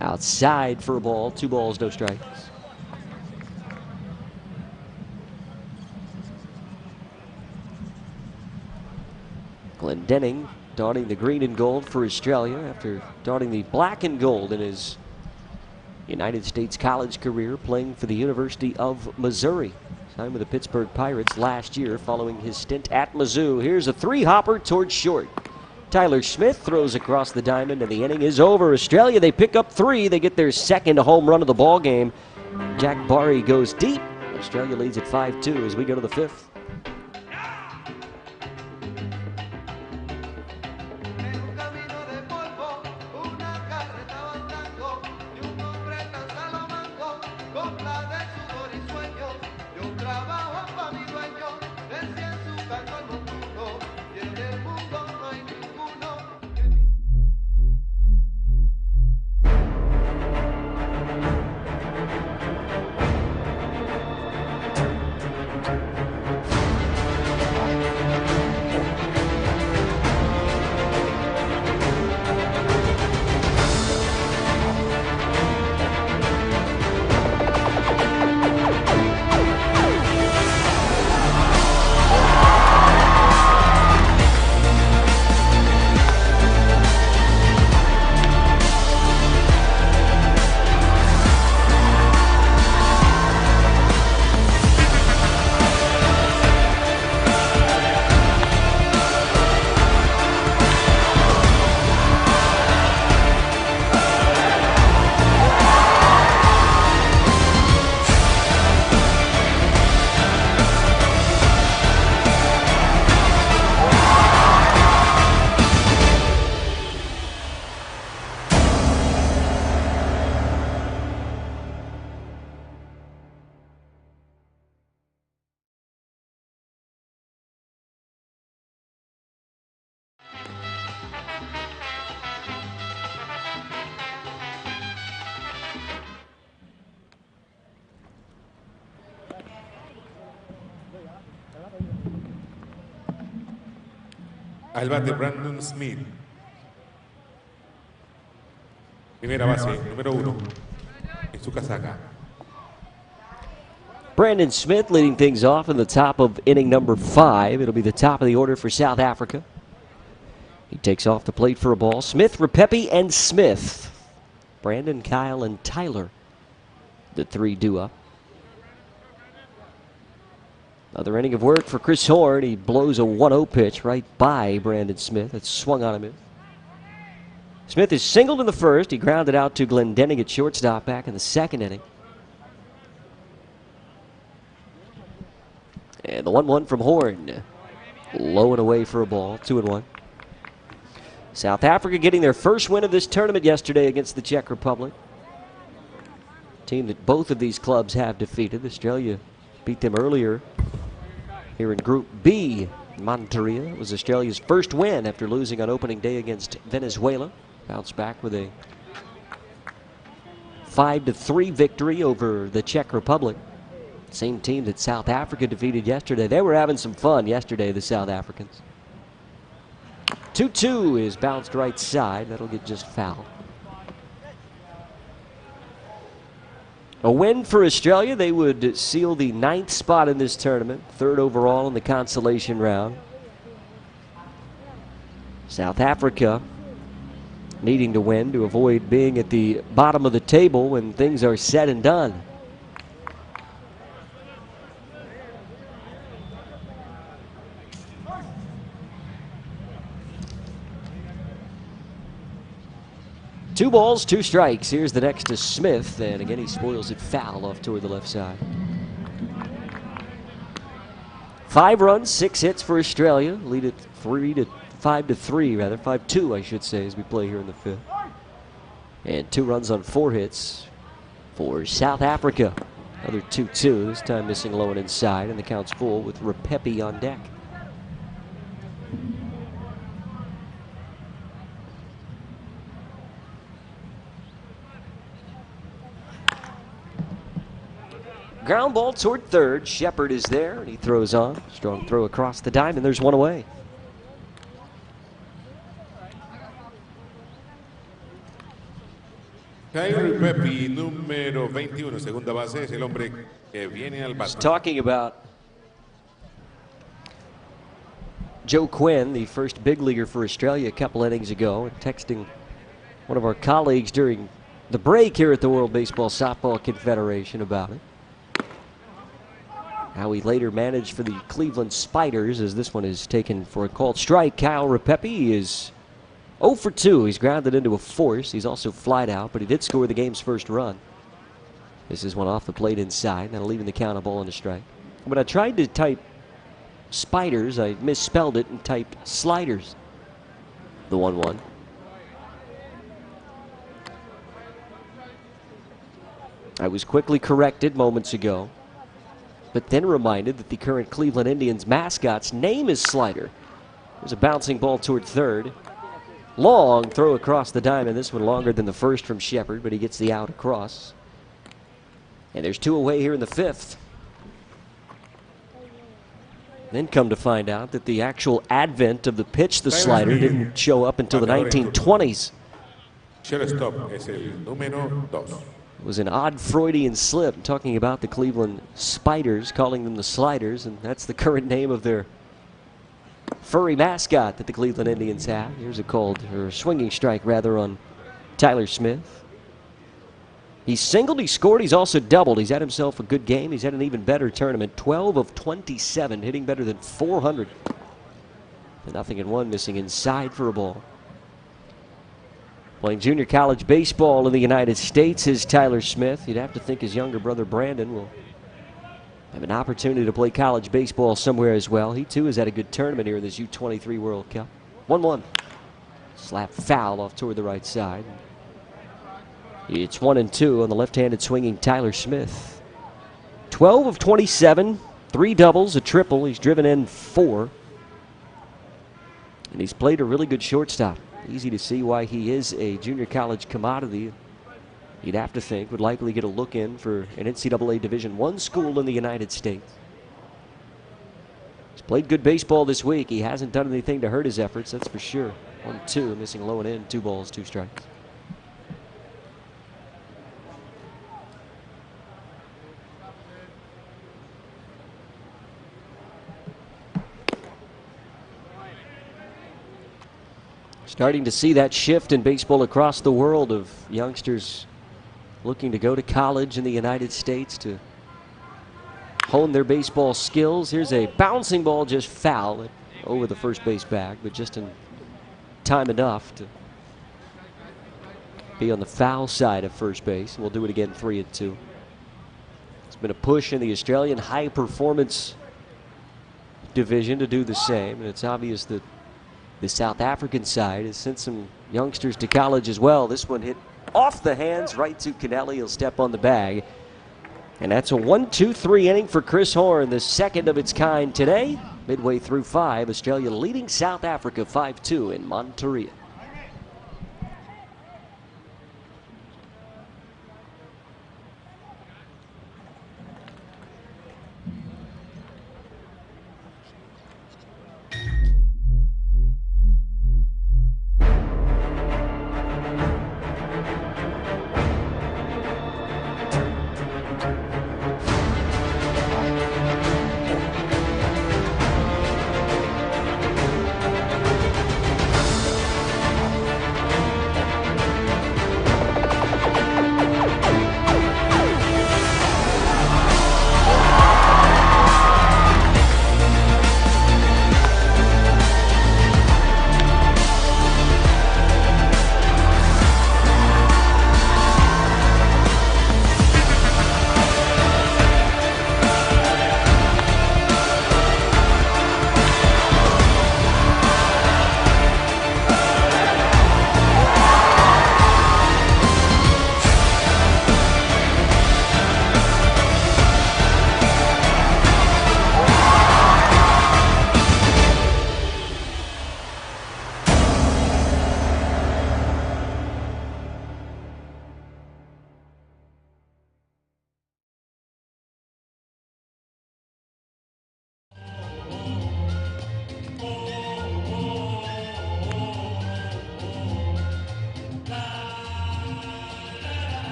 Outside for a ball. 2 balls, no strikes. Glendening donning the green and gold for Australia after donning the black and gold in his United States college career, playing for the University of Missouri. Signed with the Pittsburgh Pirates last year following his stint at Mizzou. Here's a three-hopper towards short. Tyler Smith throws across the diamond, and the inning is over. Australia, they pick up 3. They get their second home run of the ball game. Jack Barry goes deep. Australia leads at 5-2 as we go to the 5th. Al bate Brandon Smith. Primera base, número 1, en su casaca. Brandon Smith leading things off in the top of inning number 5. It'll be the top of the order for South Africa. He takes off the plate for a ball. Smith, Repepe, and Smith. Brandon, Kyle, and Tyler, the 3 due up. Another inning of work for Chris Horn. He blows a 1-0 pitch right by Brandon Smith. It's swung on him. Smith is singled in the first. He grounded out to Glendening at shortstop back in the second inning. And the 1-1 from Horn. Low and away for a ball. 2-1. South Africa getting their first win of this tournament yesterday against the Czech Republic. Team that both of these clubs have defeated. Australia beat them earlier here in Group B. Monteria. It was Australia's first win after losing on opening day against Venezuela. Bounced back with a 5-3 victory over the Czech Republic. Same team that South Africa defeated yesterday. They were having some fun yesterday, the South Africans. 2-2 is bounced right side. That'll get just fouled. A win for Australia. They would seal the 9th spot in this tournament, 3rd overall in the consolation round. South Africa needing to win to avoid being at the bottom of the table when things are said and done. Two balls, 2 strikes. Here's the next to Smith, and again he spoils it foul off toward the left side. 5 runs, 6 hits for Australia. Lead it 5-3, rather 5-2, I should say, as we play here in the 5th. And 2 runs on 4 hits for South Africa. Another 2-2. This time missing low and inside, and the count's full with Repepe on deck. Ground ball toward third. Shepard is there, and he throws on. Strong throw across the diamond. There's one away. Kyle Repepe, número 21, segunda base, es el hombre que viene al bate. Talking about Joe Quinn, the first big leaguer for Australia a couple innings ago, and texting one of our colleagues during the break here at the World Baseball Softball Confederation about it. How he later managed for the Cleveland Spiders, as this one is taken for a called strike. Kyle Repepe is 0 for 2. He's grounded into a force. He's also flied out, but he did score the game's first run. This is one off the plate inside. That'll leave the count, a ball and a strike. When I tried to type Spiders, I misspelled it and typed sliders. The 1-1. I was quickly corrected moments ago, but then reminded that the current Cleveland Indians mascot's name is Slider. There's a bouncing ball toward third. Long throw across the diamond. This one longer than the first from Shepard, but he gets the out across. And there's 2 away here in the 5th. Then come to find out that the actual advent of the pitch, the slider, didn't show up until the 1920s. It was an odd Freudian slip, talking about the Cleveland Spiders, calling them the Sliders, and that's the current name of their furry mascot that the Cleveland Indians have. Here's a called, or swinging strike rather, on Tyler Smith. He's singled, he scored, he's also doubled. He's had himself a good game. He's had an even better tournament. 12 of 27, hitting better than 400. And 0-1, missing inside for a ball. Playing junior college baseball in the United States is Tyler Smith. You'd have to think his younger brother Brandon will have an opportunity to play college baseball somewhere as well. He too has had a good tournament here in this U-23 World Cup. 1-1. Slap foul off toward the right side. It's 1-2 on the left-handed swinging Tyler Smith. 12 of 27, 3 doubles, a triple. He's driven in 4. And he's played a really good shortstop. Easy to see why he is a junior college commodity. You'd have to think would likely get a look in for an NCAA Division I school in the United States. He's played good baseball this week. He hasn't done anything to hurt his efforts, that's for sure. 1-2, missing low and in, 2 balls, 2 strikes. Starting to see that shift in baseball across the world of youngsters looking to go to college in the United States to hone their baseball skills. Here's a bouncing ball, just foul over the first base bag, but just in time enough to be on the foul side of first base. We'll do it again, 3-2. It's been a push in the Australian high performance division to do the same, and it's obvious that the South African side has sent some youngsters to college as well. This one hit off the hands right to Kennelly. He'll step on the bag. And that's a 1-2-3 inning for Chris Horn, the second of its kind today. Midway through 5, Australia leading South Africa 5-2 in Monteria.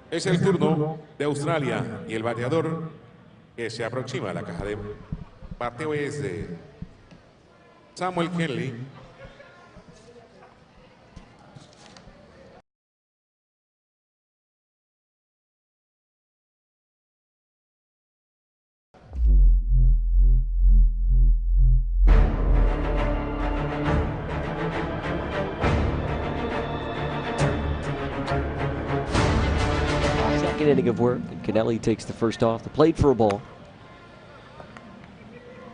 Es el turno de Australia y el bateador que se aproxima a la caja de bateo es de Samuel Kelly. Second inning of work, and Kennelly takes the first off the plate for a ball.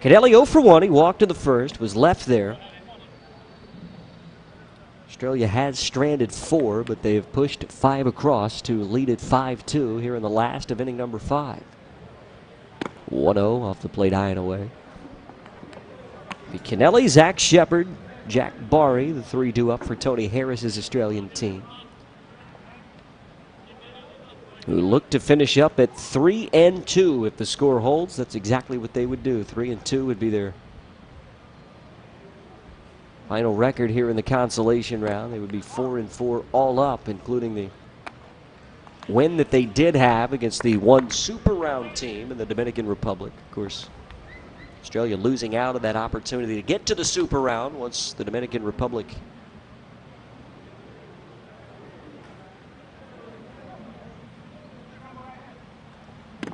Kennelly 0 for 1. He walked in the first, was left there. Australia has stranded 4, but they have pushed 5 across to lead it 5-2 here in the last of inning number 5. 1-0 off the plate, high and away. The Kennelly, Zach Shepard, Jack Barry, the 3 due up for Tony Harris's Australian team, who look to finish up at 3-2 if the score holds. That's exactly what they would do. 3-2 would be their final record here in the consolation round. They would be 4-4 all up, including the win that they did have against the one super round team in the Dominican Republic. Of course, Australia losing out of that opportunity to get to the super round once the Dominican Republic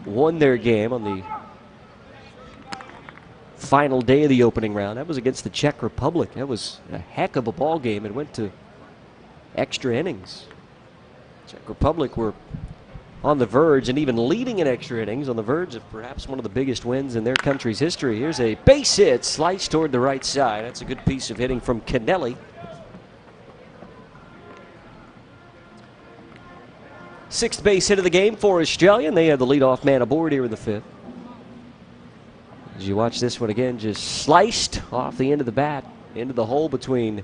won their game on the final day of the opening round. That was against the Czech Republic. That was a heck of a ball game. It went to extra innings. Czech Republic were on the verge and even leading in extra innings, on the verge of perhaps one of the biggest wins in their country's history. Here's a base hit, sliced toward the right side. That's a good piece of hitting from Kennelly. Sixth base hit of the game for Australia, and they have the leadoff man aboard here in the 5th. As you watch this one again, just sliced off the end of the bat into the hole between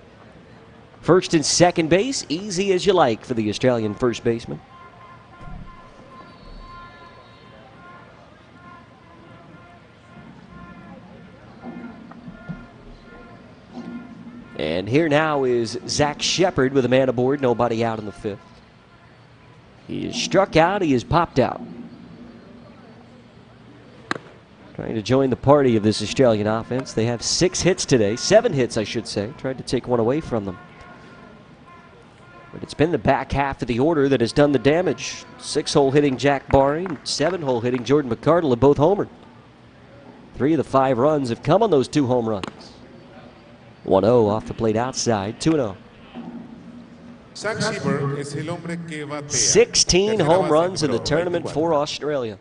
first and second base. Easy as you like for the Australian first baseman. And here now is Zach Shepard with a man aboard, nobody out in the 5th. He is struck out, he is popped out. Trying to join the party of this Australian offense. They have 6 hits today, 7 hits I should say. Tried to take one away from them. But it's been the back half of the order that has done the damage. 6-hole hitting Jack Barry, 7-hole hitting Jordan McCardle have both homered. 3 of the 5 runs have come on those 2 home runs. 1-0 off the plate outside, 2-0. 16 home runs in the tournament for Australia.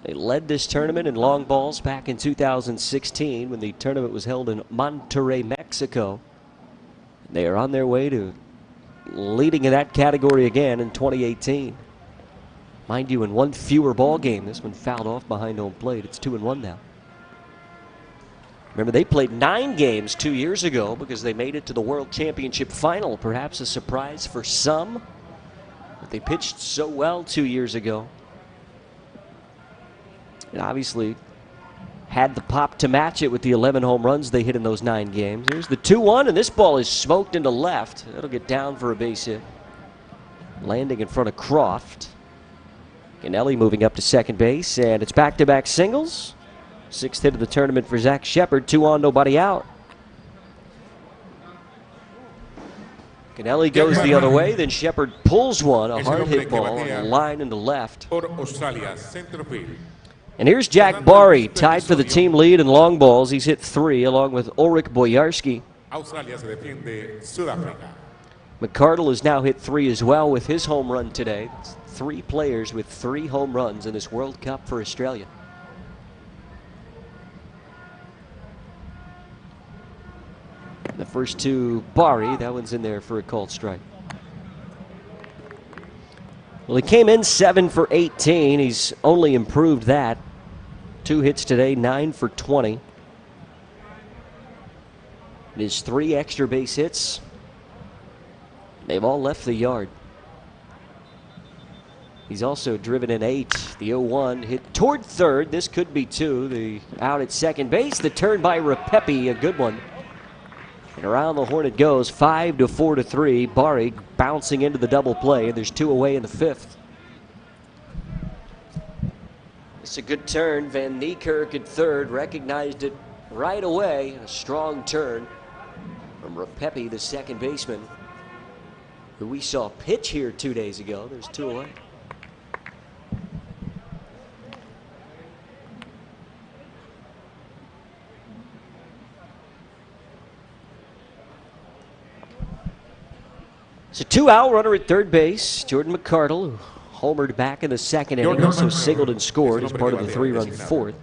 They led this tournament in long balls back in 2016 when the tournament was held in Monterrey, Mexico. They are on their way to leading in that category again in 2018. Mind you, in 1 fewer ball game. This one fouled off behind home plate. It's 2-1 now. Remember, they played 9 games 2 years ago because they made it to the World Championship final. Perhaps a surprise for some, but they pitched so well 2 years ago. And obviously had the pop to match it with the 11 home runs they hit in those 9 games. Here's the 2-1, and this ball is smoked into left. It'll get down for a base hit. Landing in front of Croft. Kennelly moving up to second base, and it's back-to-back singles. 6th hit of the tournament for Zach Shepard. 2 on, nobody out. Kennelly goes the other way, then Shepard pulls one, a hard hit ball on the line into left. And here's Jack Barry, tied for the team lead in long balls. He's hit 3 along with Ulrich Bojarski. McCardle has now hit 3 as well with his home run today. It's 3 players with 3 home runs in this World Cup for Australia. The first to Barry, that one's in there for a called strike. Well, he came in 7 for 18. He's only improved that. 2 hits today, 9 for 20. His 3 extra base hits, they've all left the yard. He's also driven in 8. The 0-1 hit toward third. This could be 2. The out at second base. The turn by Rapepi, a good one. And around the horn it goes, 5-4-3. Bari bouncing into the double play, and there's 2 away in the 5th. It's a good turn. Van Niekerk at third recognized it right away. A strong turn from Rapepi, the second baseman, who we saw pitch here 2 days ago. There's 2 away. It's a 2-out runner at third base. Jordan McCardle, who homered back in the second inning, also singled and scored as part of the 3-run fourth.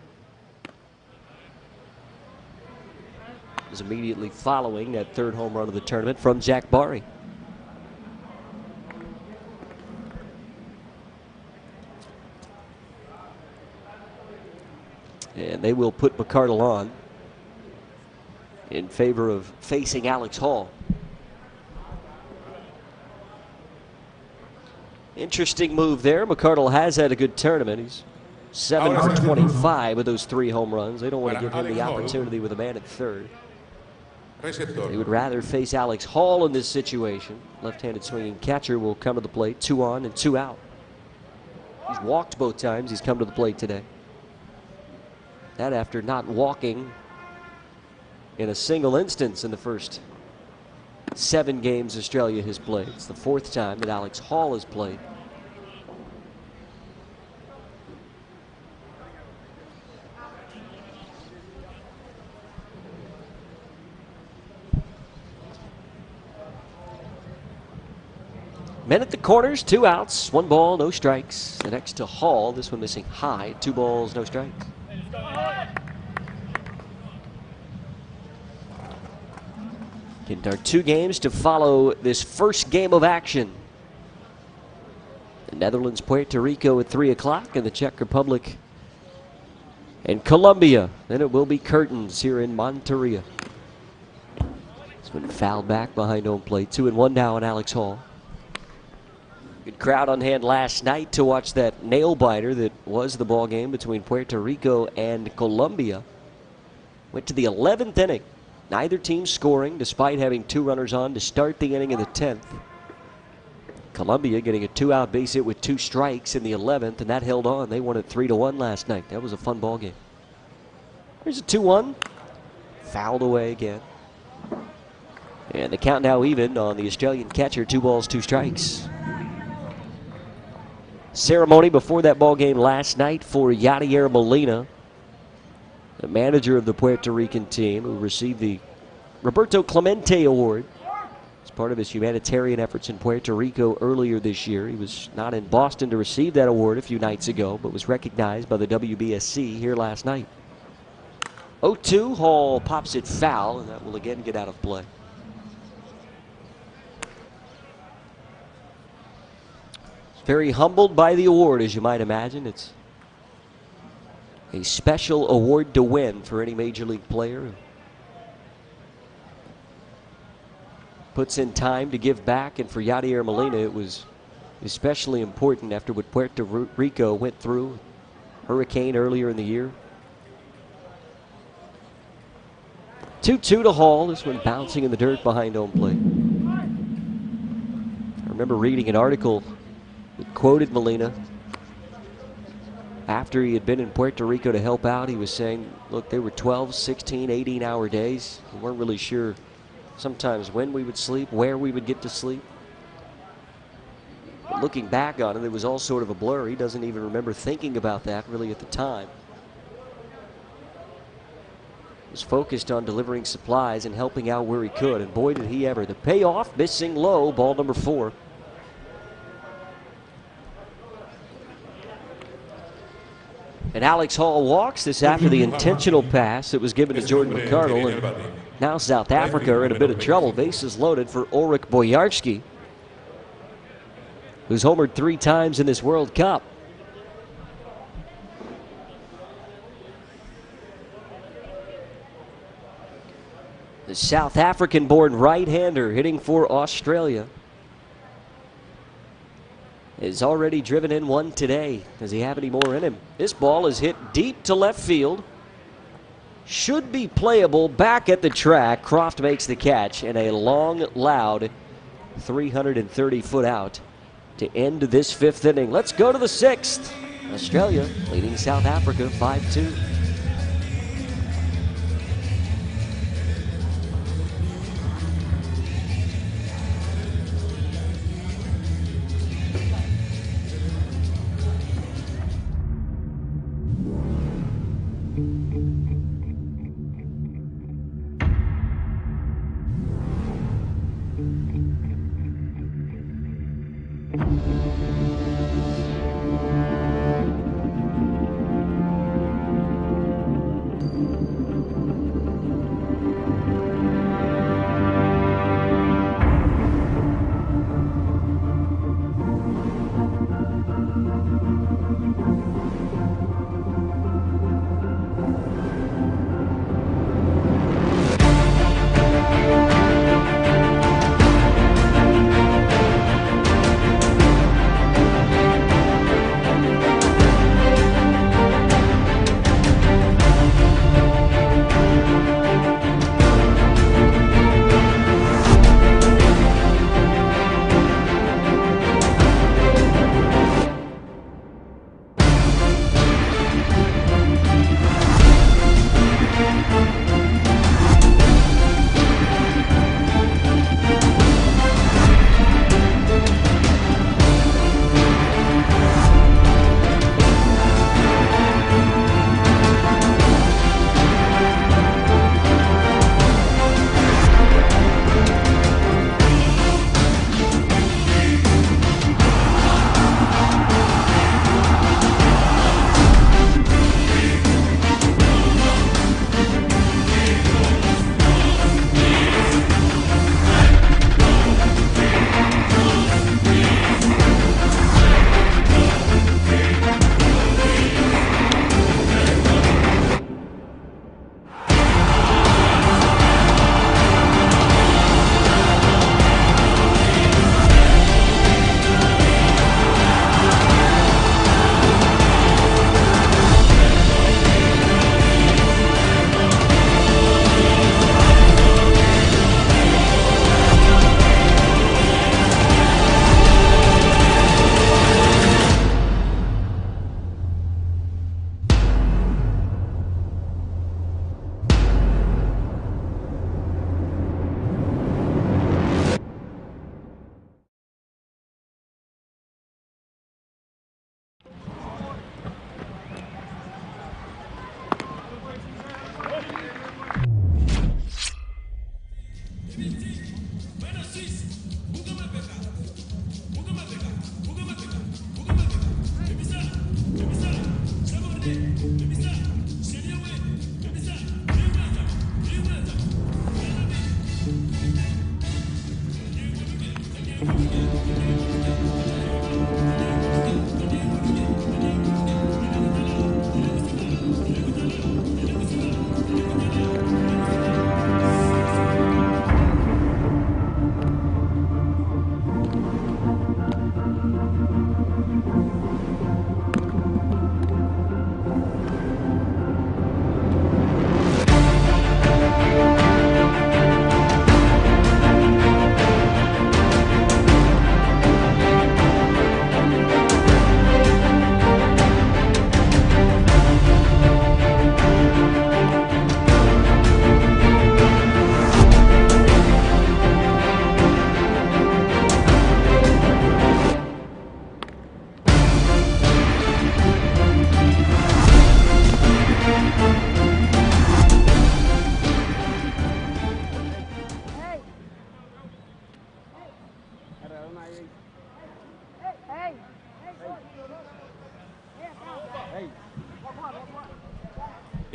Was immediately following that third home run of the tournament from Zach Bari. And they will put McCardle on in favor of facing Alex Hall. Interesting move there. McCardle has had a good tournament. He's 7 for 25 with those 3 home runs. They don't want to give him the opportunity with a man at third. They would rather face Alex Hall in this situation. Left-handed swinging catcher will come to the plate. 2 on and 2 out. He's walked both times he's come to the plate today. That after not walking in a single instance in the first 7 games Australia has played. It's the 4th time that Alex Hall has played. Men at the corners, 2 outs, 1 ball, no strikes. The next to Hall, this one missing high, 2 balls, no strikes. And our 2 games to follow this first game of action. The Netherlands, Puerto Rico at 3 o'clock, and the Czech Republic and Colombia. Then it will be curtains here in Monteria. It's been fouled back behind home plate. 2-1 now on Alex Hall. Good crowd on hand last night to watch that nail biter that was the ball game between Puerto Rico and Colombia. Went to the 11th inning. Neither team scoring despite having 2 runners on to start the inning in the 10th. Colombia getting a 2-out base hit with 2 strikes in the 11th, and that held on. They won it 3-1 last night. That was a fun ball game. Here's a 2-1. Fouled away again. And the count now even on the Australian catcher. 2 balls, 2 strikes. Ceremony before that ball game last night for Yadier Molina, the manager of the Puerto Rican team, who received the Roberto Clemente Award as part of his humanitarian efforts in Puerto Rico earlier this year. He was not in Boston to receive that award a few nights ago, but was recognized by the WBSC here last night. 0-2, Hall pops it foul, and that will again get out of play. Very humbled by the award, as you might imagine. It's a special award to win for any major league player who puts in time to give back. And for Yadier Molina, it was especially important after what Puerto Rico went through, hurricane earlier in the year. 2-2 to Hall. This one bouncing in the dirt behind home plate. I remember reading an article that quoted Molina after he had been in Puerto Rico to help out. He was saying, look, they were 12, 16, 18-hour days. We weren't really sure sometimes when we would sleep, where we would get to sleep. But looking back on it, it was all sort of a blur. He doesn't even remember thinking about that really at the time. He was focused on delivering supplies and helping out where he could, and boy did he ever. The payoff, missing low, ball number 4. And Alex Hall walks this after the intentional pass that was given to Jordan McCardle. And now South Africa are in a bit of trouble. Bases loaded for Ulrich Bojarski, who's homered 3 times in this World Cup. The South African-born right-hander hitting for Australia is already driven in 1 today. Does he have any more in him? This ball is hit deep to left field. should be playable back at the track. Croft makes the catch and a long, loud 330-foot out to end this 5th inning. Let's go to the 6th. Australia leading South Africa 5-2.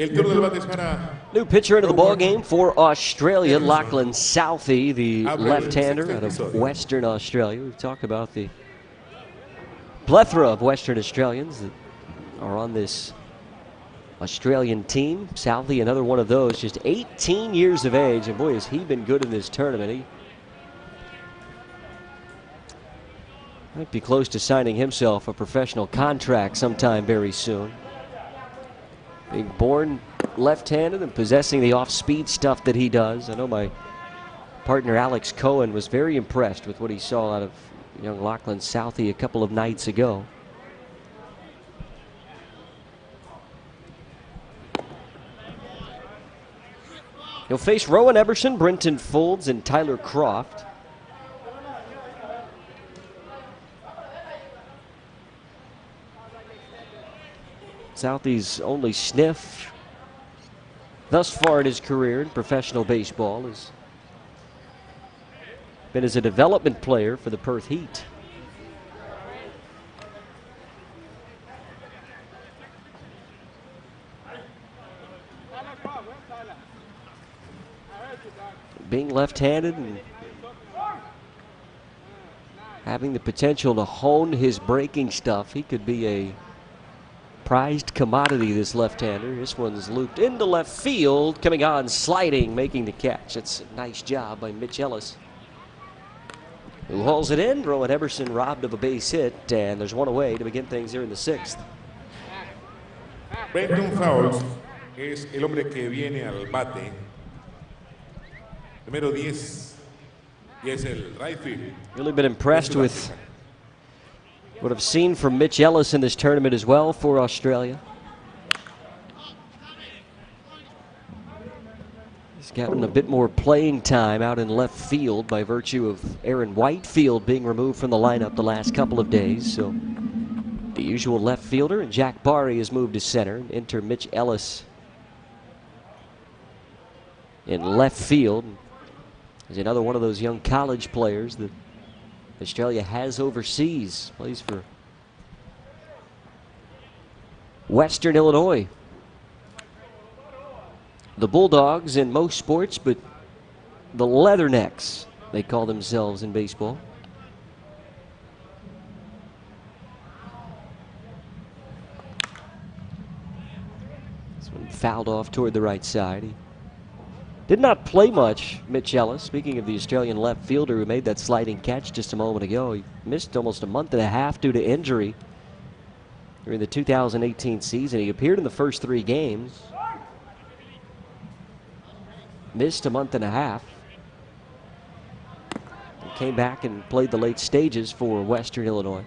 El turno del bate es para new pitcher into the ball game for Australia, Lachlan Southey, the left-hander out of Western Australia. We've talked about the plethora of Western Australians that are on this Australian team. Southey, another one of those, just 18 years of age, and boy, has he been good in this tournament. He might be close to signing himself a professional contract sometime very soon. Being born left-handed and possessing the off-speed stuff that he does. I know my partner Alex Cohen was very impressed with what he saw out of young Lachlan Southey a couple of nights ago. He'll face Rowan Eberson, Brenton Folds, and Tyler Croft. Southey's only sniff thus far in his career in professional baseball has been as a development player for the Perth Heat. Being left-handed and having the potential to hone his breaking stuff, he could be a prized commodity, this left-hander. This one's looped into left field, coming on, sliding, making the catch. That's a nice job by Mitch Ellis, who hauls it in. Rowan Eberson robbed of a base hit, and there's one away to begin things here in the 6th. Brenton Fowles es el hombre que viene al bate. Número 10 y es el right field. Really been impressed with what I've seen from Mitch Ellis in this tournament as well for Australia. He's gotten a bit more playing time out in left field by virtue of Aaron Whitefield being removed from the lineup the last couple of days. So the usual left fielder and Jack Barry has moved to center. Enter Mitch Ellis in left field. He's another one of those young college players that Australia has overseas. Plays for Western Illinois. The Bulldogs in most sports, but the Leathernecks, they call themselves in baseball. This one fouled off toward the right side. He did not play much, Mitch Ellis. Speaking of the Australian left fielder who made that sliding catch just a moment ago, he missed almost a month and a half due to injury during the 2018 season. He appeared in the first 3 games, missed a month and a half, and came back and played the late stages for Western Illinois.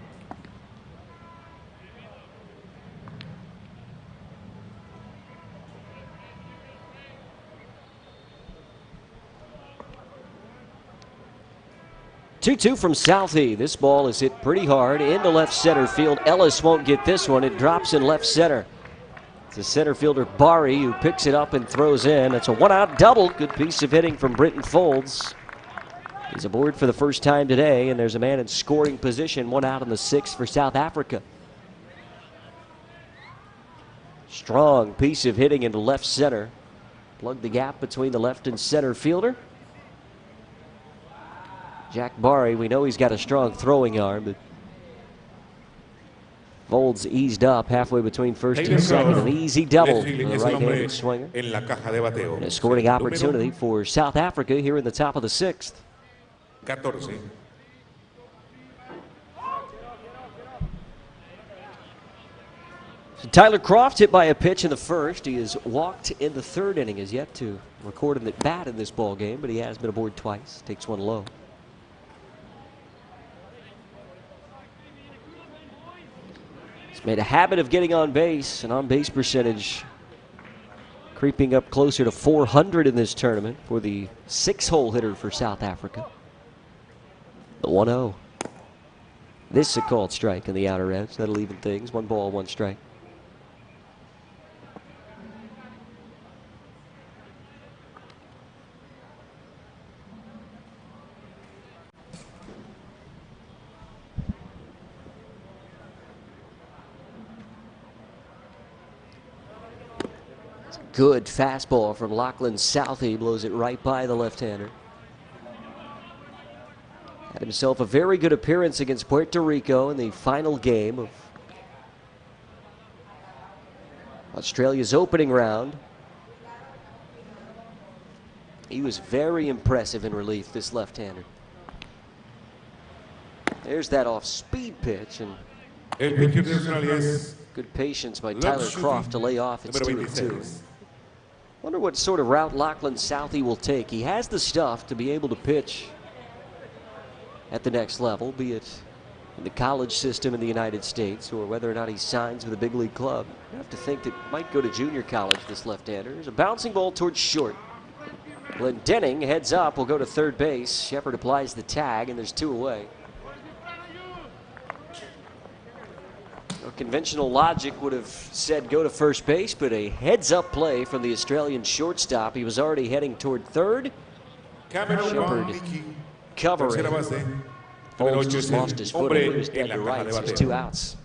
Two from Southey. This ball is hit pretty hard into left center field. Ellis won't get this one. It drops in left center. It's the center fielder Barry who picks it up and throws in. It's a 1-out double. Good piece of hitting from Brenton Folds. He's aboard for the first time today, and there's a man in scoring position. 1 out in the 6th for South Africa. Strong piece of hitting into left center. Plug the gap between the left and center fielder. Jack Barry, we know he's got a strong throwing arm, but Folds eased up halfway between first and second. An easy double for the right-handed swinger. And a scoring opportunity for South Africa here in the top of the 6th. 14. So Tyler Croft hit by a pitch in the first. He has walked in the 3rd inning, has yet to record an at-bat in this ball game, but he has been aboard twice. Takes one low. Made a habit of getting on base, and on-base percentage creeping up closer to 400 in this tournament for the 6-hole hitter for South Africa. The 1-0. This is a called strike in the outer edge. That'll even things. 1 ball, 1 strike. Good fastball from Lachlan Southey. Blows it right by the left-hander. Had himself a very good appearance against Puerto Rico in the final game of Australia's opening round. He was very impressive in relief, this left-hander. There's that off-speed pitch, and good patience by Tyler Croft to lay off. It's 2-2. Wonder what sort of route Lachlan Southey will take. He has the stuff to be able to pitch at the next level, be it in the college system in the United States or whether or not he signs with a big league club. You have to think that might go to junior college, this left-hander. There's a bouncing ball towards short. Glendening heads up, will go to third base. Shepard applies the tag, and there's 2 away. Conventional logic would have said go to first base, but a heads-up play from the Australian shortstop. He was already heading toward third. Shepard covering. Folds just lost his foot and was dead to right. So there's 2 outs.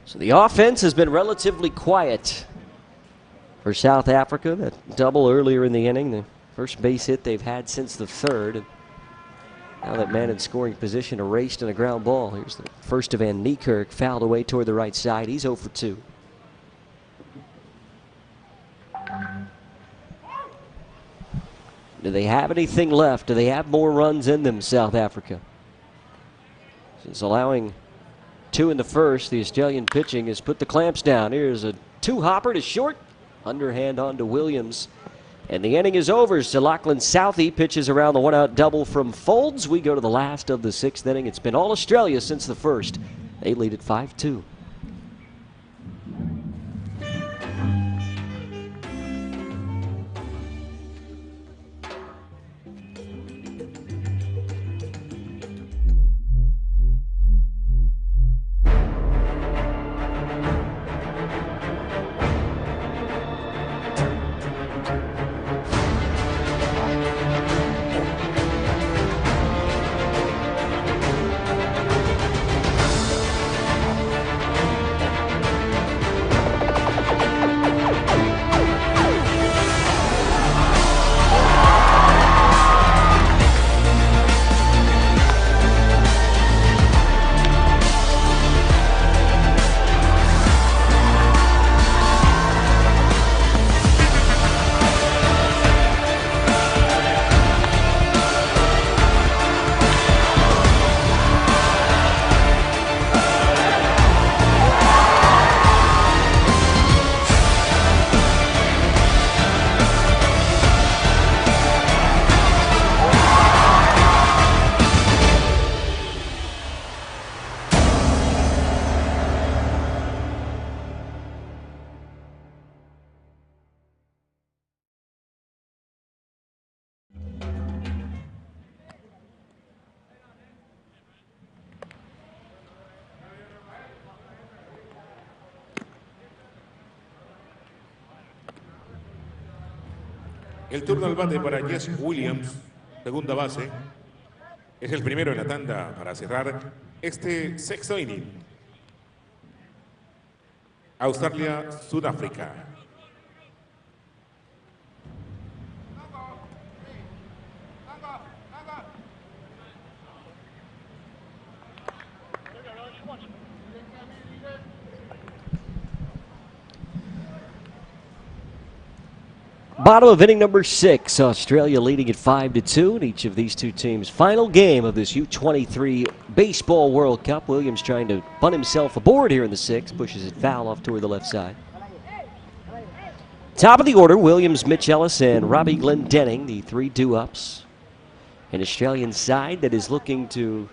So the offense has been relatively quiet for South Africa. That double earlier in the inning, the first base hit they've had since the third. Now that man in scoring position erased in a ground ball. Here's the first to Van Niekerk, fouled away toward the right side. He's 0 for 2. Do they have anything left? Do they have more runs in them, South Africa? Since allowing 2 in the first, the Australian pitching has put the clamps down. Here's a 2-hopper to short. Underhand on to Williams. And the inning is over. So Lachlan Southey pitches around the 1-out double from Folds. We go to the last of the 6th inning. It's been all Australia since the first. They lead at 5-2. El turno al bate para Jess Williams, segunda base. Es el primero en la tanda para cerrar este 6º inning. Australia, Sudáfrica. Bottom of inning number 6. Australia leading at 5-2 in each of these 2 teams' final game of this U-23 Baseball World Cup. Williams trying to bunt himself aboard here in the 6th. Pushes it foul off toward the left side. Top of the order, Williams, Mitch Ellis, and Robbie Glendening, the 3 due-ups. An Australian side that is looking to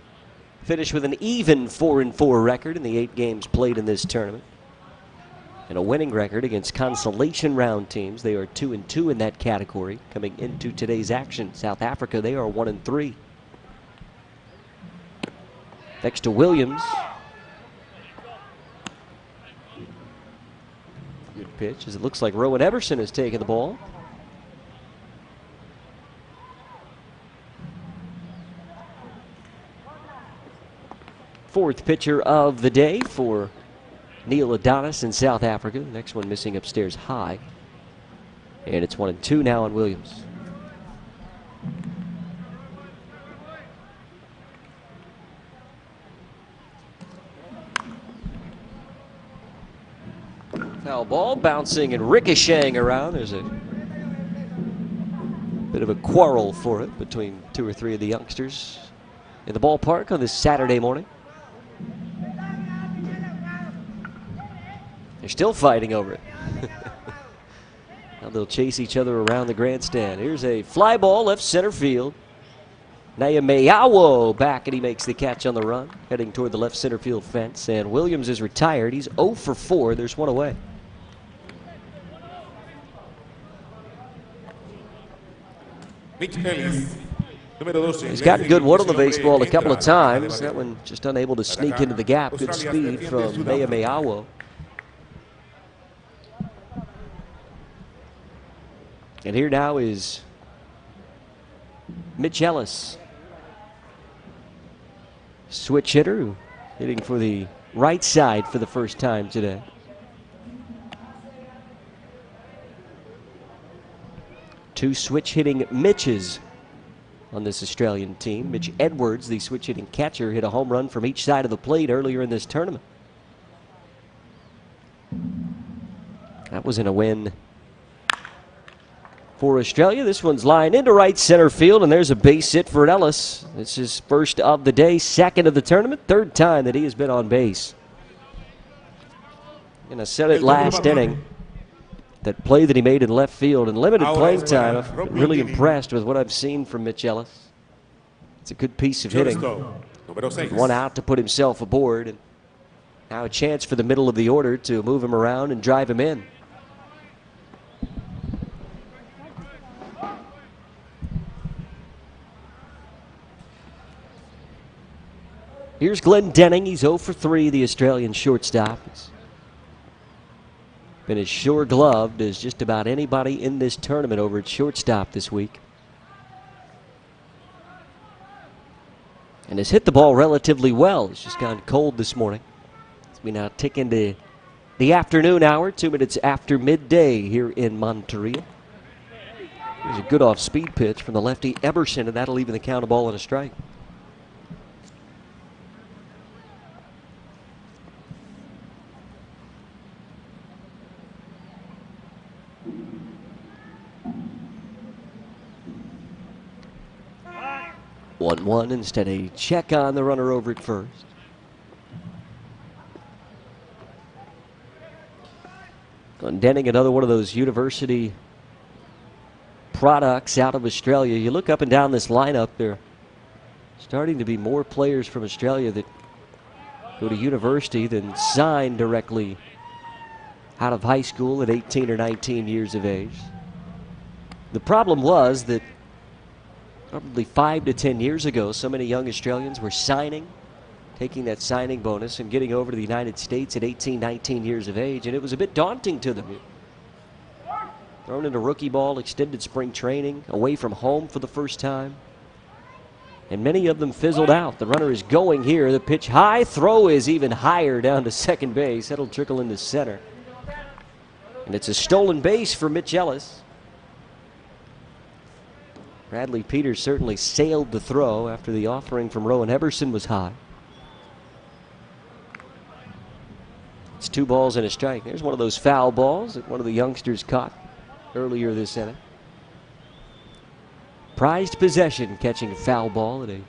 finish with an even 4-4 record in the 8 games played in this tournament. And a winning record against consolation round teams. They are 2-2 in that category coming into today's action. South Africa, they are 1-3. Next to Williams. Good pitch, as it looks like Rowan Everson has taken the ball. Fourth pitcher of the day for Neil Adonis in South Africa. The next one missing upstairs high. And it's 1-2 now on Williams. Foul ball bouncing and ricocheting around. There's a bit of a quarrel for it between 2 or 3 of the youngsters in the ballpark on this Saturday morning. They're still fighting over it. Now they'll chase each other around the grandstand. Here's a fly ball left center field. Nehemiah back, and he makes the catch on the run, heading toward the left center field fence. And Williams is retired. He's 0 for 4. There's one away. He's gotten good wood on the baseball a couple of times. That one just unable to sneak into the gap. Good speed from Nehemiah. And here now is Mitch Ellis. Switch hitter, hitting for the right side for the first time today. Two switch hitting Mitches on this Australian team. Mitch Edwards, the switch hitting catcher, hit a home run from each side of the plate earlier in this tournament. That was in a win for Australia. This one's lined into right center field, and there's a base hit for Ellis. This is first of the day, second of the tournament, third time that he has been on base. And I said it last inning, that play that he made in left field in limited playing time. I've been really impressed with what I've seen from Mitch Ellis. It's a good piece of hitting. One out to put himself aboard, and now a chance for the middle of the order to move him around and drive him in. Here's Glenn Denning. He's 0 for 3, the Australian shortstop. He's been as sure gloved as just about anybody in this tournament over at shortstop this week. And has hit the ball relatively well. It's just gone cold this morning. As we now tick into the afternoon hour, 2 minutes after midday here in Monterrey. There's a good off-speed pitch from the lefty Eberson, and that'll even the count a ball and a strike. One instead a check on the runner over at first. Glendenning, another one of those university products out of Australia. You look up and down this lineup, there starting to be more players from Australia that go to university than sign directly out of high school at 18 or 19 years of age. The problem was that probably 5 to 10 years ago, so many young Australians were signing, taking that signing bonus and getting over to the United States at 18, 19 years of age, and it was a bit daunting to them. Thrown into rookie ball, extended spring training, away from home for the first time. And many of them fizzled out. The runner is going here. The pitch high, throw is even higher down to second base. That'll trickle into center. And it's a stolen base for Mitch Ellis. Bradley Peters certainly sailed the throw after the offering from Rowan Eberson was high. It's 2 balls and a strike. There's one of those foul balls that one of the youngsters caught earlier this inning. Prized possession, catching a foul ball at a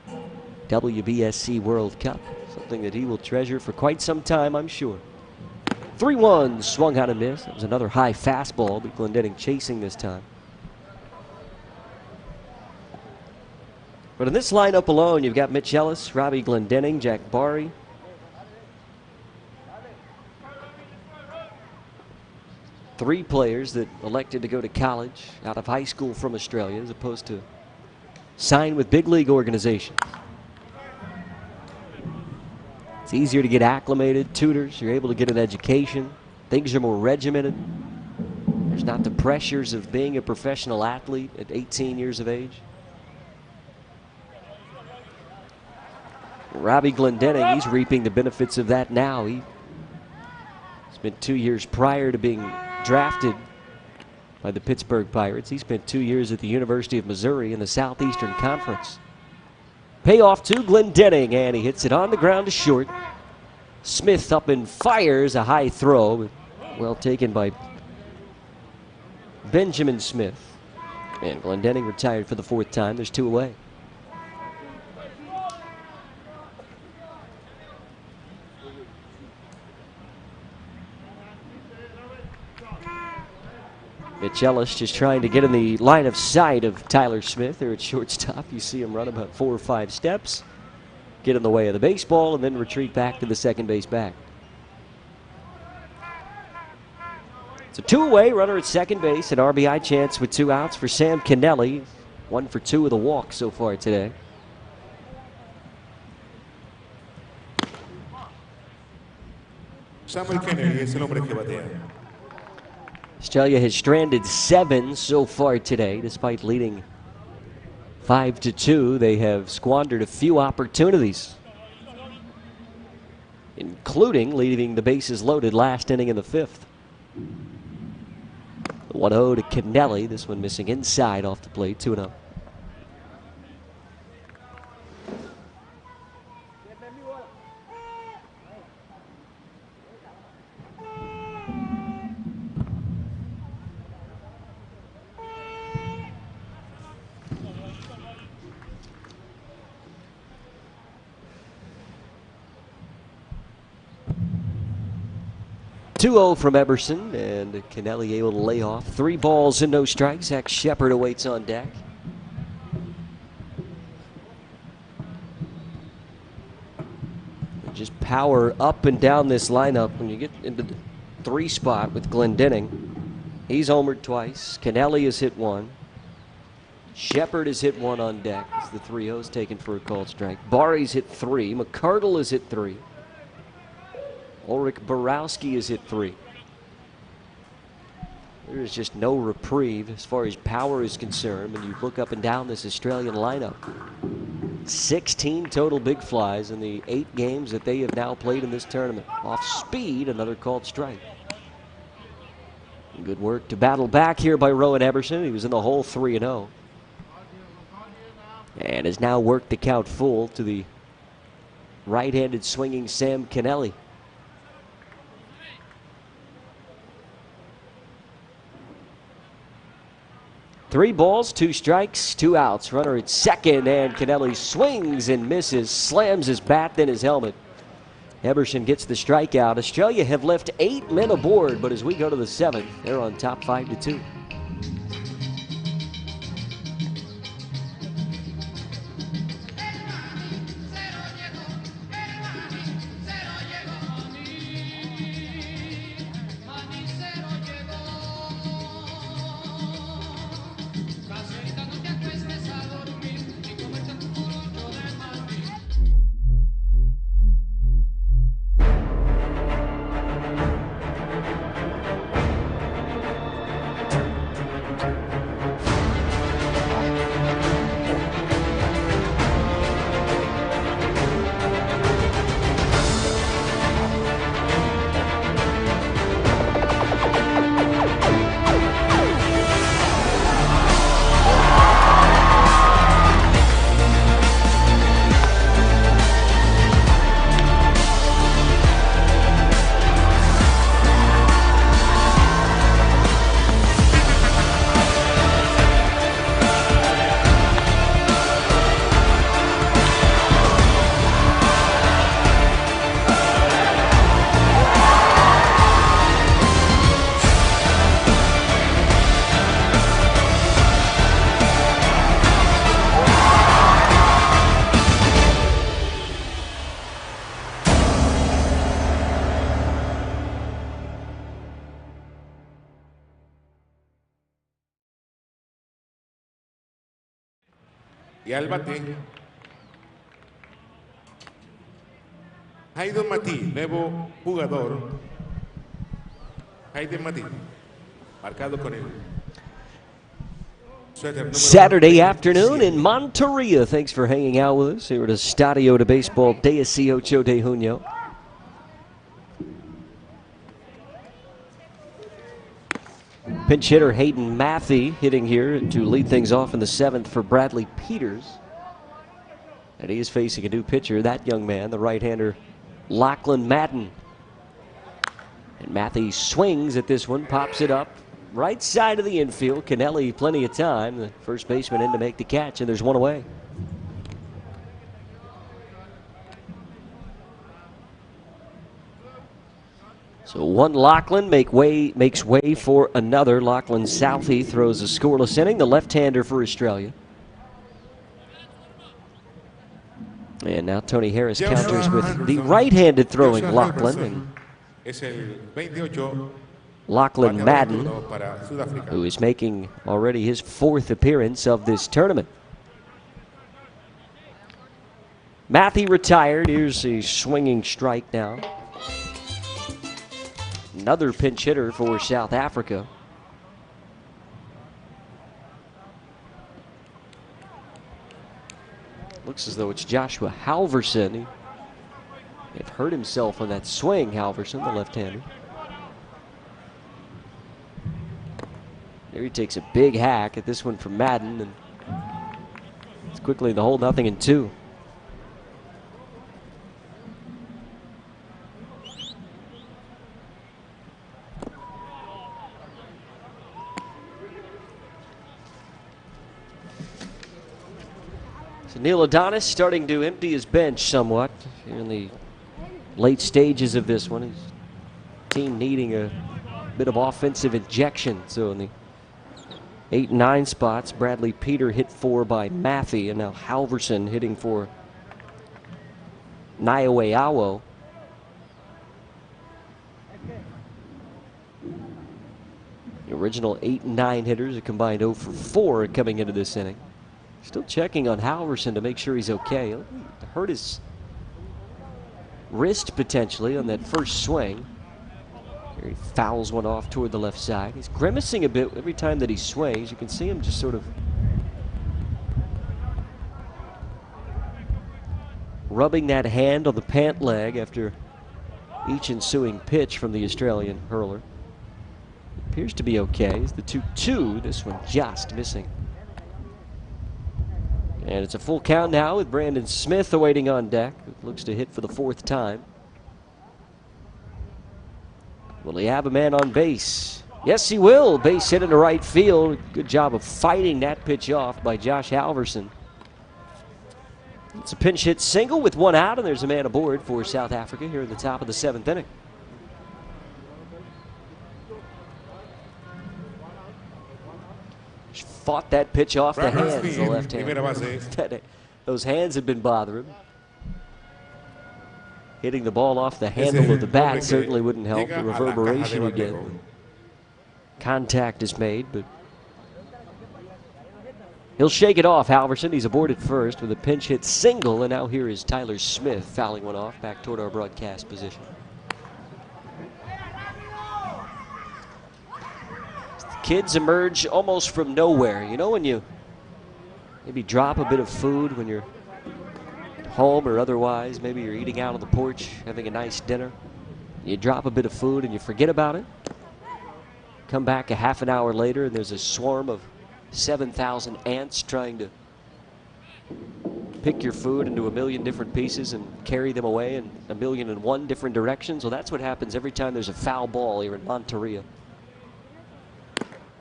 WBSC World Cup. Something that he will treasure for quite some time, I'm sure. 3-1, swung out and missed. That was another high fastball, but Glendenning chasing this time. But in this lineup alone, you've got Mitch Ellis, Robbie Glendenning, Jack Barry. Three players that elected to go to college out of high school from Australia as opposed to sign with big league organizations. It's easier to get acclimated, tutors, you're able to get an education. Things are more regimented. There's not the pressures of being a professional athlete at 18 years of age. Robbie Glendenning, he's reaping the benefits of that now. He spent 2 years prior to being drafted by the Pittsburgh Pirates. He spent 2 years at the University of Missouri in the Southeastern Conference. Payoff to Glendenning, and he hits it on the ground to short. Smith up and fires a high throw. Well taken by Benjamin Smith. And Glendenning retired for the 4th time. There's 2 away. Michelis just trying to get in the line of sight of Tyler Smith there at shortstop. You see him run about 4 or 5 steps, get in the way of the baseball, and then retreat back to the second base bag. It's a 2-away, runner at second base, an RBI chance with 2 outs for Sam Kennelly. 1 for 2 with a walk so far today. Samuel Kennedy es el hombre que batea. Australia has stranded 7 so far today. Despite leading 5-2, they have squandered a few opportunities, including leaving the bases loaded last inning in the 5th. The 1-0 to Kennelly. This one missing inside off the plate, 2-0. .2-0 from Eberson, and Kennelly able to lay off. 3 balls and no strikes. Zach Shepard awaits on deck. Just power up and down this lineup when you get into the 3 spot with Glendening. He's homered twice. Kennelly has hit 1. Shepard has hit 1 on deck. As the 3-0's taken for a called strike. Barry's hit 3. McCardle has hit 3. Ulrich Borowski is hit 3. There is just no reprieve as far as power is concerned when you look up and down this Australian lineup. 16 total big flies in the 8 games that they have now played in this tournament. Off speed, another called strike. Good work to battle back here by Rowan Eberson. He was in the hole 3-0. And has now worked the count full to the right-handed swinging Sam Kennelly. 3 balls, 2 strikes, 2 outs. Runner at second, and Kennelly swings and misses, slams his bat, then his helmet. Eberson gets the strikeout. Australia have left 8 men aboard, but as we go to the 7th, they're on top 5-2. Y al bate, Hayden Matí, nuevo jugador. Hayden Matí, marcado con el suéter número Saturday 27. afternoon in Monteria. Thanks for hanging out with us here at Estadio de Béisbol 18 de Junio. Pinch hitter Hayden Mathy hitting here to lead things off in the 7th for Bradley Peters. And he is facing a new pitcher, that young man, the right-hander Lachlan Madden. And Mathy swings at this one, pops it up. Right side of the infield. Kennelly plenty of time. The first baseman in to make the catch, and there's 1 away. So one Lachlan makes way for another. Lachlan Southey throws a scoreless inning, the left-hander for Australia. And now Tony Harris counters with the right-handed throwing Lachlan. And Lachlan Madden, who is making already his 4th appearance of this tournament. Matthew retired. Here's a swinging strike now. Another pinch hitter for South Africa. Looks as though it's Joshua Halverson. He may have hurt himself on that swing, Halverson, the left-hander. There he takes a big hack at this one from Madden, and it's quickly in the hole, 0-2. So Neil Adonis starting to empty his bench somewhat here in the late stages of this one. His team needing a bit of offensive injection. So in the 8 and 9 spots, Bradley Peter hit for by Matthew, and now Halverson hitting for Naiweawo. The original 8 and 9 hitters, a combined 0 for 4 coming into this inning. Still checking on Halverson to make sure he's okay. He hurt his wrist potentially on that first swing. Here he fouls one off toward the left side. He's grimacing a bit every time that he swings. You can see him just sort of rubbing that hand on the pant leg after each ensuing pitch from the Australian hurler. Appears to be okay. It's the 2-2. This one just missing. And it's a full count now with Brandon Smith awaiting on deck. Looks to hit for the 4th time. Will he have a man on base? Yes, he will. Base hit into right field. Good job of fighting that pitch off by Josh Halverson. It's a pinch hit single with 1 out, and there's a man aboard for South Africa here at the top of the 7th inning. Fought that pitch off the hands, the left hand. Those hands have been bothering him. Hitting the ball off the handle of the bat certainly wouldn't help. The reverberation again. Contact is made, but he'll shake it off, Halverson. He's aboard at first with a pinch hit single, and now here is Tyler Smith fouling one off back toward our broadcast position. Kids emerge almost from nowhere. You know, when you maybe drop a bit of food when you're home or otherwise, maybe you're eating out on the porch, having a nice dinner. You drop a bit of food and you forget about it. Come back a half an hour later and there's a swarm of 7,000 ants trying to pick your food into a million different pieces and carry them away in 1,000,001 different directions. Well, that's what happens every time there's a foul ball here in Monteria.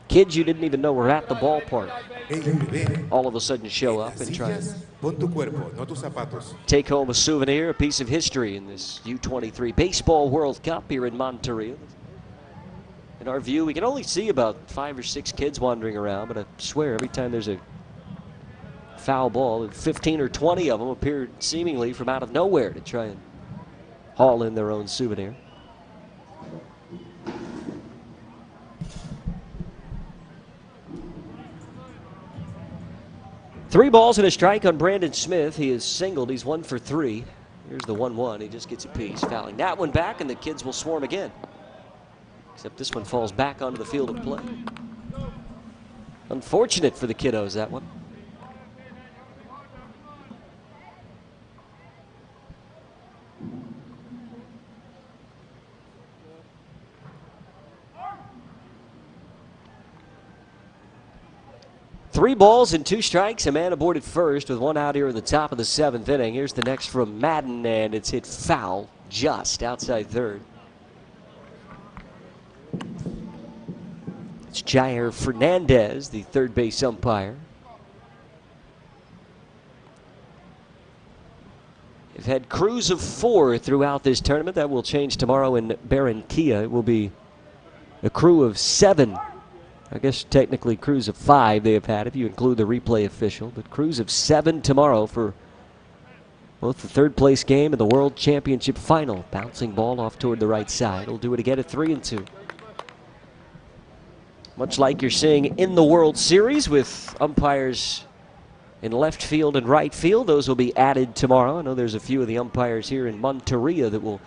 Kids you didn't even know were at the ballpark all of a sudden show up and try to take home a souvenir, a piece of history in this U-23 Baseball World Cup here in Monteria. In our view, we can only see about 5 or 6 kids wandering around, but I swear every time there's a foul ball, 15 or 20 of them appear seemingly from out of nowhere to try and haul in their own souvenir. Three balls and a strike on Brandon Smith. He is singled. He's 1 for 3. Here's the 1-1. He just gets a piece, fouling that one back, and the kids will swarm again. Except this one falls back onto the field of play. Unfortunate for the kiddos, that one. Three balls and 2 strikes, a man aboard at first with 1 out here in the top of the 7th inning. Here's the next from Madden, and it's hit foul just outside third. It's Jair Fernandez, the third base umpire. We've had crews of 4 throughout this tournament. That will change tomorrow in Barranquilla. It will be a crew of 7. I guess technically crews of 5 they have had if you include the replay official. But crews of 7 tomorrow for both the 3rd place game and the World Championship final. Bouncing ball off toward the right side. We'll do it again at 3-2. Much like you're seeing in the World Series with umpires in left field and right field, those will be added tomorrow. I know there's a few of the umpires here in Monteria that will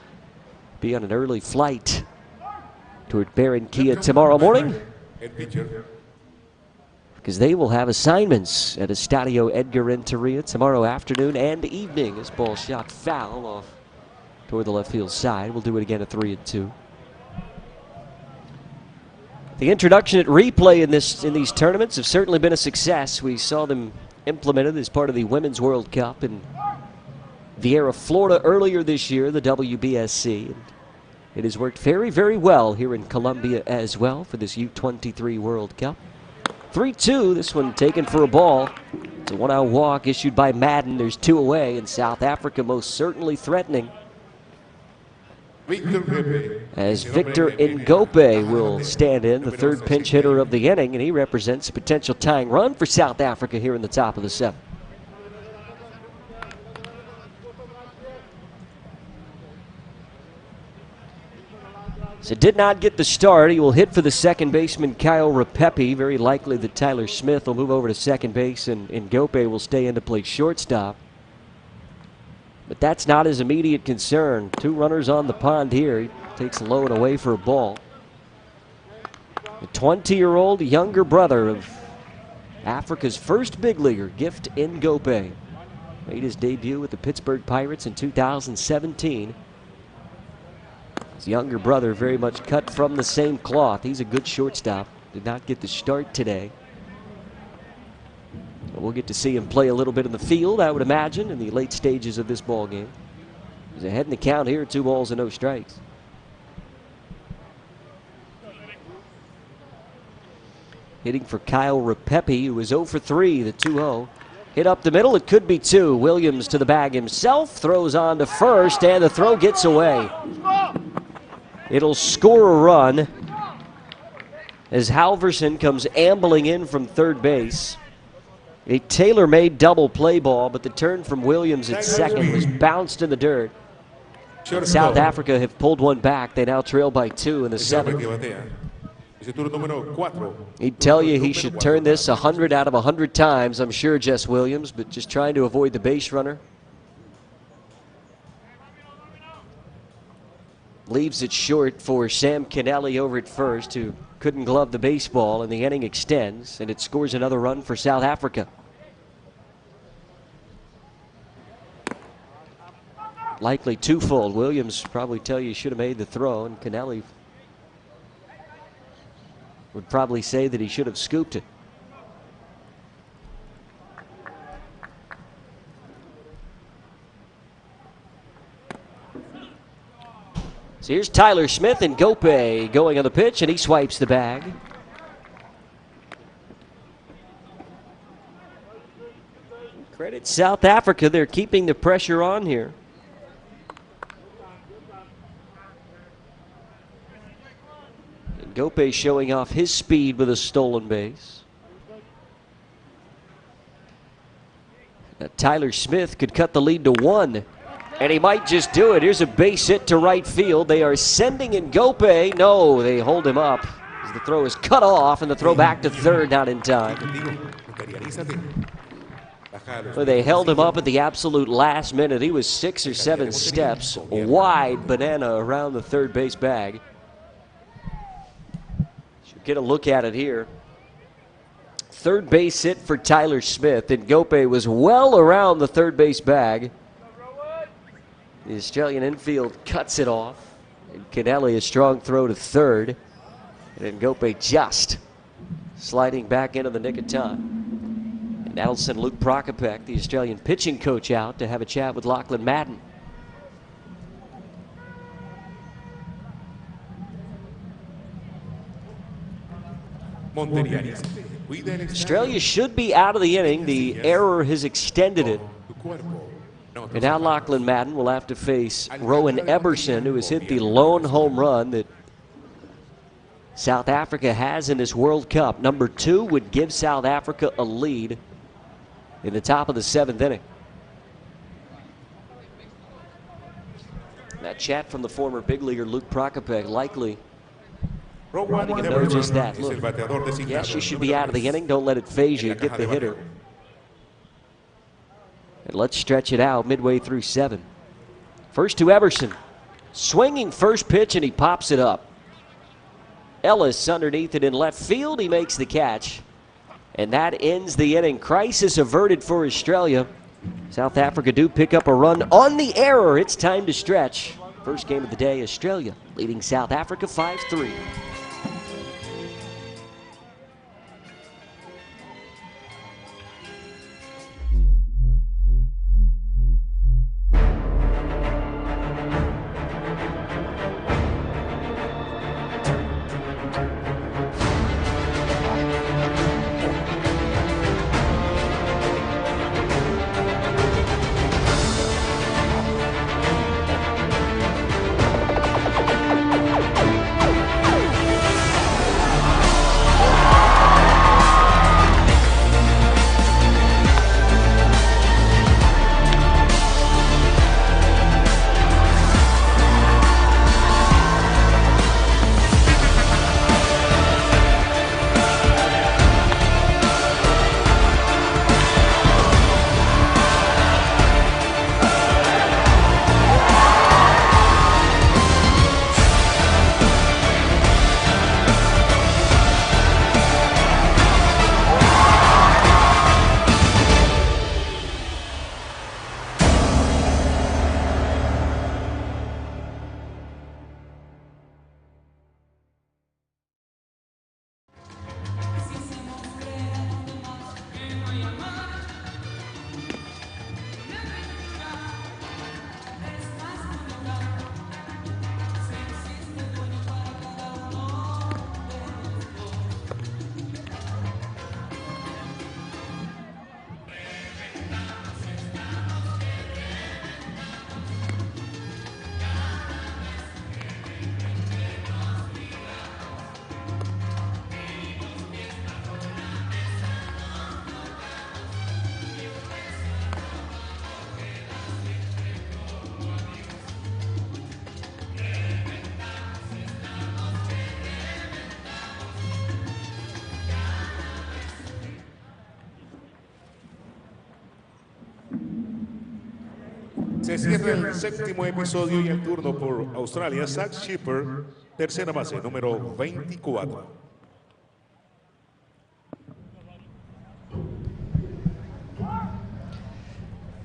be on an early flight toward Barranquilla tomorrow morning, because they will have assignments at Estadio Edgar Renteria tomorrow afternoon and evening. This ball shot foul off toward the left field side. We'll do it again at 3-2. The introduction at replay in these tournaments have certainly been a success. We saw them implemented as part of the Women's World Cup in Vieira, Florida earlier this year, the WBSC. And it has worked very, very well here in Colombia as well for this U-23 World Cup. 3-2, this one taken for a ball. It's a 1-out walk issued by Madden. There's 2 away, and South Africa most certainly threatening, as Victor Ngope will stand in, the 3rd pinch hitter of the inning, and he represents a potential tying run for South Africa here in the top of the 7th. So did not get the start. He will hit for the second baseman, Kyle Repepe. Very likely that Tyler Smith will move over to second base, and Ngope will stay in to play shortstop. But that's not his immediate concern. 2 runners on the pond here. He takes low and away for a ball. The 20-year-old younger brother of Africa's first big leaguer, Gift Ngope, made his debut with the Pittsburgh Pirates in 2017. His younger brother very much cut from the same cloth. He's a good shortstop. Did not get the start today. But we'll get to see him play a little bit in the field, I would imagine, in the late stages of this ball game. He's ahead in the count here, 2 balls and no strikes. Hitting for Kyle Repepe, who is 0 for 3, the 2-0. Hit up the middle, it could be 2. Williams to the bag himself, throws on to first, and the throw gets away. It'll score a run as Halverson comes ambling in from third base. A tailor-made double play ball, but the turn from Williams at second was bounced in the dirt. South Africa have pulled one back. They now trail by 2 in the 7th. He'd tell you he should turn this 100 out of 100 times, I'm sure, Jess Williams, but just trying to avoid the base runner. Leaves it short for Sam Kennelly over at first, who couldn't glove the baseball, and the inning extends, and it scores another run for South Africa. Likely twofold. Williams probably tell you should have made the throw, and Kennelly would probably say that he should have scooped it. So here's Tyler Smith, and Ngope going on the pitch, and he swipes the bag. Credit South Africa, they're keeping the pressure on here. And Ngope showing off his speed with a stolen base. Now, Tyler Smith could cut the lead to 1. And he might just do it. Here's a base hit to right field. They are sending in Ngope. No, they hold him up as the throw is cut off, and the throw back to third, not in time. Well, they held him up at the absolute last minute. He was 6 or 7 steps wide banana around the third base bag. Should get a look at it here. Third base hit for Tyler Smith, and Ngope was well around the third base bag. The Australian infield cuts it off. And Kennelly, a strong throw to third. And then Ngope just sliding back into the nick of time. And that'll send Luke Prokopek, the Australian pitching coach, out to have a chat with Lachlan Madden. Australia should be out of the inning. The error has extended it. And now Lachlan Madden will have to face Rowan Eberson, who has hit the lone home run that South Africa has in this World Cup. Number 2 would give South Africa a lead in the top of the 7th inning. That chat from the former big leaguer Luke Prokopec, likely letting him know just that. Look, yes, you should be out of the inning. Don't let it phase you. Get the hitter. And let's stretch it out midway through 7. First to Eberson. Swinging first pitch, and he pops it up. Ellis underneath it in left field. He makes the catch. And that ends the inning. Crisis averted for Australia. South Africa do pick up a run on the error. It's time to stretch. First game of the day, Australia leading South Africa 5-3. Se cierra el 7º episodio y el turno por Australia. Zach Shepard, tercera base, número 24.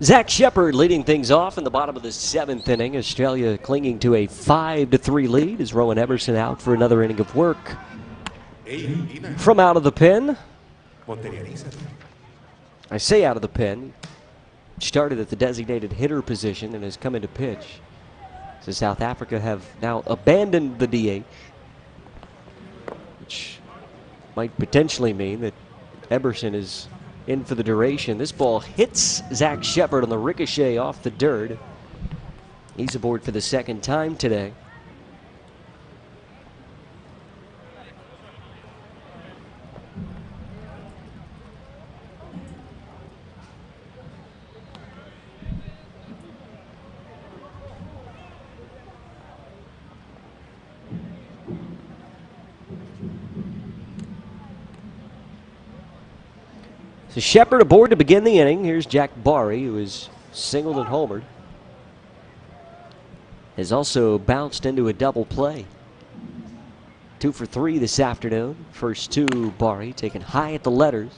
Zach Shepard leading things off in the bottom of the 7th inning. Australia clinging to a 5-3 lead as Rowan Eberson out for another inning of work. From out of the pen. I say out of the pen. Started at the designated hitter position and has come into pitch. So South Africa have now abandoned the DH, which might potentially mean that Eberson is in for the duration. This ball hits Zach Shepard on the ricochet off the dirt. He's aboard for the 2nd time today. So Shepard aboard to begin the inning. Here's Jack Barry, who is singled and homered. Has also bounced into a double play. 2 for 3 this afternoon. First 2, Barry taken high at the letters.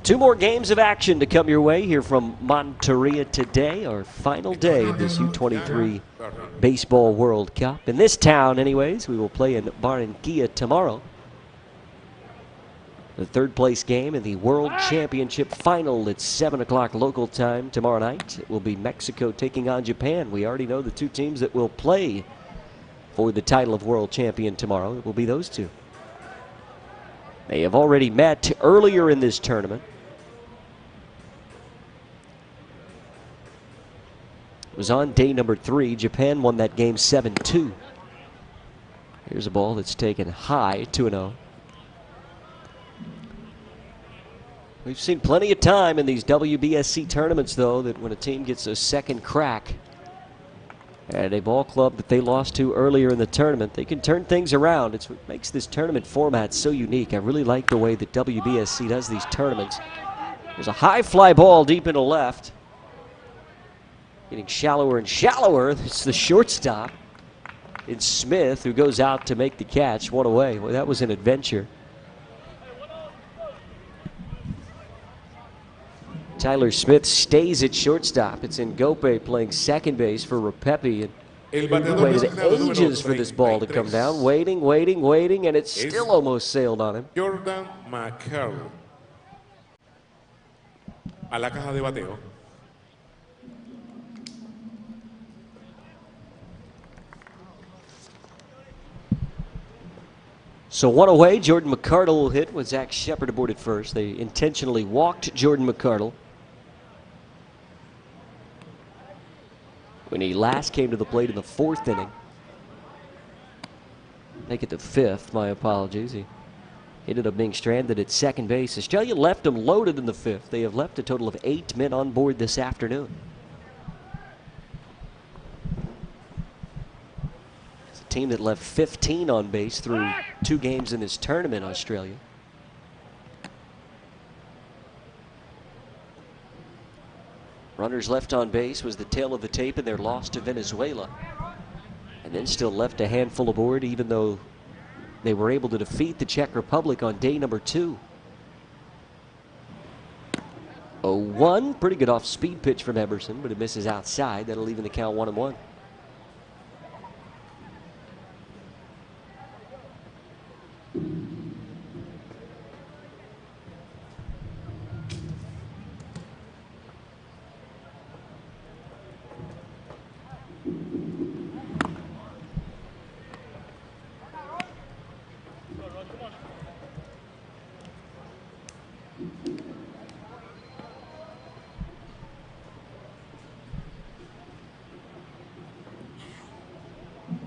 2 more games of action to come your way here from Monteria today, our final day of this U-23 Baseball World Cup. In this town, anyways, we will play in Barranquilla tomorrow. The 3rd place game in the World Championship final at 7 o'clock local time tomorrow night. It will be Mexico taking on Japan. We already know the 2 teams that will play for the title of World Champion tomorrow. It will be those 2. They have already met earlier in this tournament. It was on day number 3. Japan won that game 7-2. Here's a ball that's taken high, 2-0. We've seen plenty of time in these WBSC tournaments, though, that when a team gets a second crack at a ball club that they lost to earlier in the tournament, they can turn things around. It's what makes this tournament format so unique. I really like the way that WBSC does these tournaments. There's a high fly ball deep into left. Getting shallower and shallower. It's the shortstop. It's Smith who goes out to make the catch. One away. Well, that was an adventure. Tyler Smith stays at shortstop. It's Ngope playing second base for Repepe. And he waited ages for this ball to come down. Waiting, and it still almost sailed on him. Jordan McCarroll. A la caja de bateo. So one away, Jordan McCardle will hit with Zach Shepard aboard at first. They intentionally walked Jordan McCardle when he last came to the plate in the 4th inning. Make it the 5th, my apologies. He ended up being stranded at second base. Australia left him loaded in the 5th. They have left a total of 8 men on board this afternoon. It's a team that left 15 on base through 2 games in this tournament, Australia. Runners left on base was the tail of the tape in their loss to Venezuela. And then still left a handful aboard, even though they were able to defeat the Czech Republic on day number 2. 0-1, pretty good off-speed pitch from Emerson, but it misses outside. That'll even the count 1-1.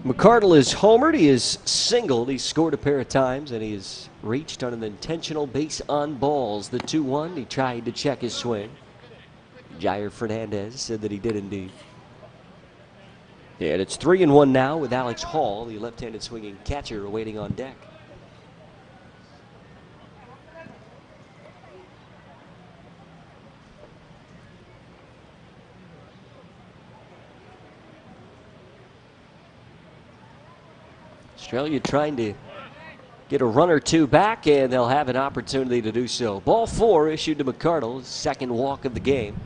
McCardle is homered, he is singled, he's scored a pair of times, and he has reached on an intentional base on balls. The 2-1, he tried to check his swing. Jair Fernandez said that he did indeed. And it's 3-1 now with Alex Hall, the left-handed swinging catcher, waiting on deck. Australia trying to get a run or two back, and they'll have an opportunity to do so. Ball 4 issued to McCardle, second walk of the game.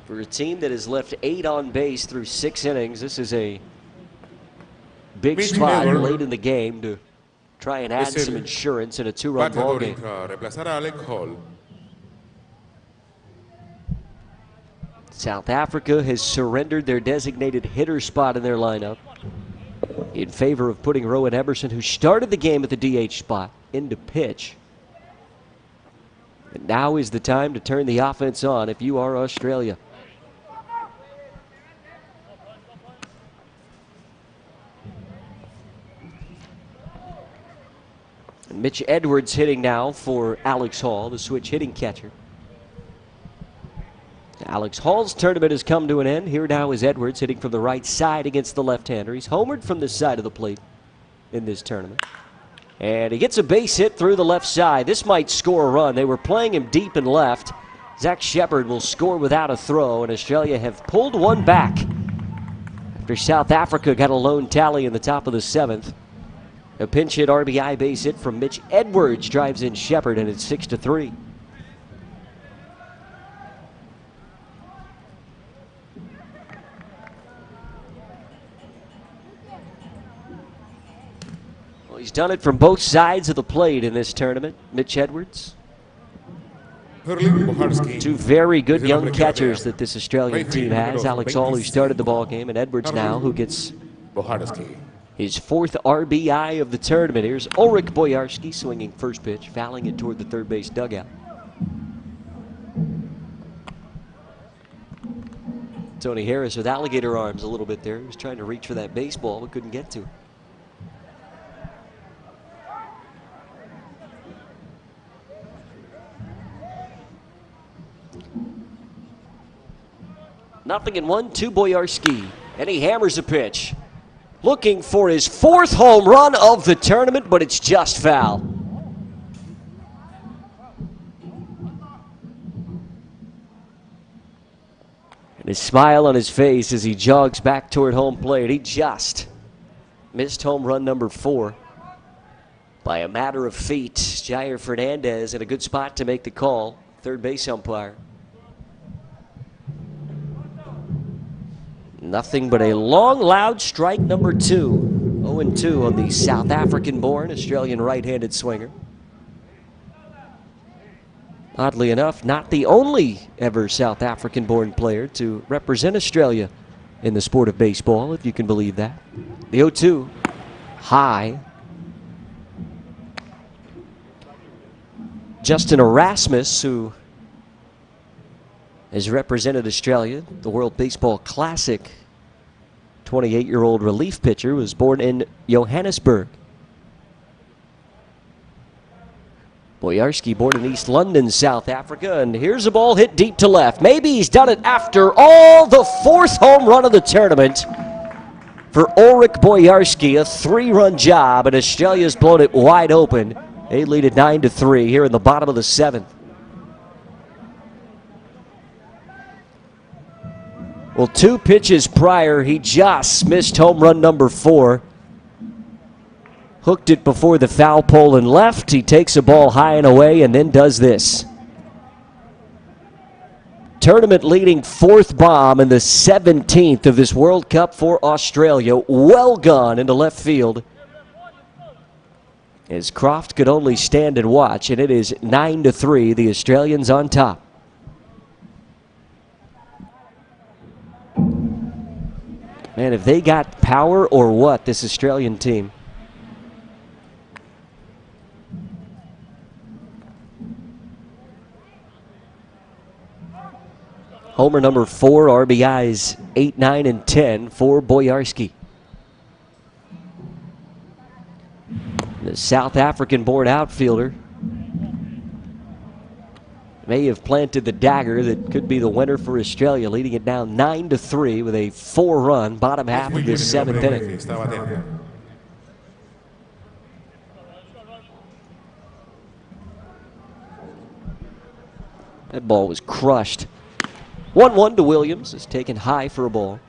For a team that has left 8 on base through 6 innings, this is a big spot late in the game to try and add some insurance in a 2-run ball game. South Africa has surrendered their designated hitter spot in their lineup in favor of putting Rowan Emerson, who started the game at the DH spot, into pitch. And now is the time to turn the offense on if you are Australia. And Mitch Edwards hitting now for Alex Hall, the switch hitting catcher. Alex Hall's tournament has come to an end. Here now is Edwards hitting from the right side against the left-hander. He's homered from this side of the plate in this tournament. And he gets a base hit through the left side. This might score a run. They were playing him deep and left. Zach Shepard will score without a throw, and Australia have pulled one back after South Africa got a lone tally in the top of the 7th. A pinch hit RBI base hit from Mitch Edwards drives in Shepard, and it's 6-3. He's done it from both sides of the plate in this tournament. Mitch Edwards. 2 very good young catchers that this Australian team has. Alex Hall, who started the ball game, and Edwards now, who gets his 4th RBI of the tournament. Here's Ulrich Bojarski swinging first pitch, fouling it toward the third base dugout. Tony Harris with alligator arms a little bit there. He was trying to reach for that baseball but couldn't get to it. Nothing in 1-2 Boyarski. And he hammers a pitch. Looking for his 4th home run of the tournament, but it's just foul. And his smile on his face as he jogs back toward home plate. He just missed home run number 4 by a matter of feet. Jair Fernandez in a good spot to make the call. Third base umpire. Nothing but a long, loud strike number 2. 0-2 on the South African-born Australian right-handed swinger. Oddly enough, not the only ever South African-born player to represent Australia in the sport of baseball, if you can believe that. The 0-2, high. Justin Erasmus, who has represented Australia, the World Baseball Classic. 28-year-old relief pitcher, was born in Johannesburg. Boyarski born in East London, South Africa, and here's a ball hit deep to left. Maybe he's done it after all. The 4th home run of the tournament for Ulrich Boyarski, a 3-run job, and Australia's blown it wide open. They lead it 9-3 here in the bottom of the 7th. Well, 2 pitches prior, he just missed home run number 4. Hooked it before the foul pole and left. He takes a ball high and away and then does this. Tournament leading 4th bomb in the 17th of this World Cup for Australia. Well gone into left field. As Croft could only stand and watch, and it is 9-3, the Australians on top. Man, if they got power or what, this Australian team. Homer number 4, RBIs 8, 9, and 10 for Boyarski. The South African-born outfielder may have planted the dagger that could be the winner for Australia, leading it down 9-3 with a 4-run bottom half of this 7th inning. That ball was crushed. 1-1 to Williams. Is taken high for a ball.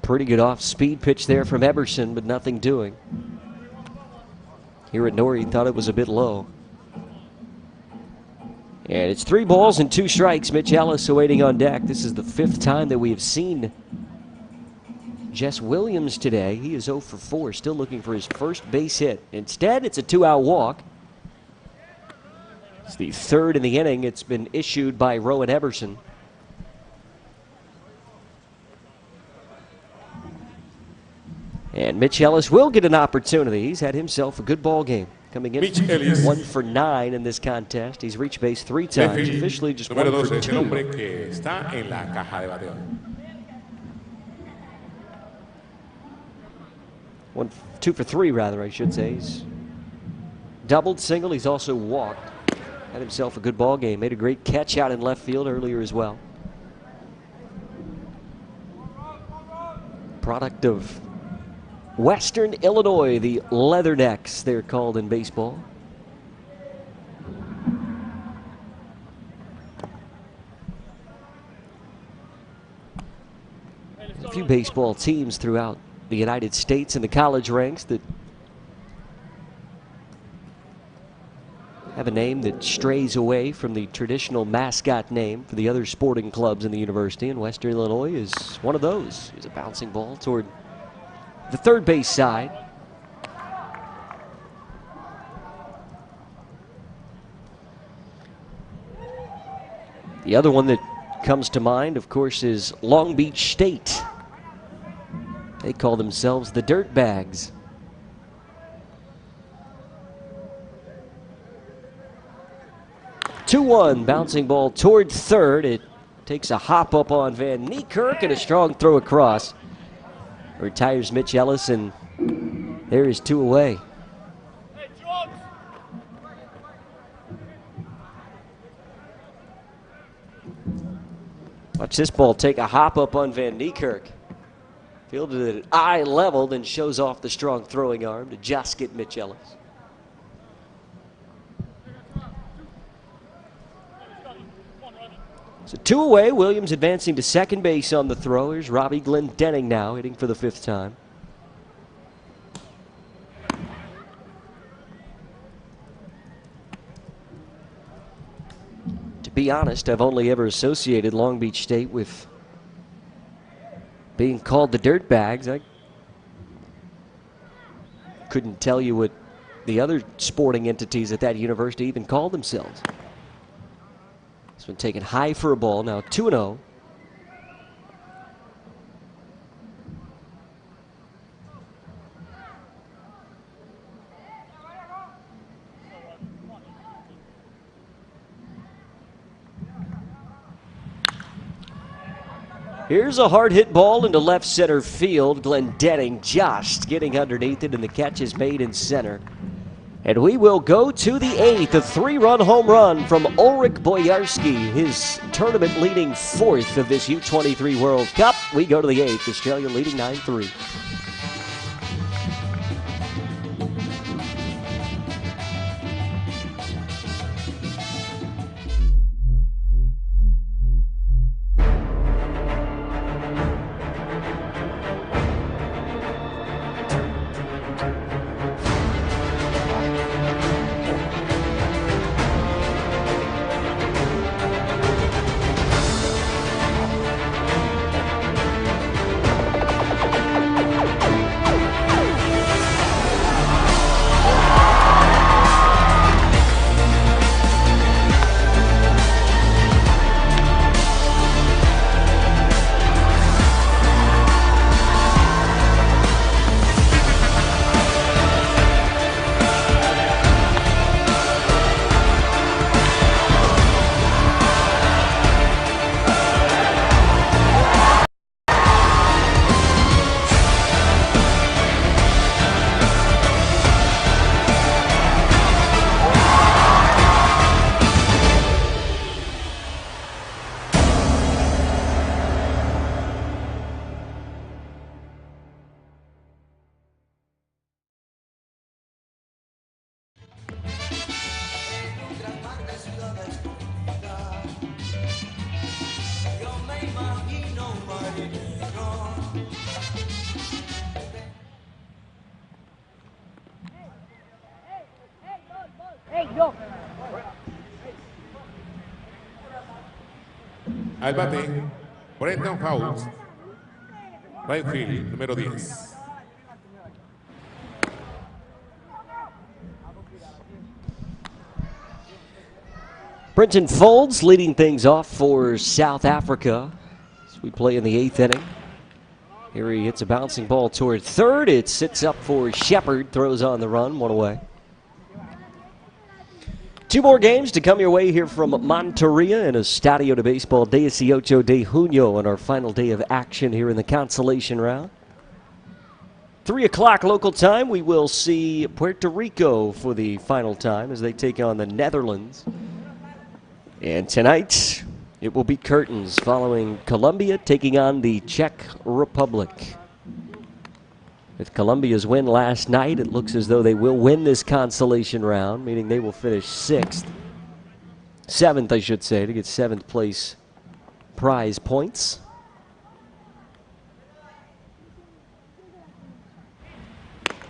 Pretty good off-speed pitch there from Eberson, but nothing doing. Here at Norrie, thought it was a bit low. And it's 3 balls and 2 strikes. Mitch Ellis awaiting on deck. This is the 5th time that we have seen Jess Williams today. He is 0 for 4, still looking for his first base hit. Instead, it's a 2-out walk. It's the 3rd in the inning. It's been issued by Rowan Eberson. And Mitch Ellis will get an opportunity. He's had himself a good ball game. Coming in 1 for 9 in this contest. He's reached base 3 times. Officially just 1 for 2. 2 for 3 rather, I should say. He's doubled, single. He's also walked. Had himself a good ball game. Made a great catch out in left field earlier as well. Product of Western Illinois, the Leathernecks, they're called in baseball. A few baseball teams throughout the United States in the college ranks that have a name that strays away from the traditional mascot name for the other sporting clubs in the university, and Western Illinois is one of those. It's a bouncing ball toward the third base side. The other one that comes to mind, of course, is Long Beach State. They call themselves the Dirtbags. Two-one, bouncing ball toward third. It takes a hop up on Van Niekerk and a strong throw across. Retires Mitch Ellis, and there is two away. Watch this ball take a hop up on Van Niekerk. Fielded it at eye level, then shows off the strong throwing arm to just get Mitch Ellis. So two away. Williams advancing to second base on the throwers. Robbie Glendenning now hitting for the fifth time. To be honest, I've only ever associated Long Beach State with being called the Dirtbags. I couldn't tell you what the other sporting entities at that university even called themselves. This one taken high for a ball, now 2-0. Here's a hard hit ball into left center field. Glendenning just getting underneath it, and the catch is made in center. And we will go to the eighth, a three-run home run from Ulrich Boyarski, his tournament-leading fourth of this U-23 World Cup. We go to the eighth, Australia leading 9-3. Al bate, Brendan Fouts, right field, número 10. Brenton Folds leading things off for South Africa as we play in the eighth inning. Here he hits a bouncing ball toward third. It sits up for Shepard, throws on the run, one away. Two more games to come your way here from Monteria in Estadio de Béisbol 18 de Junio on our final day of action here in the consolation round. 3 o'clock local time, we will see Puerto Rico for the final time as they take on the Netherlands. And tonight, it will be curtains following Colombia taking on the Czech Republic. With Colombia's win last night, it looks as though they will win this consolation round, meaning they will finish seventh, I should say, to get seventh place prize points.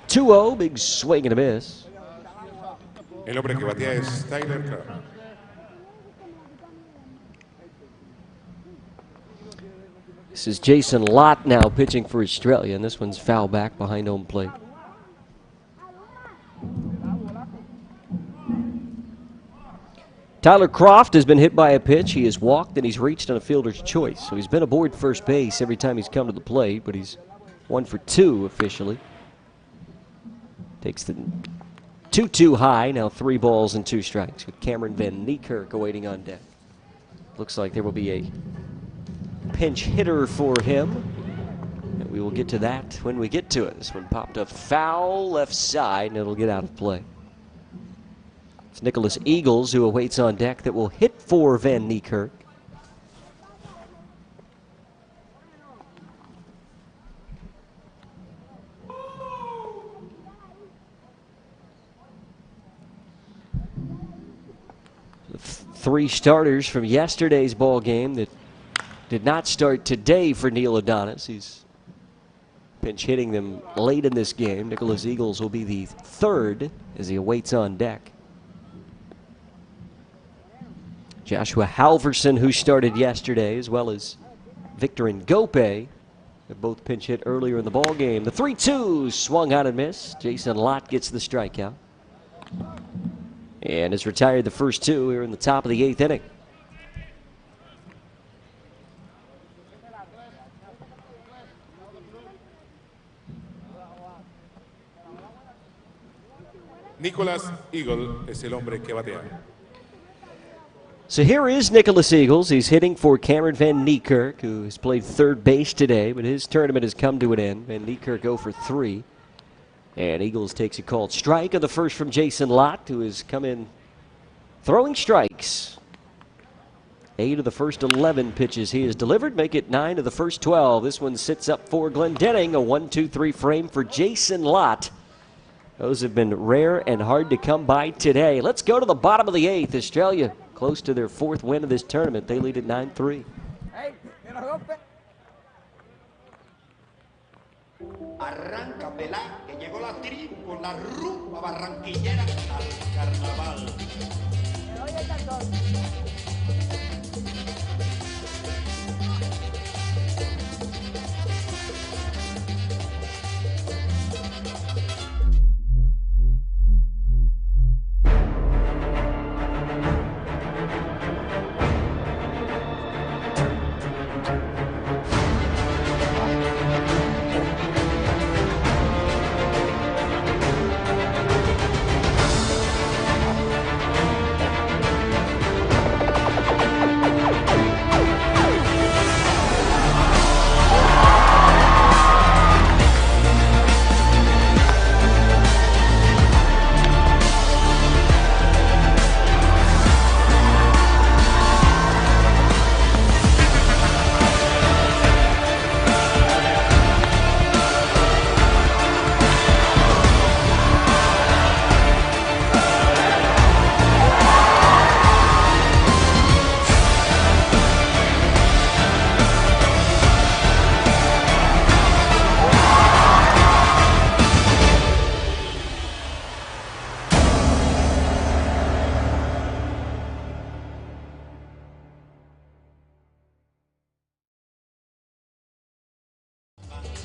(2-0), big swing and a miss. El hombre que batea es Tyler Carr. This is Jason Lott now pitching for Australia, and this one's foul back behind home plate. Tyler Croft has been hit by a pitch. He has walked and he's reached on a fielder's choice. So he's been aboard first base every time he's come to the plate, but he's 1 for 2 officially. Takes the 2-2 high, now 3 balls and 2 strikes with Cameron Van Niekerk awaiting on deck. Looks like there will be a pinch hitter for him. And we will get to that when we get to it. This one popped up foul left side, and it'll get out of play. It's Nicholas Eagles who awaits on deck that will hit for Van Niekerk. Three starters from yesterday's ball game that did not start today for Neil Adonis. He's pinch hitting them late in this game. Nicholas Eagles will be the third as he awaits on deck. Joshua Halverson, who started yesterday, as well as Victor Ngope, have both pinch hit earlier in the ball game. The 3-2 swung on and missed. Jason Lott gets the strikeout and has retired the first 2 here in the top of the 8th inning. Nicholas Eagle es el hombre que batea. So here is Nicholas Eagles. He's hitting for Cameron Van Niekerk, who has played third base today, but his tournament has come to an end. Van Niekerk 0 for 3. And Eagles takes a called strike on the first from Jason Lott, who has come in throwing strikes. 8 of the first 11 pitches he has delivered, make it 9 of the first 12. This one sits up for Glendenning, a 1-2-3 frame for Jason Lott. Those have been rare and hard to come by today. Let's go to the bottom of the 8th. Australia close to their 4th win of this tournament. They lead at 9-3. Arranca Pelá, que llegó la tri con la rumba barranquillera al carnaval.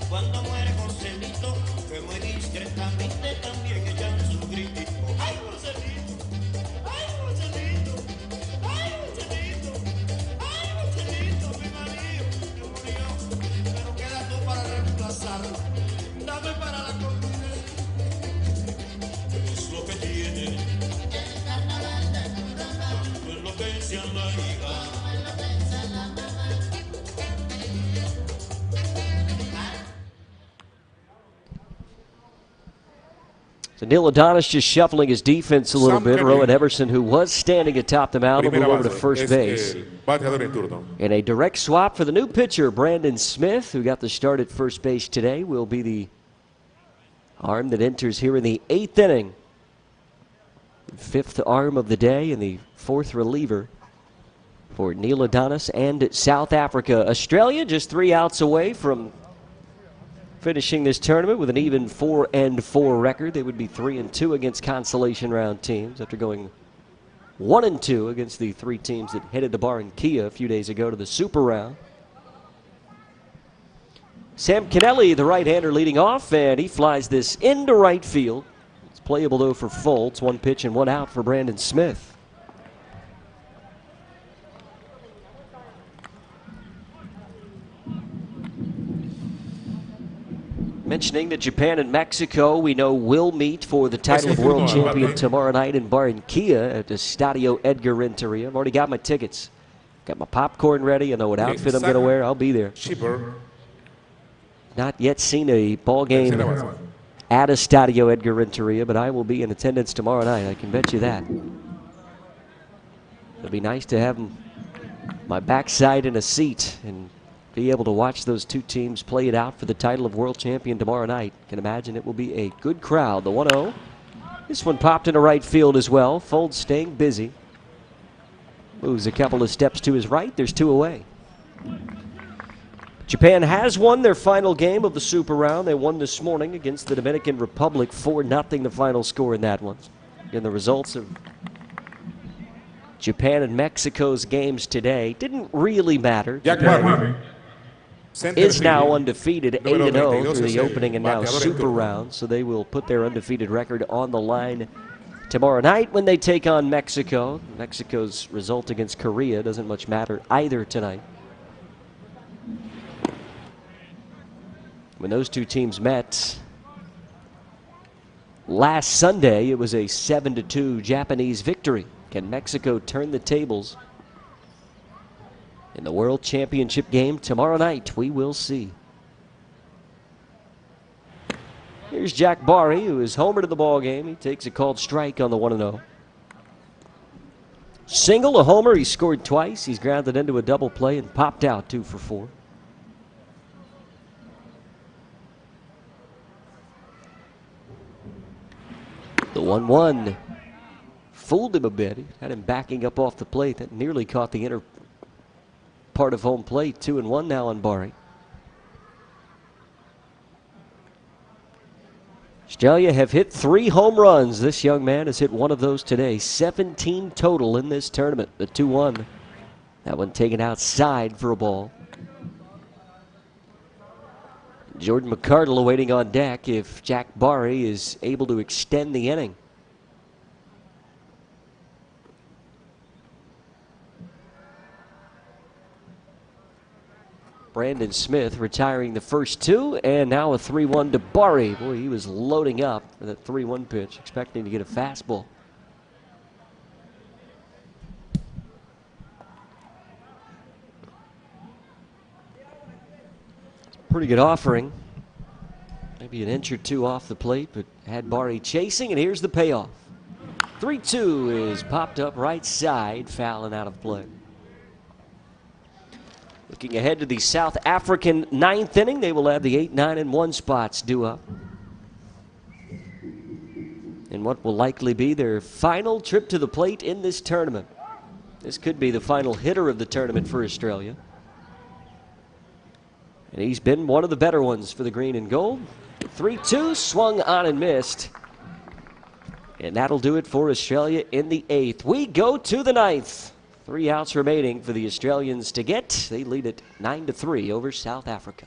Cuando muere Joselito, que muy discretamente también echan su gritito. ¡Ay, Joselito! ¡Ay, Joselito! ¡Ay, Joselito! ¡Ay, Joselito! Mi marido que murió, pero queda tú para reemplazarlo. Dame para la comida. ¿Qué es lo que tiene? El carnaval de tu mamá. ¿Qué es lo que se llama hija? So Neil Adonis just shuffling his defense a little bit. Rowan Everson, who was standing atop the mound, will move over to first base. And a direct swap for the new pitcher, Brandon Smith, who got the start at first base today, will be the arm that enters here in the 8th inning. 5th arm of the day and the 4th reliever for Neil Adonis and South Africa. Australia just 3 outs away from finishing this tournament with an even 4-4 record. They would be 3-2 against consolation round teams after going 1-2 against the 3 teams that headed to Barranquilla a few days ago to the Super Round. Sam Kennelly, the right-hander, leading off, and he flies this into right field. It's playable, though, for Fultz. 1 pitch and 1 out for Brandon Smith. Mentioning that Japan and Mexico, we know, will meet for the title of world champion tomorrow night in Barranquilla at the Estadio Edgar Renteria. I've already got my tickets. Got my popcorn ready. I know what outfit I'm going to wear. I'll be there. Not yet seen a ball game at Estadio Edgar Renteria, but I will be in attendance tomorrow night. I can bet you that. It'll be nice to have my backside in a seat and be able to watch those two teams play it out for the title of world champion tomorrow night. Can imagine it will be a good crowd. The 1-0. This one popped into right field as well. Fold staying busy. Moves a couple of steps to his right. There's 2 away. Japan has won their final game of the Super Round. They won this morning against the Dominican Republic, 4-0 the final score in that one. And the results of Japan and Mexico's games today didn't really matter. Japan is now undefeated, 8-0 through the opening and now Super Round, so they will put their undefeated record on the line tomorrow night when they take on Mexico. Mexico's result against Korea doesn't much matter either tonight. When those two teams met last Sunday, it was a 7-2 Japanese victory. Can Mexico turn the tables in the World Championship game tomorrow night? We will see. Here's Jack Barry, who is homer to the ball game. He takes a called strike on the 1-0. Single, a homer. He scored twice. He's grounded into a double play and popped out 2 for 4. The 1-1 fooled him a bit. He had him backing up off the plate. That nearly caught the inner part of home plate. 2-1 now on Barry. Australia have hit 3 home runs. This young man has hit one of those today. 17 total in this tournament. The 2-1. That one taken outside for a ball. Jordan McCardle awaiting on deck if Jack Barry is able to extend the inning. Brandon Smith retiring the first 2, and now a 3-1 to Barry. Boy, he was loading up for that 3-1 pitch, expecting to get a fastball. Pretty good offering. Maybe an inch or 2 off the plate, but had Barry chasing, and here's the payoff. 3-2 is popped up right side, foul and out of play. Looking ahead to the South African 9th inning, they will have the 8, 9, and 1 spots due up. In what will likely be their final trip to the plate in this tournament. This could be the final hitter of the tournament for Australia. And he's been one of the better ones for the green and gold. 3-2, swung on and missed. And that'll do it for Australia in the 8th. We go to the 9th. 3 outs remaining for the Australians to get. They lead it 9-3 over South Africa.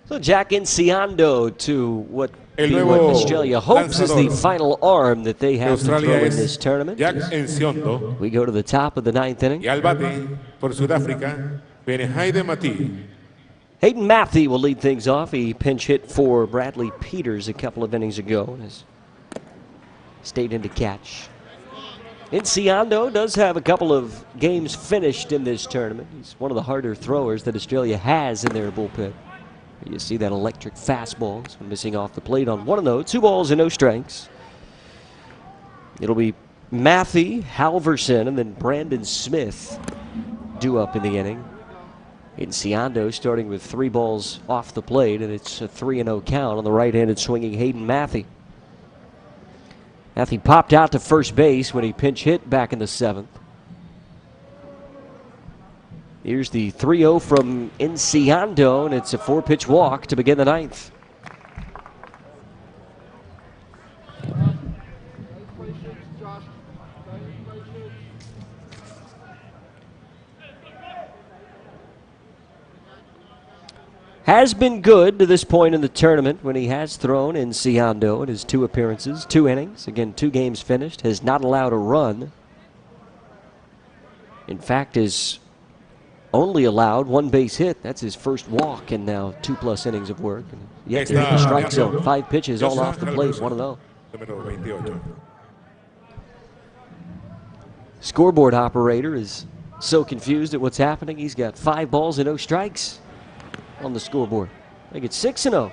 So Jack Enciando to what El what nuevo Australia hopes is the lanzador final arm that they de have to throw Australia in this es tournament. Jack Enciando. We go to the top of the 9th inning. Y al bate por Sudáfrica viene Hayden Matí. Hayden Matthew will lead things off. He pinch hit for Bradley Peters a couple of innings ago and has stayed in to catch. Enciando does have a couple of games finished in this tournament. He's one of the harder throwers that Australia has in their bullpen. You see that electric fastball. It's been missing off the plate on 1-0, 2 balls and no strikes. It'll be Matthew, Halverson, and then Brandon Smith due up in the inning. Enciando starting with 3 balls off the plate, and it's a 3-0 count on the right-handed swinging Hayden Matthew. Matthew popped out to first base when he pinch hit back in the 7th. Here's the 3-0 from Enciando, and it's a 4-pitch walk to begin the 9th. Has been good to this point in the tournament when he has thrown Enciando in his 2 appearances, 2 innings. Again, 2 games finished, has not allowed a run. In fact, has only allowed 1 base hit. That's his first walk in now 2+ innings of work. And yet to hit the strike zone. 5 pitches all off the plate, 1-0. Scoreboard operator is so confused at what's happening. He's got 5 balls and no strikes on the scoreboard. I think it's 6-0.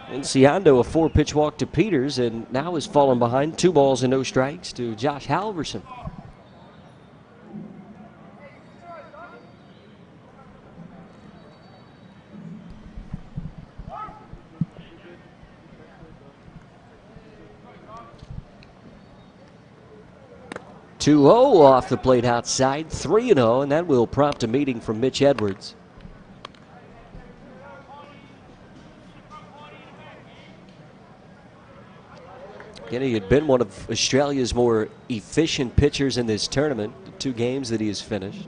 Enciando, a 4-pitch walk to Peters, and now has fallen behind 2 balls and no strikes to Josh Halverson. (2-0) off the plate outside, 3-0, and that will prompt a meeting from Mitch Edwards. Again, he had been one of Australia's more efficient pitchers in this tournament, the 2 games that he has finished.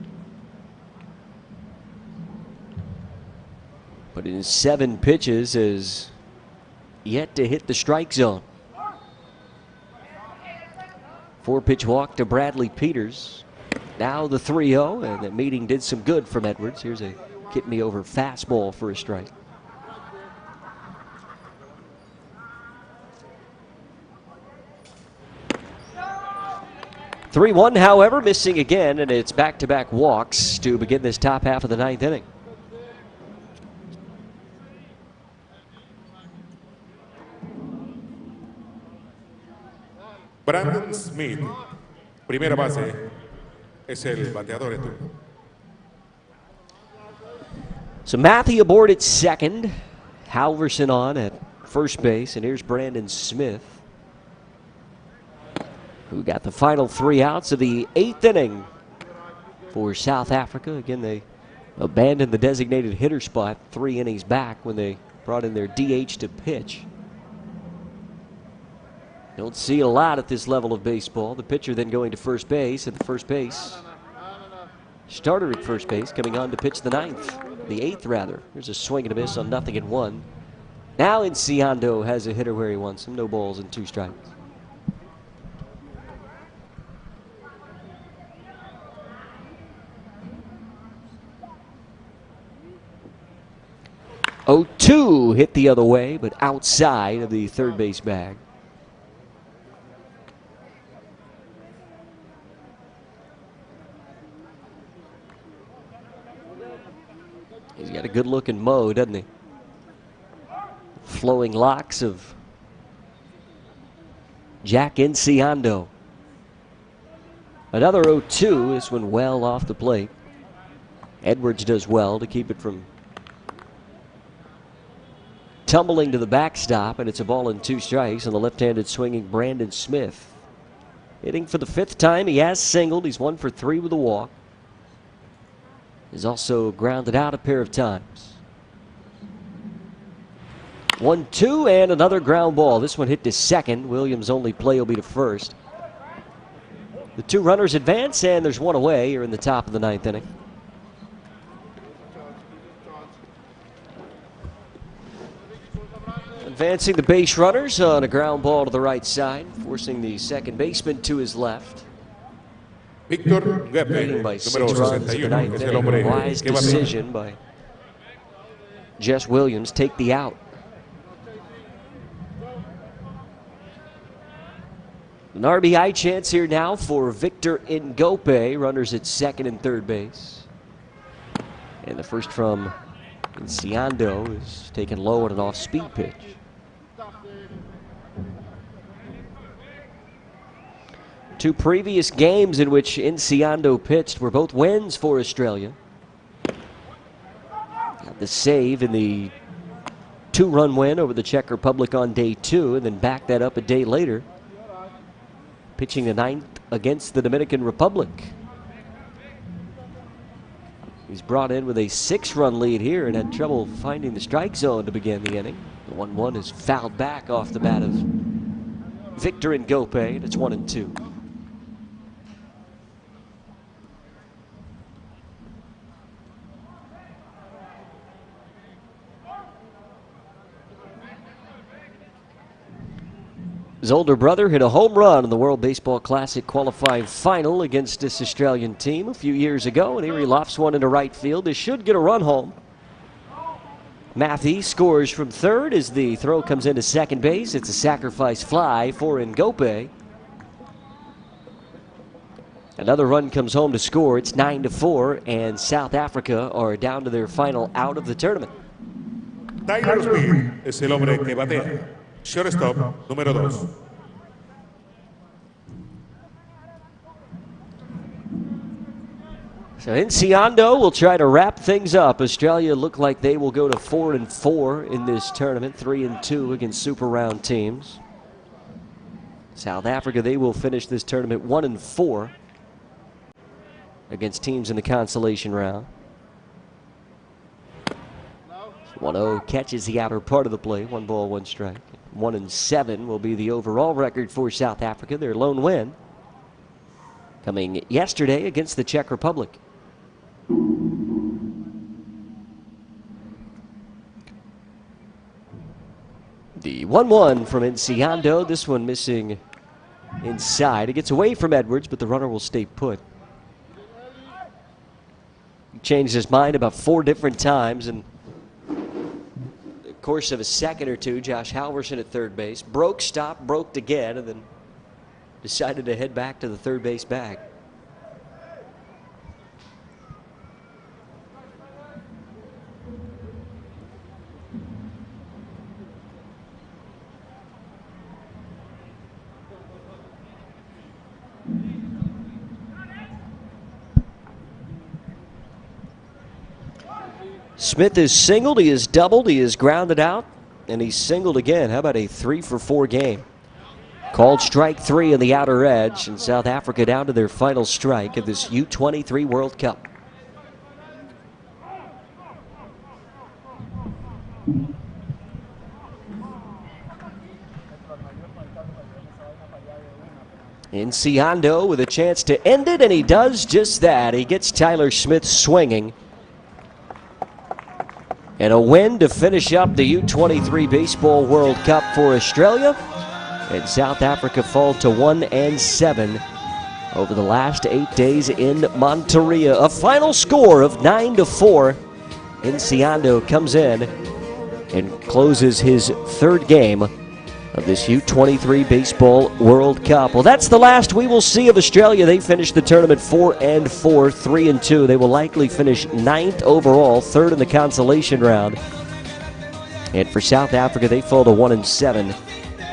But in 7 pitches has yet to hit the strike zone. 4-pitch walk to Bradley Peters. Now the 3-0, and that meeting did some good from Edwards. Here's a get-me-over fastball for a strike. 3-1, however, missing again, and it's back-to-back walks to begin this top half of the 9th inning. Brandon Smith, primera base, es el bateador de turno. So Matthew aboard at second, Halverson on at first base, and here's Brandon Smith, who got the final 3 outs of the 8th inning for South Africa. Again, they abandoned the designated hitter spot 3 innings back when they brought in their DH to pitch. Don't see it a lot at this level of baseball. The pitcher then going to first base, and the first base starter at first base coming on to pitch the 8th rather. There's a swing and a miss on 0-1. Now Enciando has a hitter where he wants him. No balls and 2 strikes. (0-2) hit the other way, but outside of the third base bag. He's got a good-looking mow, doesn't he? Flowing locks of Jack Enciando. Another 0-2. This one well off the plate. Edwards does well to keep it from tumbling to the backstop, and it's a ball and 2 strikes on the left-handed swinging Brandon Smith. Hitting for the 5th time. He has singled. He's 1 for 3 with a walk. He's also grounded out a pair of times. 1-2 and another ground ball. This one hit to second. Williams' only play will be to first. The 2 runners advance, and there's 1 away here in the top of the 9th inning. Advancing the base runners on a ground ball to the right side, forcing the second baseman to his left. Víctor Guepe, Leading by 6 número runs in the 61, ninth es el inning. hombre A wise que batea. decision by Jess Williams. Take the out. An RBI chance here now for Victor Ngope. Runners at second and third base. And the first from Enciando is taken low on an off-speed pitch. Two previous games in which Enciando pitched were both wins for Australia. Got the save in the 2-run win over the Czech Republic on day 2, and then backed that up a day later, pitching the 9th against the Dominican Republic. He's brought in with a 6-run lead here and had trouble finding the strike zone to begin the inning. The 1-1 is fouled back off the bat of Victor Ngope, and it's 1-2. His older brother hit a home run in the World Baseball Classic qualifying final against this Australian team a few years ago, and here he lofts one into right field. This should get a run home. Matthew scores from third as the throw comes into second base. It's a sacrifice fly for Ngope. Another run comes home to score. It's 9-4, and South Africa are down to their final out of the tournament. Tyler Speed es el hombre que batea. Shortstop, número 2. So Enciando will try to wrap things up. Australia look like they will go to 4-4 in this tournament, 3-2 against Super Round teams. South Africa, they will finish this tournament 1-4 against teams in the consolation round. 1-0 catches the outer part of the plate. 1 ball, 1 strike. 1-7 will be the overall record for South Africa. Their lone win coming yesterday against the Czech Republic. The 1-1 from Enciando. This one missing inside. It gets away from Edwards, but the runner will stay put. He changed his mind about 4 different times, and course of a second or two, Josh Halverson at third base broke, stopped, broke again, and then decided to head back to the third base bag. Smith is singled, he is doubled, he is grounded out, and he's singled again. How about a 3-for-4 game? Called strike 3 in the outer edge, and South Africa down to their final strike of this U-23 World Cup. Enciando with a chance to end it, and he does just that. He gets Tyler Smith swinging. And a win to finish up the U-23 Baseball World Cup for Australia. And South Africa fall to 1-7 over the last 8 days in Monteria. A final score of 9-4. Enciando comes in and closes his 3rd game of this U-23 Baseball World Cup. Well, that's the last we will see of Australia. They finished the tournament 4-4, 3-2. They will likely finish 9th overall, 3rd in the consolation round. And for South Africa, they fall to 1-7,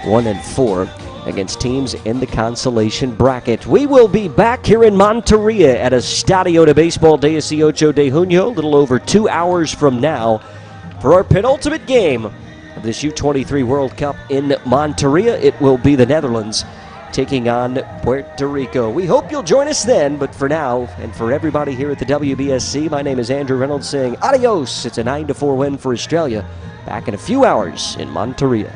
1-4 against teams in the consolation bracket. We will be back here in Monteria at Estadio de Béisbol 18 de Junio, a little over 2 hours from now, for our penultimate game of this U-23 World Cup in Monteria. It will be the Netherlands taking on Puerto Rico. We hope you'll join us then, but for now, and for everybody here at the WBSC, my name is Andrew Reynolds saying adios. It's a 9-4 win for Australia. Back in a few hours in Monteria.